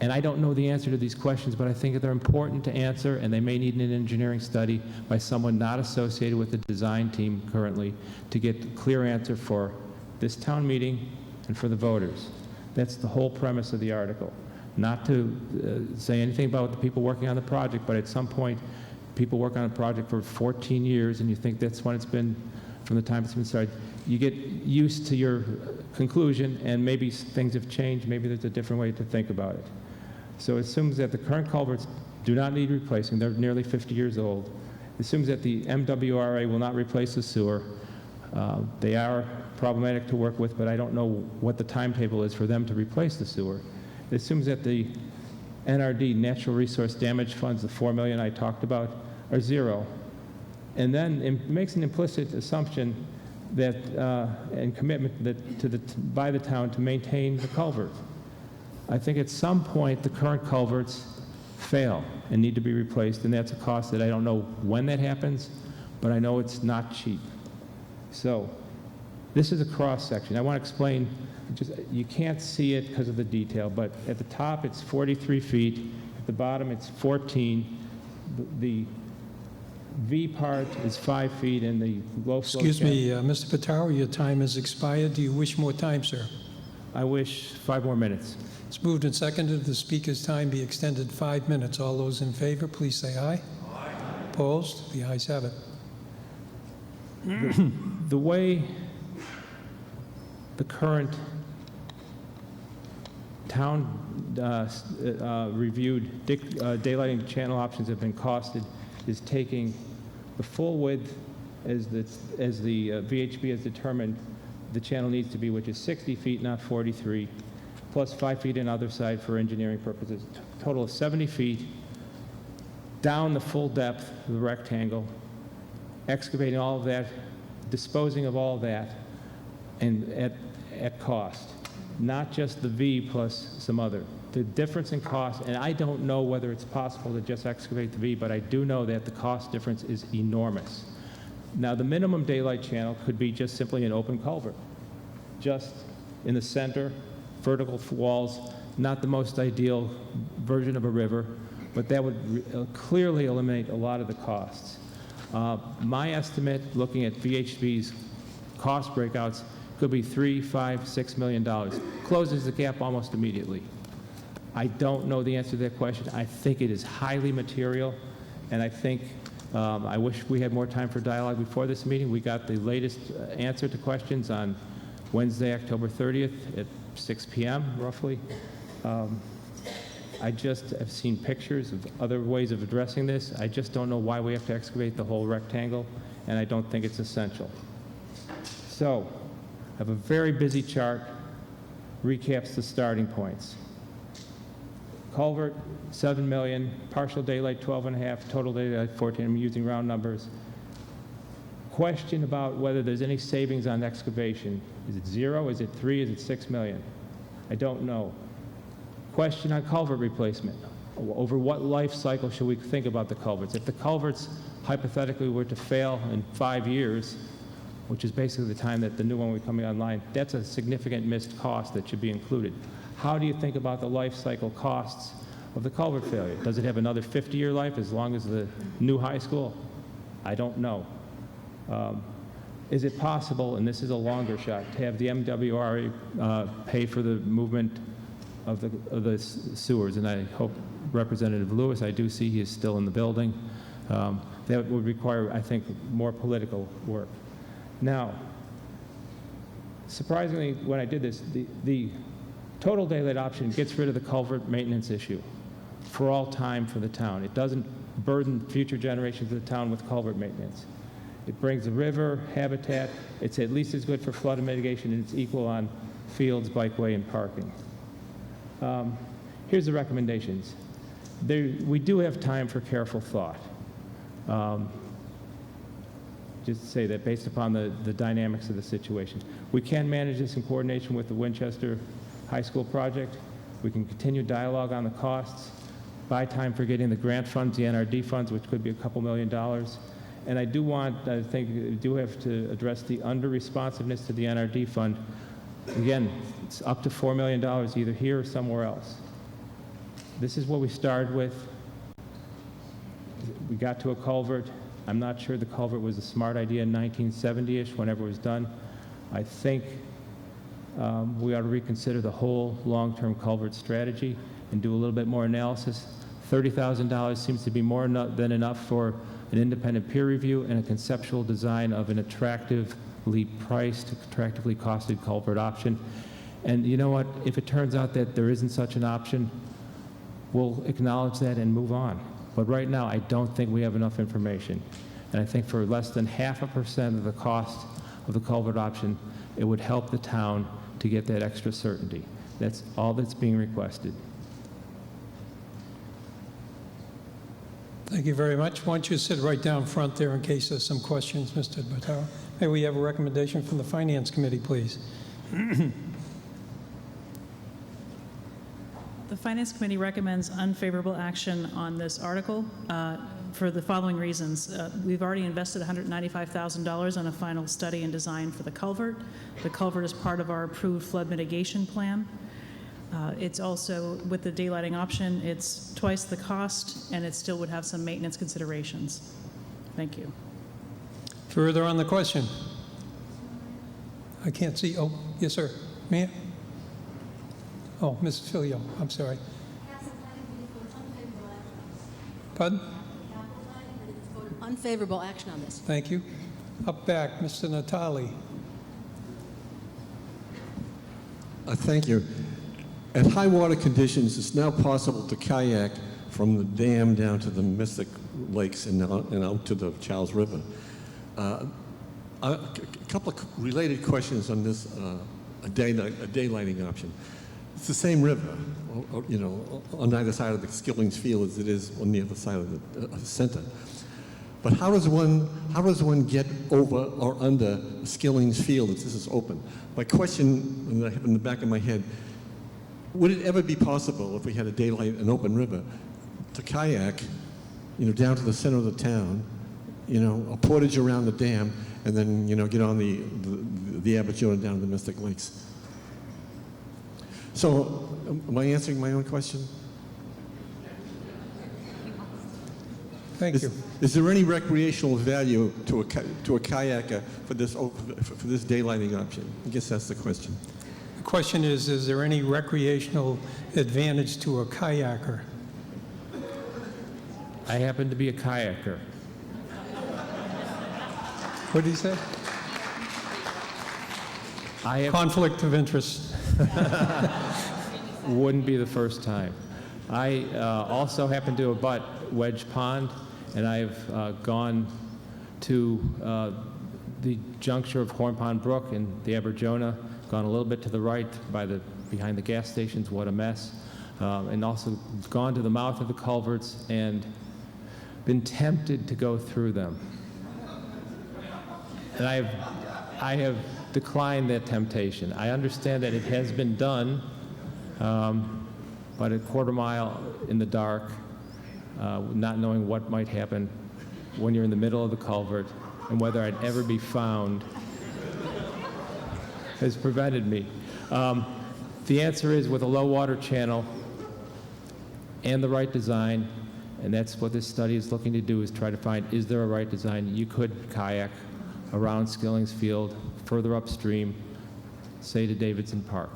And I don't know the answer to these questions, but I think they're important to answer, and they may need an engineering study by someone not associated with the design team currently to get a clear answer for this town meeting and for the voters. That's the whole premise of the article. Not to say anything about the people working on the project, but at some point, people work on a project for 14 years, and you think that's when it's been, from the time it's been started. You get used to your conclusion, and maybe things have changed. Maybe there's a different way to think about it. So it assumes that the current culverts do not need replacing. They're nearly 50 years old. It assumes that the MWRA will not replace the sewer. They are problematic to work with, but I don't know what the timetable is for them to replace the sewer. It assumes that the NRD, Natural Resource Damage Funds, the $4 million I talked about, are zero. And then it makes an implicit assumption that, and commitment that by the town to maintain the culvert. I think at some point the current culverts fail and need to be replaced, and that's a cost that I don't know when that happens, but I know it's not cheap. So this is a cross section. I want to explain, you can't see it because of the detail, but at the top it's 43 feet, at the bottom it's 14. The V part is 5 feet, and the low flow. Excuse me, Mr. Pataro, your time has expired. Do you wish more time, sir? I wish 5 more minutes. It's moved and seconded. The speaker's time be extended 5 minutes. All those in favor, please say aye. Aye. Opposed? The ayes have it. The way the current town reviewed daylighting channel options have been costed is taking the full width as the VHB has determined the channel needs to be, which is 60 feet, not 43, plus 5 feet on either side for engineering purposes. Total of 70 feet down the full depth of the rectangle, excavating all of that, disposing of all of that, and at cost. Not just the V plus some other. The difference in cost, and I don't know whether it's possible to just excavate the V, but I do know that the cost difference is enormous. Now, the minimum daylight channel could be just simply an open culvert, just in the center, vertical walls, not the most ideal version of a river, but that would clearly eliminate a lot of the costs. My estimate, looking at VHB's cost breakouts, could be $3, $5, $6 million. Closes the gap almost immediately. I don't know the answer to that question. I think it is highly material, and I think I wish we had more time for dialogue before this meeting. We got the latest answer to questions on Wednesday, October 30th at 6 p.m. roughly. I just have seen pictures of other ways of addressing this. I just don't know why we have to excavate the whole rectangle, and I don't think it's essential. So, I have a very busy chart, recaps the starting points. Culvert, 7 million, partial daylight, 12.5, total daylight, 14. I'm using round numbers. Question about whether there's any savings on excavation. Is it 0? Is it 3? Is it 6 million? I don't know. Question on culvert replacement. Over what life cycle should we think about the culverts? If the culverts hypothetically were to fail in 5 years, which is basically the time that the new one will be coming online, that's a significant missed cost that should be included. How do you think about the life cycle costs of the culvert failure? Does it have another 50-year life as long as the new high school? I don't know. Is it possible, and this is a longer shot, to have the MWRA pay for the movement of the sewers? And I hope Representative Lewis, I do see he is still in the building. That would require, I think, more political work. Now, surprisingly, when I did this, the total daylight option gets rid of the culvert maintenance issue for all time for the town. It doesn't burden future generations of the town with culvert maintenance. It brings the river, habitat. It's at least as good for flood mitigation, and it's equal on fields, bikeway, and parking. Here's the recommendations. We do have time for careful thought. just say that based upon the dynamics of the situation. We can manage this in coordination with the Winchester High School project. We can continue dialogue on the costs, buy time for getting the grant funds, the NRD funds, which could be a couple $1 million. And I think we do have to address the under-responsiveness to the NRD fund. Again, it's up to $4 million either here or somewhere else. This is what we started with. We got to a culvert. I'm not sure the culvert was a smart idea in 1970-ish, whenever it was done. I think we ought to reconsider the whole long-term culvert strategy and do a little bit more analysis. $30,000 seems to be more than enough for an independent peer review and a conceptual design of an attractively priced, attractively costed culvert option. And you know what? If it turns out that there isn't such an option, we'll acknowledge that and move on. But right now, I don't think we have enough information. And I think for less than 0.5% of the cost of the culvert option, it would help the town to get that extra certainty. That's all that's being requested. Thank you very much. Why don't you sit right down front there in case there's some questions, Mr. Bataro. May we have a recommendation from the Finance Committee, please? The Finance Committee recommends unfavorable action on this article for the following reasons. We've already invested $195,000 on a final study and design for the culvert. The culvert is part of our approved flood mitigation plan. It's also, with the daylighting option, it's twice the cost, and it still would have some maintenance considerations. Thank you. Further on the question? I can't see. Oh, yes, sir. Ma'am? Oh, Mrs. Filio, I'm sorry. Pardon? Unfavorable action on this. Thank you. Up back, Mr. Natali. Thank you. At high water conditions, it's now possible to kayak from the dam down to the Mystic Lakes and out to the Charles River. A couple of related questions on this daylighting option. It's the same river, you know, on either side of the Skilling's Field as it is on the other side of the center. But how does one get over or under Skilling's Field if this is open? My question that I have in the back of my head: would it ever be possible, if we had a daylight, an open river, to kayak, you know, down to the center of the town, you know, a portage around the dam, and then, you know, get on the Aberdeen down to the Mystic Lakes? So, am I answering my own question? Thank you. Is there any recreational value to a kayaker for this daylighting option? I guess that's the question. The question is there any recreational advantage to a kayaker? I happen to be a kayaker. What did he say? I have conflict of interest. Wouldn't be the first time. I also happen to abut Wedge Pond, and I've gone to the juncture of Horn Pond Brook and the Aberjona, gone a little bit to the right behind the gas stations. What a mess. And also gone to the mouth of the culverts and been tempted to go through them. And I have declined that temptation. I understand that it has been done, but a quarter mile in the dark, not knowing what might happen when you're in the middle of the culvert and whether I'd ever be found, has prevented me. The answer is, with a low water channel and the right design, and that's what this study is looking to do, is try to find, is there a right design? You could kayak around Skilling's Field, further upstream, say to Davidson Park.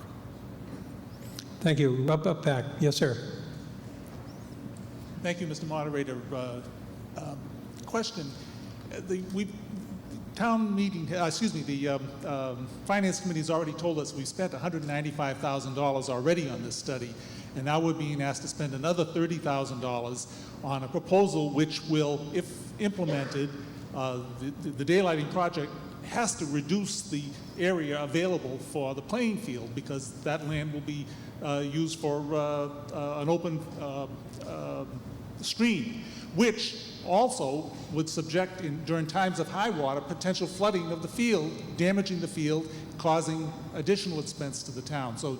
Thank you. Up back. Yes, sir. Thank you, Mr. Moderator. Question. The Finance Committee has already told us we've spent $195,000 already on this study, and now we're being asked to spend another $30,000 on a proposal which will, if implemented, the daylighting project has to reduce the area available for the playing field, because that land will be used for an open stream, which also would subject, during times of high water, potential flooding of the field, damaging the field, causing additional expense to the town. So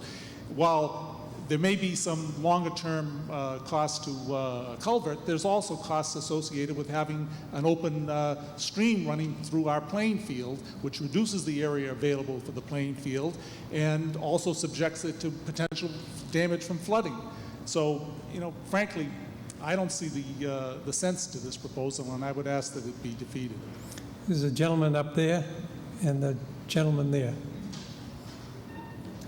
while there may be some longer-term cost to a culvert, there's also costs associated with having an open stream running through our playing field, which reduces the area available for the playing field and also subjects it to potential damage from flooding. So, you know, frankly, I don't see the sense to this proposal, and I would ask that it be defeated. There's a gentleman up there and the gentleman there.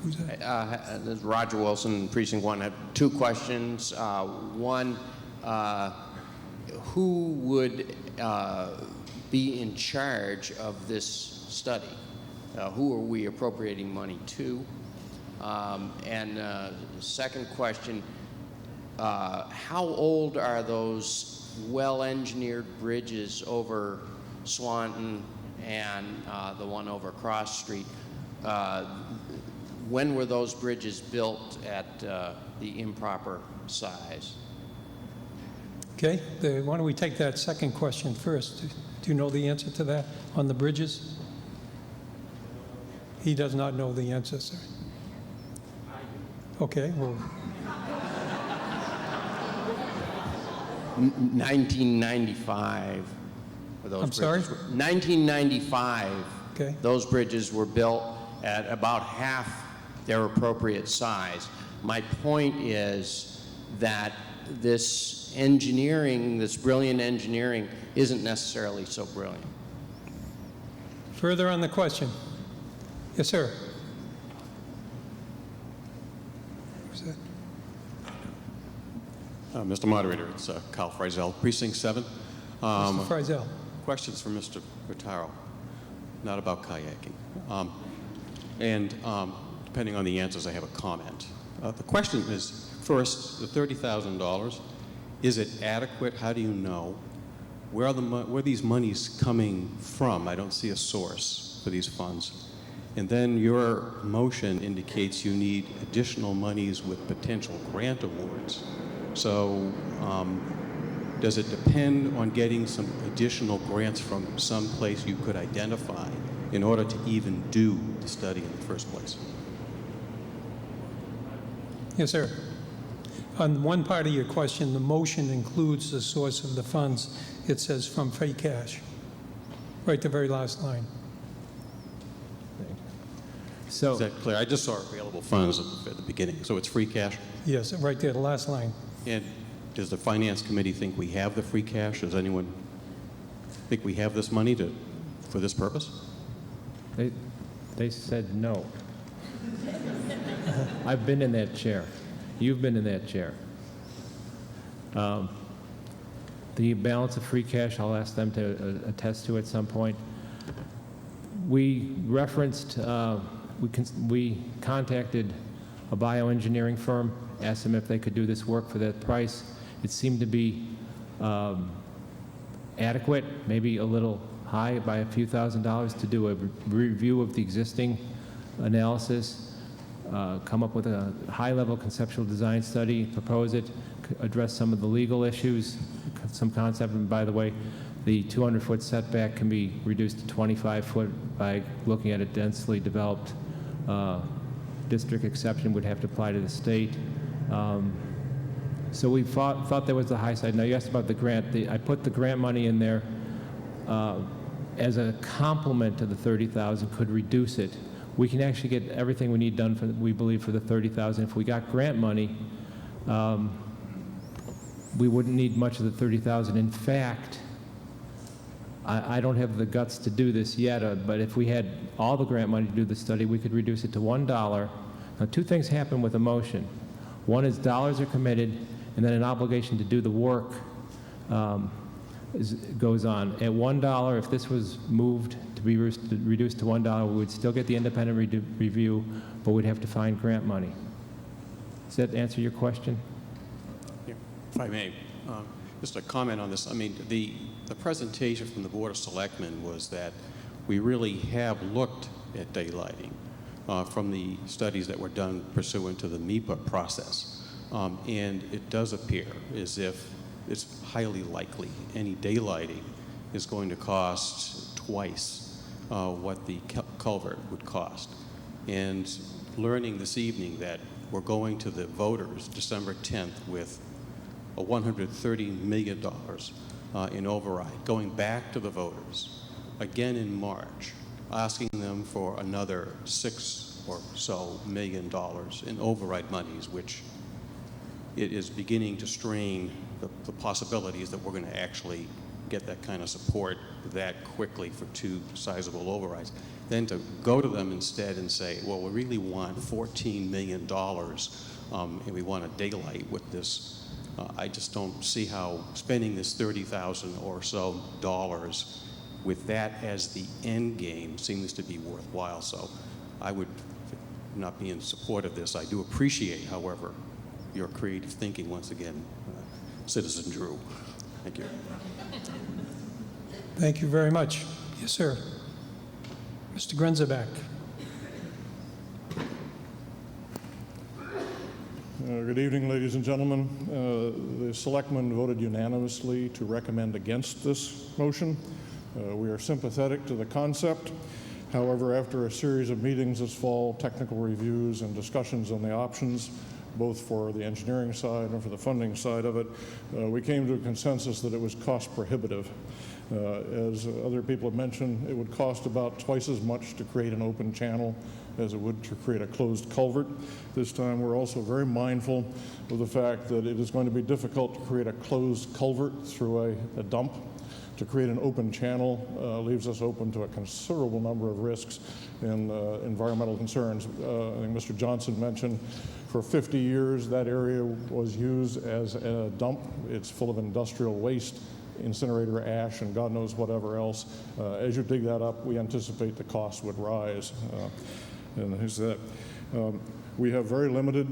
Who's that? This is Roger Wilson, Precinct 1. I have two questions. One, who would be in charge of this study? Who are we appropriating money to? Second question, how old are those well-engineered bridges over Swanton and the one over Cross Street? When were those bridges built at the improper size? Okay, why don't we take that second question first? Do you know the answer to that on the bridges? He does not know the answer, sir. Okay, well. 1995. I'm sorry? 1995. Okay. Those bridges were built at about half their appropriate size. My point is that this engineering, this brilliant engineering, isn't necessarily so brilliant. Further on the question. Yes, sir. Who's that? Mr. Moderator, it's Kyle Frizel, Precinct 7. Mr. Frizel. Questions for Mr. Vitaro, not about kayaking. Depending on the answers, I have a comment. The question is, first, the $30,000, is it adequate? How do you know? Where are these monies coming from? I don't see a source for these funds. And then your motion indicates you need additional monies with potential grant awards. So does it depend on getting some additional grants from some place you could identify in order to even do the study in the first place? Yes, sir. On one part of your question, the motion includes the source of the funds. It says from free cash, right the very last line. So, is that clear? I just saw available funds at the beginning. So it's free cash? Yes, right there, the last line. And does the Finance Committee think we have the free cash? Does anyone think we have this money for this purpose? They said no. I've been in that chair. You've been in that chair. The balance of free cash, I'll ask them to attest to at some point. We referenced, we contacted a bioengineering firm, asked them if they could do this work for that price. It seemed to be adequate, maybe a little high by a few $1,000s to do a review of the existing analysis, come up with a high-level conceptual design study, propose it, address some of the legal issues, some concept. And by the way, the 200-foot setback can be reduced to 25-foot by looking at a densely developed district exception would have to apply to the state. So we thought there was the high side. Now you asked about the grant. I put the grant money in there as a complement to the $30,000, could reduce it. We can actually get everything we need done, we believe, for the $30,000. If we got grant money, we wouldn't need much of the $30,000. In fact, I don't have the guts to do this yet, but if we had all the grant money to do the study, we could reduce it to $1. Now, two things happen with a motion. One is dollars are committed, and then an obligation to do the work goes on. At $1, if this was moved to be reduced to $1, we would still get the independent review, but we'd have to find grant money. Does that answer your question? Yeah, if I may, just a comment on this. I mean, the presentation from the Board of Selectmen was that we really have looked at daylighting from the studies that were done pursuant to the MEPA process. And it does appear as if it's highly likely any daylighting is going to cost twice what the culvert would cost. And learning this evening that we're going to the voters December 10th with a $130 million in override, going back to the voters again in March, asking them for another $6 or so million in override monies, which it is beginning to strain the possibilities that we're going to actually get that kind of support that quickly for two sizable overrides. Then to go to them instead and say, well, we really want $14 million and we want a daylight with this. I just don't see how spending this $30,000 or so dollars with that as the end game seems to be worthwhile. So I would not be in support of this. I do appreciate, however, your creative thinking once again, Citizen Drew. Thank you. Thank you very much. Yes, sir. Mr. Grenzebach. Good evening, ladies and gentlemen. The selectmen voted unanimously to recommend against this motion. We are sympathetic to the concept. However, after a series of meetings this fall, technical reviews and discussions on the options, both for the engineering side and for the funding side of it, we came to a consensus that it was cost prohibitive. As other people have mentioned, it would cost about twice as much to create an open channel as it would to create a closed culvert. This time we're also very mindful of the fact that it is going to be difficult to create a closed culvert through a dump. To create an open channel leaves us open to a considerable number of risks and environmental concerns. I think Mr. Johnson mentioned for 50 years that area was used as a dump. It's full of industrial waste, incinerator ash, and God knows whatever else. As you dig that up, we anticipate the cost would rise. And here's that. We have very limited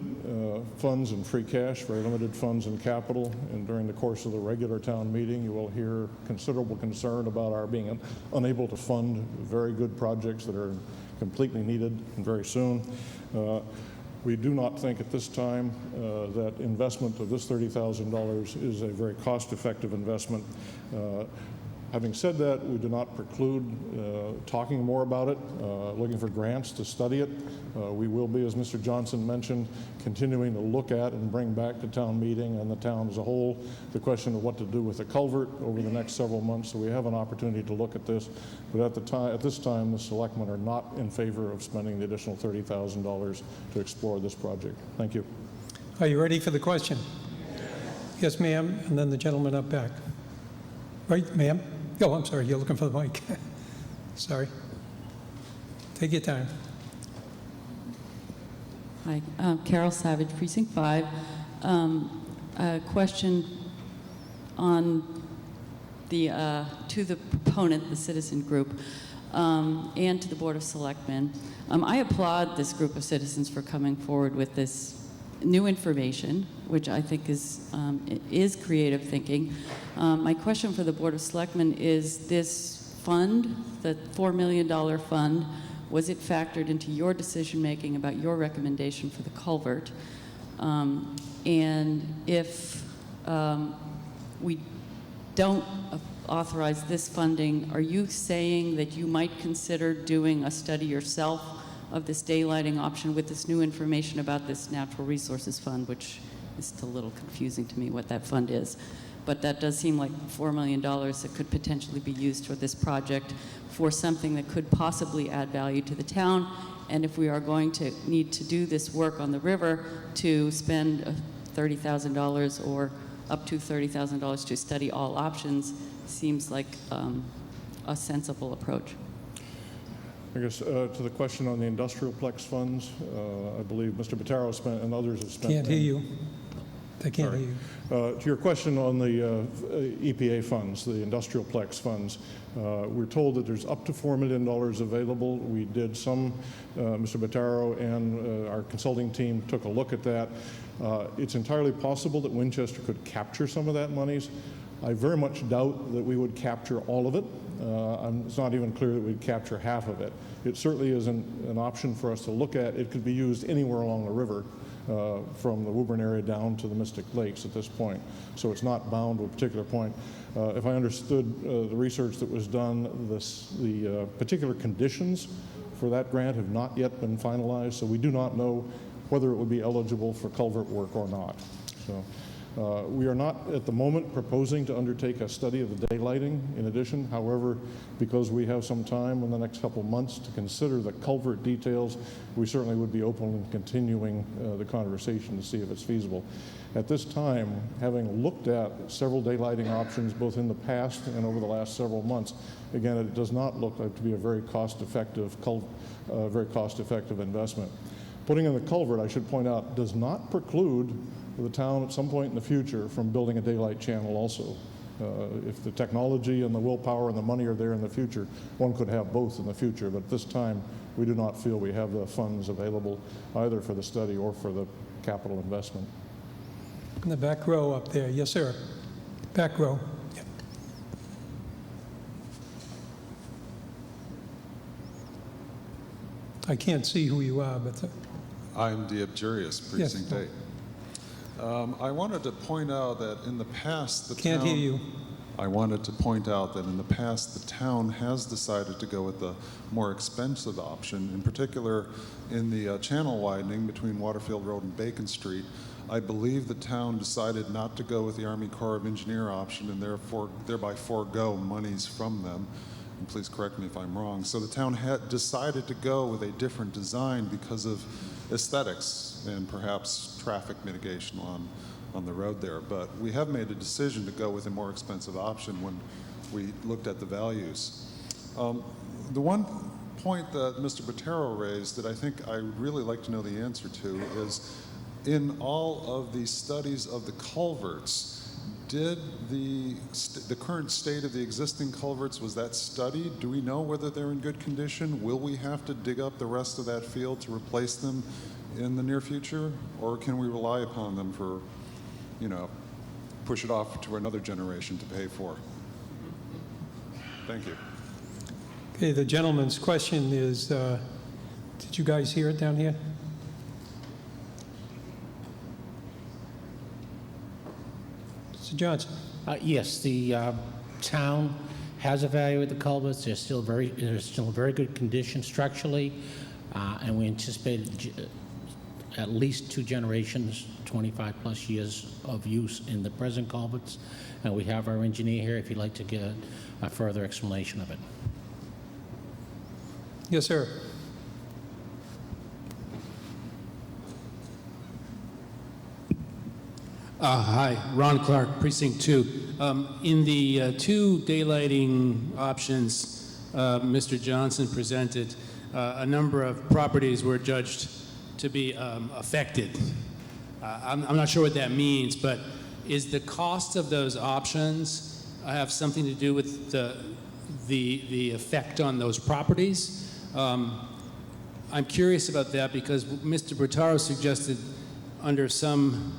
funds in free cash, very limited funds in capital, and during the course of the regular town meeting, you will hear considerable concern about our being unable to fund very good projects that are completely needed and very soon. We do not think at this time that investment of this $30,000 is a very cost-effective investment. Having said that, we do not preclude talking more about it, looking for grants to study it. We will be, as Mr. Johnson mentioned, continuing to look at and bring back to town meeting and the town as a whole the question of what to do with the culvert over the next several months. So we have an opportunity to look at this. But at this time, the selectmen are not in favor of spending the additional $30,000 to explore this project. Thank you. Are you ready for the question? Yes, ma'am, and then the gentleman up back. Right, ma'am? Oh, I'm sorry, you're looking for the mic. Sorry. Take your time. Hi, Carol Savage, Precinct 5. A question on to the proponent, the citizen group, and to the Board of Selectmen. I applaud this group of citizens for coming forward with this new information, which I think is creative thinking. My question for the Board of Selectmen is this fund, the $4 million fund, was it factored into your decision-making about your recommendation for the culvert? And if we don't authorize this funding, are you saying that you might consider doing a study yourself of this daylighting option with this new information about this natural resources fund, which is still a little confusing to me what that fund is. But that does seem like $4 million that could potentially be used for this project for something that could possibly add value to the town. And if we are going to need to do this work on the river to spend $30,000 or up to $30,000 to study all options, seems like a sensible approach. I guess to the question on the industrial plex funds, I believe Mr. Bottaro spent and others have spent. Can't hear you. They can't hear you. To your question on the EPA funds, the industrial plex funds, we're told that there's up to $4 million available. We did some, Mr. Bottaro and our consulting team took a look at that. It's entirely possible that Winchester could capture some of that monies. I very much doubt that we would capture all of it. It's not even clear that we'd capture half of it. It certainly is an option for us to look at. It could be used anywhere along the river. from the Woburn area down to the Mystic Lakes at this point. So it's not bound to a particular point. If I understood the research that was done, the particular conditions for that grant have not yet been finalized, so we do not know whether it would be eligible for culvert work or not. So we are not at the moment proposing to undertake a study of the daylighting in addition. However, because we have some time in the next couple of months to consider the culvert details, we certainly would be open and continuing the conversation to see if it's feasible. At this time, having looked at several daylighting options both in the past and over the last several months, again, it does not look like to be a very cost-effective investment. Putting in the culvert, I should point out, does not preclude the town at some point in the future from building a daylight channel also. If the technology and the willpower and the money are there in the future, one could have both in the future, but at this time we do not feel we have the funds available either for the study or for the capital investment. In the back row up there. Yes, sir. Back row. Yep. I can't see who you are, but... I'm Diabjurius, Precinct 8. I wanted to point out that in the past, the Can't town... hear you. I wanted to point out that in the past, the town has decided to go with the more expensive option, in particular in the channel widening between Waterfield Road and Bacon Street. I believe the town decided not to go with the Army Corps of Engineer option and thereby forego monies from them. And please correct me if I'm wrong. So the town had decided to go with a different design because of aesthetics and perhaps traffic mitigation on the road there. But we have made a decision to go with a more expensive option when we looked at the values. The one point that Mr. Botero raised that I think I would really like to know the answer to is, in all of the studies of the culverts, did the current state of the existing culverts, was that studied? Do we know whether they're in good condition? Will we have to dig up the rest of that field to replace them in the near future? Or can we rely upon them for, push it off to another generation to pay for? Thank you. Okay, the gentleman's question is, did you guys hear it down here? Mr. Johnson. Yes, the town has evaluated the culverts. They're still in very good condition structurally, and we anticipate at least 2 generations, 25 plus years of use in the present culverts. And we have our engineer here if you'd like to get a further explanation of it. Yes, sir. Hi, Ron Clark, Precinct 2. In the 2 daylighting options Mr. Johnson presented, a number of properties were judged to be affected. I'm not sure what that means, but is the cost of those options have something to do with the effect on those properties? I'm curious about that because Mr. Bertaro suggested under some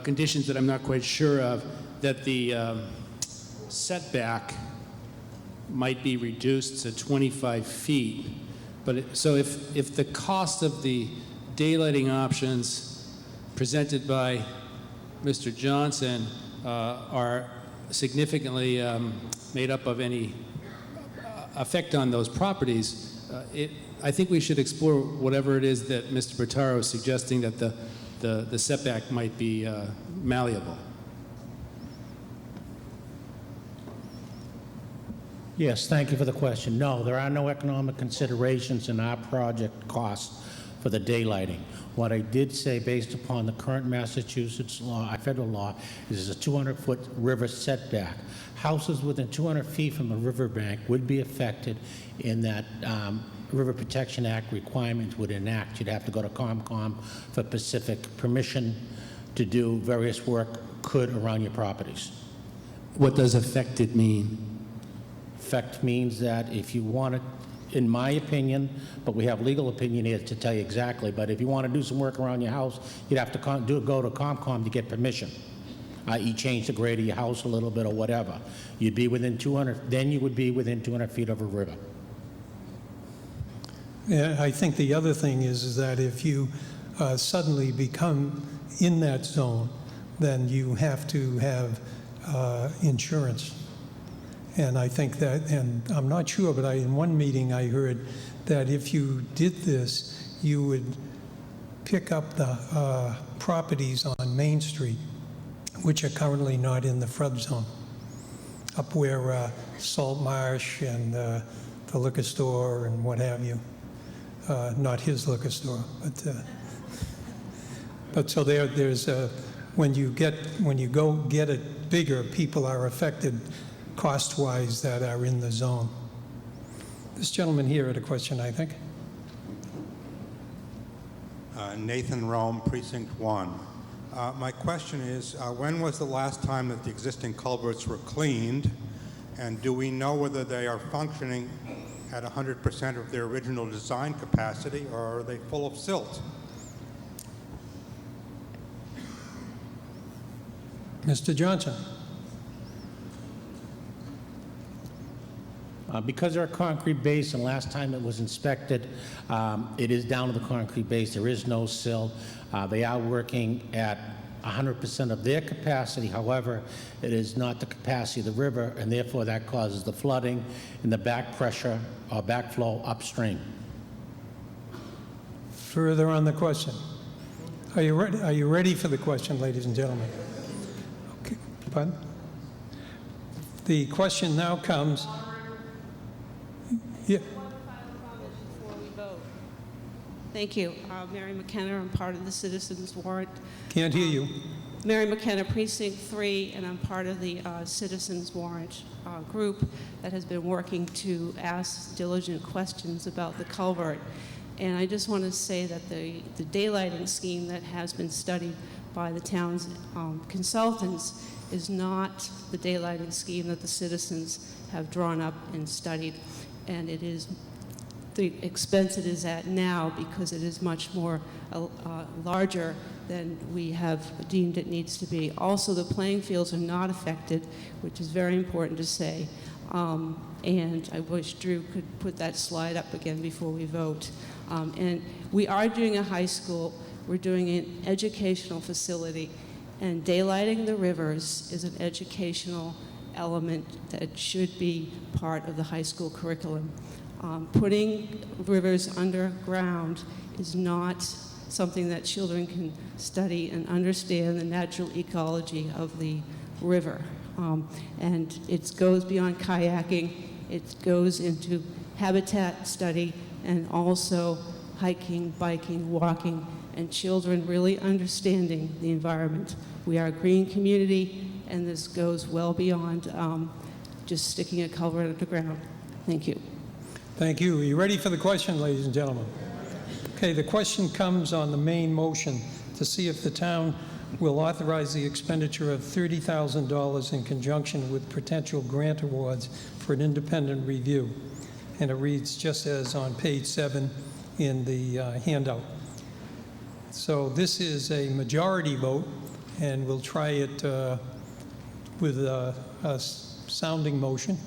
conditions that I'm not quite sure of, that the setback might be reduced to 25 feet. But so if the cost of the daylighting options presented by Mr. Johnson are significantly made up of any effect on those properties, I think we should explore whatever it is that Mr. Bertaro is suggesting, that the setback might be malleable. Yes, thank you for the question. No, there are no economic considerations in our project costs for the daylighting. What I did say, based upon the current Massachusetts law, federal law, is a 200-foot river setback. Houses within 200 feet from the riverbank would be affected in that River Protection Act requirements would enact. You'd have to go to COMCOM for specific permission to do various work around your properties. What does affected mean? Effect means that if you want to, in my opinion, but we have legal opinion here to tell you exactly, but if you want to do some work around your house, you'd have to go to COMCOM to get permission. I.e. change the grade of your house a little bit or whatever. You'd be within 200, then you would be within 200 feet of a river. Yeah, I think the other thing is that if you suddenly become in that zone, then you have to have insurance. And I think that, and I'm not sure, but in one meeting I heard that if you did this, you would pick up the properties on Main Street, which are currently not in the flood zone, up where Salt Marsh and the liquor store and what have you. Not his liquor store, but so there's when you go get it bigger, people are affected cost-wise that are in the zone. This gentleman here had a question, I think. Nathan Rome, Precinct 1. My question is, when was the last time that the existing culverts were cleaned, and do we know whether they are functioning at 100% of their original design capacity, or are they full of silt? Mr. Johnson. Because they're a concrete base, and last time it was inspected, it is down to the concrete base. There is no sill. They are working at 100% of their capacity. However, it is not the capacity of the river, and therefore that causes the flooding and the back pressure or backflow upstream. Further on the question. Are you ready? Are you ready for the question, ladies and gentlemen? Okay. Pardon? The question now comes. Yeah. Thank you. Mary McKenna, I'm part of the Citizens Warrant. Can't hear you. Mary McKenna, Precinct 3, and I'm part of the Citizens Warrant group that has been working to ask diligent questions about the culvert. And I just want to say that the daylighting scheme that has been studied by the town's consultants is not the daylighting scheme that the citizens have drawn up and studied. And it is the expense it is at now because it is much more larger than we have deemed it needs to be. Also, the playing fields are not affected, which is very important to say. And I wish Drew could put that slide up again before we vote. And we are doing a high school. We're doing an educational facility. And daylighting the rivers is an educational element that should be part of the high school curriculum. Putting rivers underground is not something that children can study and understand the natural ecology of the river. And it goes beyond kayaking. It goes into habitat study and also hiking, biking, walking, and children really understanding the environment. We are a green community, and this goes well beyond just sticking a culvert underground. Thank you. Thank you. Are you ready for the question, ladies and gentlemen? Okay, the question comes on the main motion to see if the town will authorize the expenditure of $30,000 in conjunction with potential grant awards for an independent review. And it reads just as on page 7 in the handout. So this is a majority vote, and we'll try it with a sounding motion.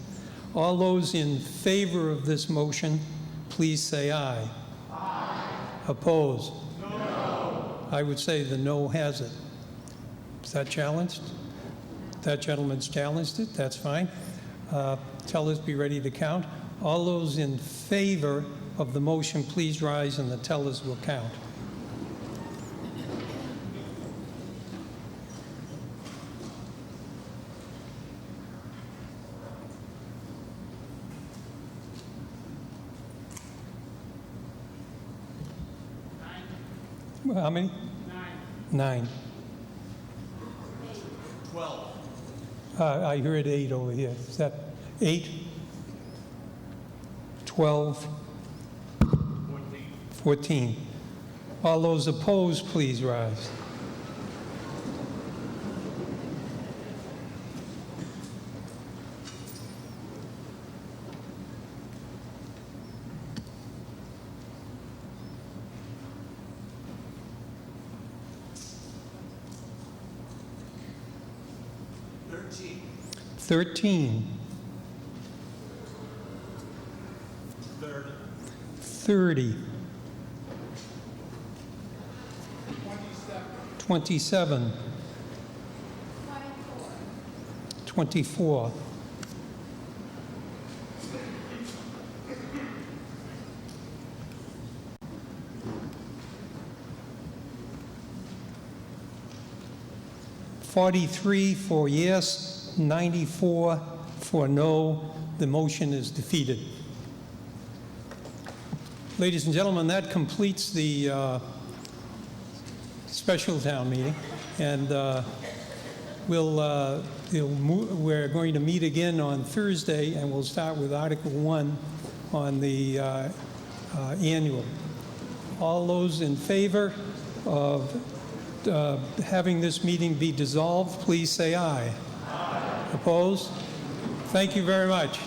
All those in favor of this motion, please say aye. Aye. Opposed? No. I would say the no has it. Is that challenged? That gentleman's challenged it. That's fine. Tellers, be ready to count. All those in favor of the motion, please rise, and the tellers will count. How many? 9. 12. I heard 8 over here. Is that 8? 12? 14. All those opposed, please rise. Thirteen. 30. 27. 24. 43 for yes, 94 for no. The motion is defeated. Ladies and gentlemen, that completes the special town meeting, and we're going to meet again on Thursday, and we'll start with Article 1 on the annual. All those in favor of having this meeting be dissolved, please say aye. Aye. Opposed? Thank you very much.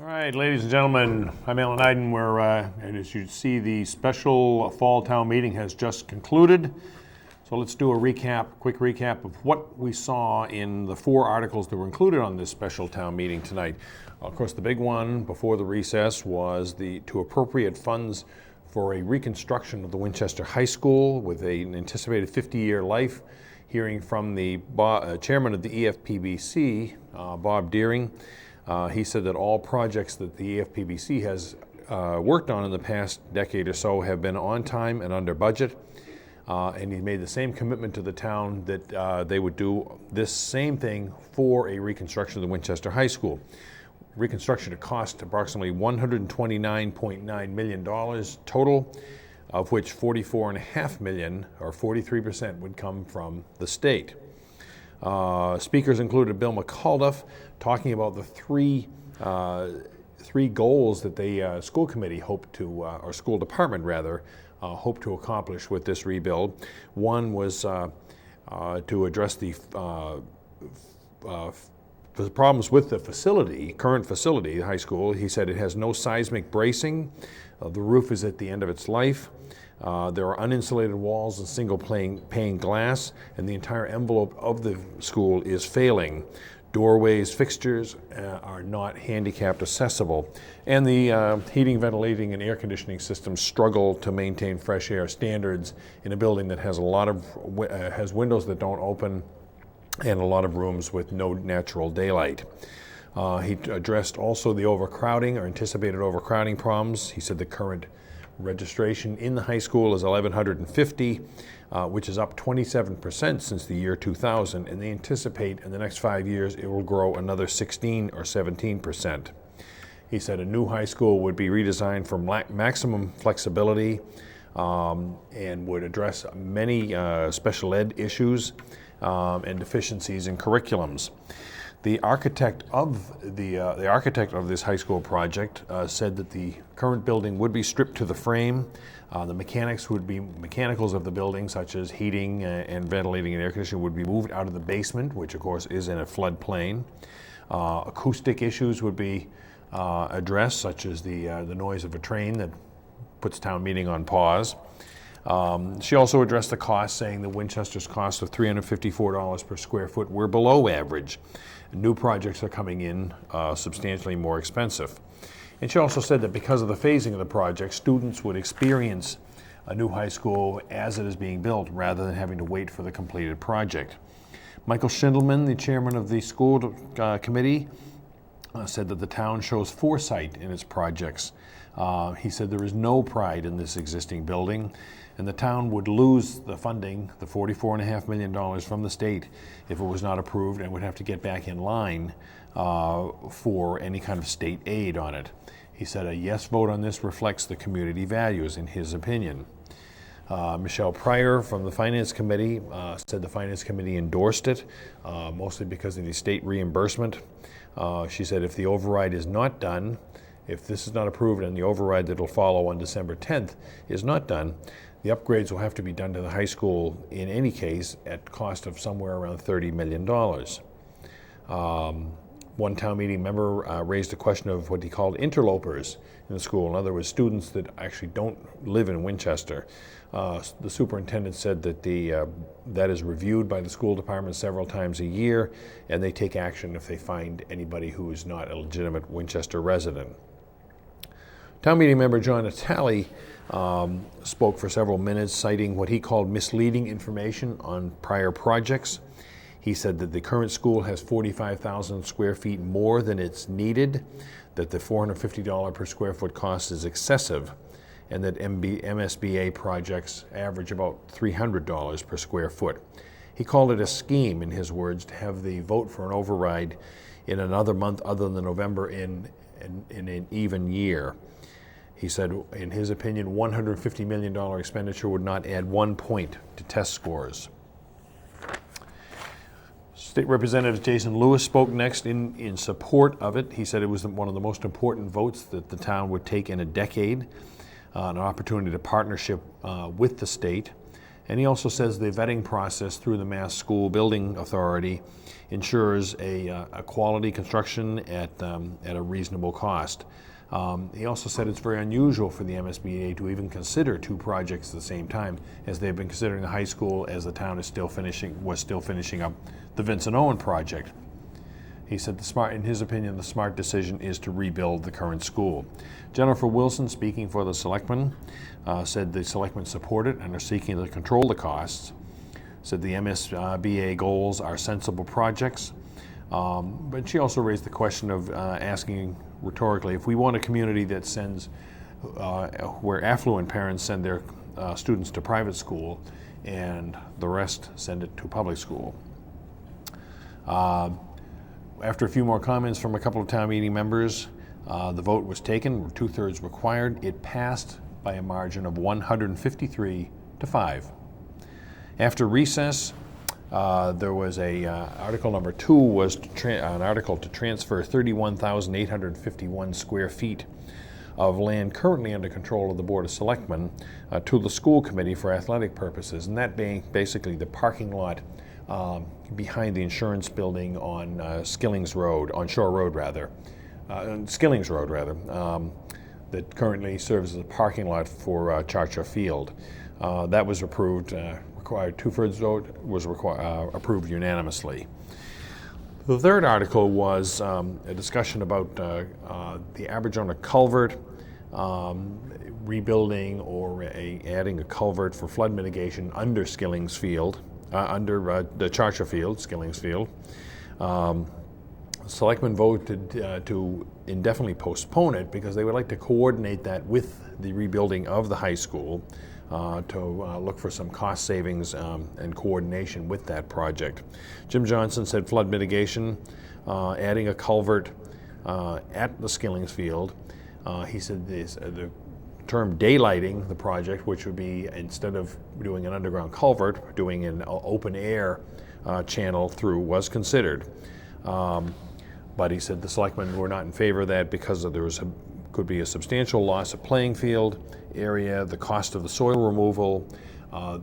All right, ladies and gentlemen, I'm Alan Iden. And as you see, the special fall town meeting has just concluded. So let's do a quick recap of what we saw in the 4 articles that were included on this special town meeting tonight. Of course, the big one before the recess was to appropriate funds for a reconstruction of the Winchester High School with an anticipated 50-year life. Hearing from the chairman of the EFPBC, Bob Deering. He said that all projects that the EFPBC has worked on in the past decade or so have been on time and under budget. And he made the same commitment to the town that they would do this same thing for a reconstruction of the Winchester High School. Reconstruction would cost approximately $129.9 million total, of which $44.5 million, or 43%, would come from the state. Speakers included Bill McAuliffe talking about the three goals that the school committee hoped to, or school department rather, hoped to accomplish with this rebuild. One was to address the problems with the current facility, the high school. He said it has no seismic bracing. The roof is at the end of its life. There are uninsulated walls and single pane glass, and the entire envelope of the school is failing. Doorways, fixtures are not handicapped accessible, and the heating, ventilating, and air conditioning systems struggle to maintain fresh air standards in a building that has has windows that don't open and a lot of rooms with no natural daylight. He addressed also the overcrowding or anticipated overcrowding problems. He said the current registration in the high school is 1,150, which is up 27% since the year 2000, and they anticipate in the next 5 years it will grow another 16 or 17%. He said a new high school would be redesigned for maximum flexibility and would address many special ed issues and deficiencies in curriculums. The architect of this high school project said that the current building would be stripped to the frame. The mechanicals of the building, such as heating and ventilating and air conditioning, would be moved out of the basement, which of course is in a floodplain. Acoustic issues would be addressed, such as the noise of a train that puts town meeting on pause. She also addressed the cost, saying that Winchester's cost of $354 per square foot were below average. New projects are coming in substantially more expensive. And she also said that because of the phasing of the project, students would experience a new high school as it is being built rather than having to wait for the completed project. Michael Schindelman, the chairman of the school committee, said that the town shows foresight in its projects. He said there is no pride in this existing building, and the town would lose the funding, the $44.5 million from the state, if it was not approved, and would have to get back in line for any kind of state aid on it. He said a yes vote on this reflects the community values, in his opinion. Michelle Pryor from the Finance Committee said the Finance Committee endorsed it, mostly because of the state reimbursement. She said if the override is not done, if this is not approved and the override that will follow on December 10th is not done, the upgrades will have to be done to the high school in any case at cost of somewhere around $30 million. One town meeting member raised a question of what he called interlopers in the school. In other words, students that actually don't live in Winchester. The superintendent said that that is reviewed by the school department several times a year, and they take action if they find anybody who is not a legitimate Winchester resident. Town meeting member John Natale spoke for several minutes, citing what he called misleading information on prior projects. He said that the current school has 45,000 square feet more than it's needed, that the $450 per square foot cost is excessive, and that MSBA projects average about $300 per square foot. He called it a scheme, in his words, to have the vote for an override in another month other than November in an even year. He said, in his opinion, $150 million expenditure would not add 1 point to test scores. State Representative Jason Lewis spoke next in support of it. He said it was one of the most important votes that the town would take in a decade, an opportunity to partnership with the state. And he also says the vetting process through the Mass School Building Authority ensures a quality construction at a reasonable cost. He also said it's very unusual for the MSBA to even consider two projects at the same time, as they've been considering the high school as the town was still finishing up the Vincent Owen project. He said in his opinion, the smart decision is to rebuild the current school. Jennifer Wilson, speaking for the selectmen, said the selectmen support it and are seeking to control the costs. Said the MSBA goals are sensible projects. But she also raised the question of asking rhetorically, if we want a community that sends, where affluent parents send their students to private school and the rest send it to public school. After a few more comments from a couple of town meeting members, the vote was taken, 2/3 required. It passed by a margin of 153 to 5. After recess, there was article number 2 was an article to transfer 31,851 square feet of land currently under control of the Board of Selectmen to the school committee for athletic purposes, and that being basically the parking lot behind the insurance building on Skillings Road, on Shore Road rather, Skillings Road rather, that currently serves as a parking lot for Charcher Field. That was approved. Required 2/3 vote, was approved unanimously. The third article was a discussion about the Aberjona culvert, rebuilding or adding a culvert for flood mitigation under Skillings Field, under the Charcher Field, Skillings Field. Selectmen voted to indefinitely postpone it because they would like to coordinate that with the rebuilding of the high school. To look for some cost savings and coordination with that project. Jim Johnson said flood mitigation, adding a culvert at the Skillings Field. He said the term daylighting the project, which would be instead of doing an underground culvert, doing an open air channel through, was considered. But he said the selectmen were not in favor of that because there could be a substantial loss of playing field area, the cost of the soil removal,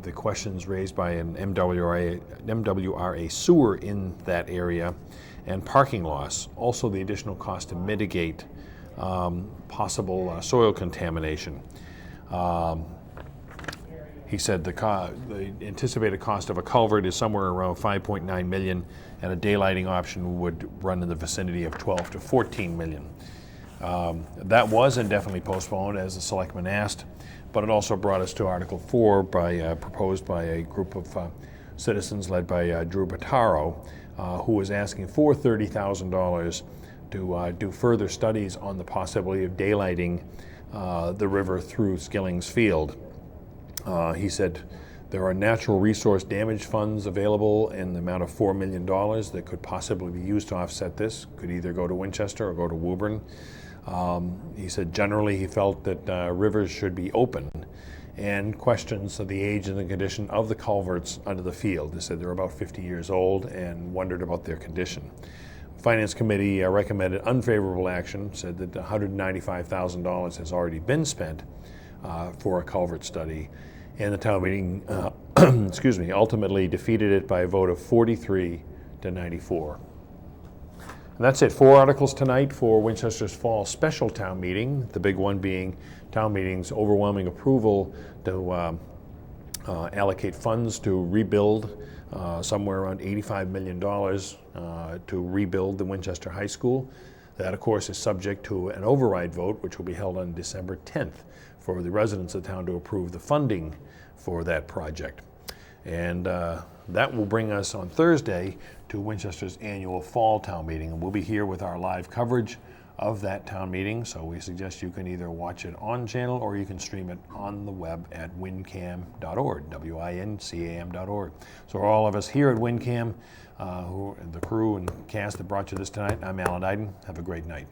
the questions raised by an MWRA sewer in that area, and parking loss. Also the additional cost to mitigate possible soil contamination. He said the anticipated cost of a culvert is somewhere around $5.9 million, and a daylighting option would run in the vicinity of $12 to $14 million. That was indefinitely postponed, as the selectmen asked, but it also brought us to Article 4, proposed by a group of citizens led by Drew Bottaro, who was asking for $30,000 to do further studies on the possibility of daylighting the river through Skillings Field. He said there are natural resource damage funds available in the amount of $4 million that could possibly be used to offset this. Could either go to Winchester or go to Woburn. He said generally he felt that rivers should be open, and questions of the age and the condition of the culverts under the field. They said they're about 50 years old and wondered about their condition. Finance Committee recommended unfavorable action, said that $195,000 has already been spent for a culvert study, and the town meeting excuse me, ultimately defeated it by a vote of 43 to 94. And that's it. 4 articles tonight for Winchester's fall special town meeting, the big one being town meeting's overwhelming approval to allocate funds to rebuild somewhere around $85 million to rebuild the Winchester High School. That, of course, is subject to an override vote, which will be held on December 10th for the residents of town to approve the funding for that project. And that will bring us on Thursday to Winchester's annual fall town meeting. And we'll be here with our live coverage of that town meeting. So we suggest you can either watch it on channel or you can stream it on the web at wincam.org, wincam.org. So all of us here at WinCam, the crew and cast that brought you this tonight, I'm Alan Iden. Have a great night.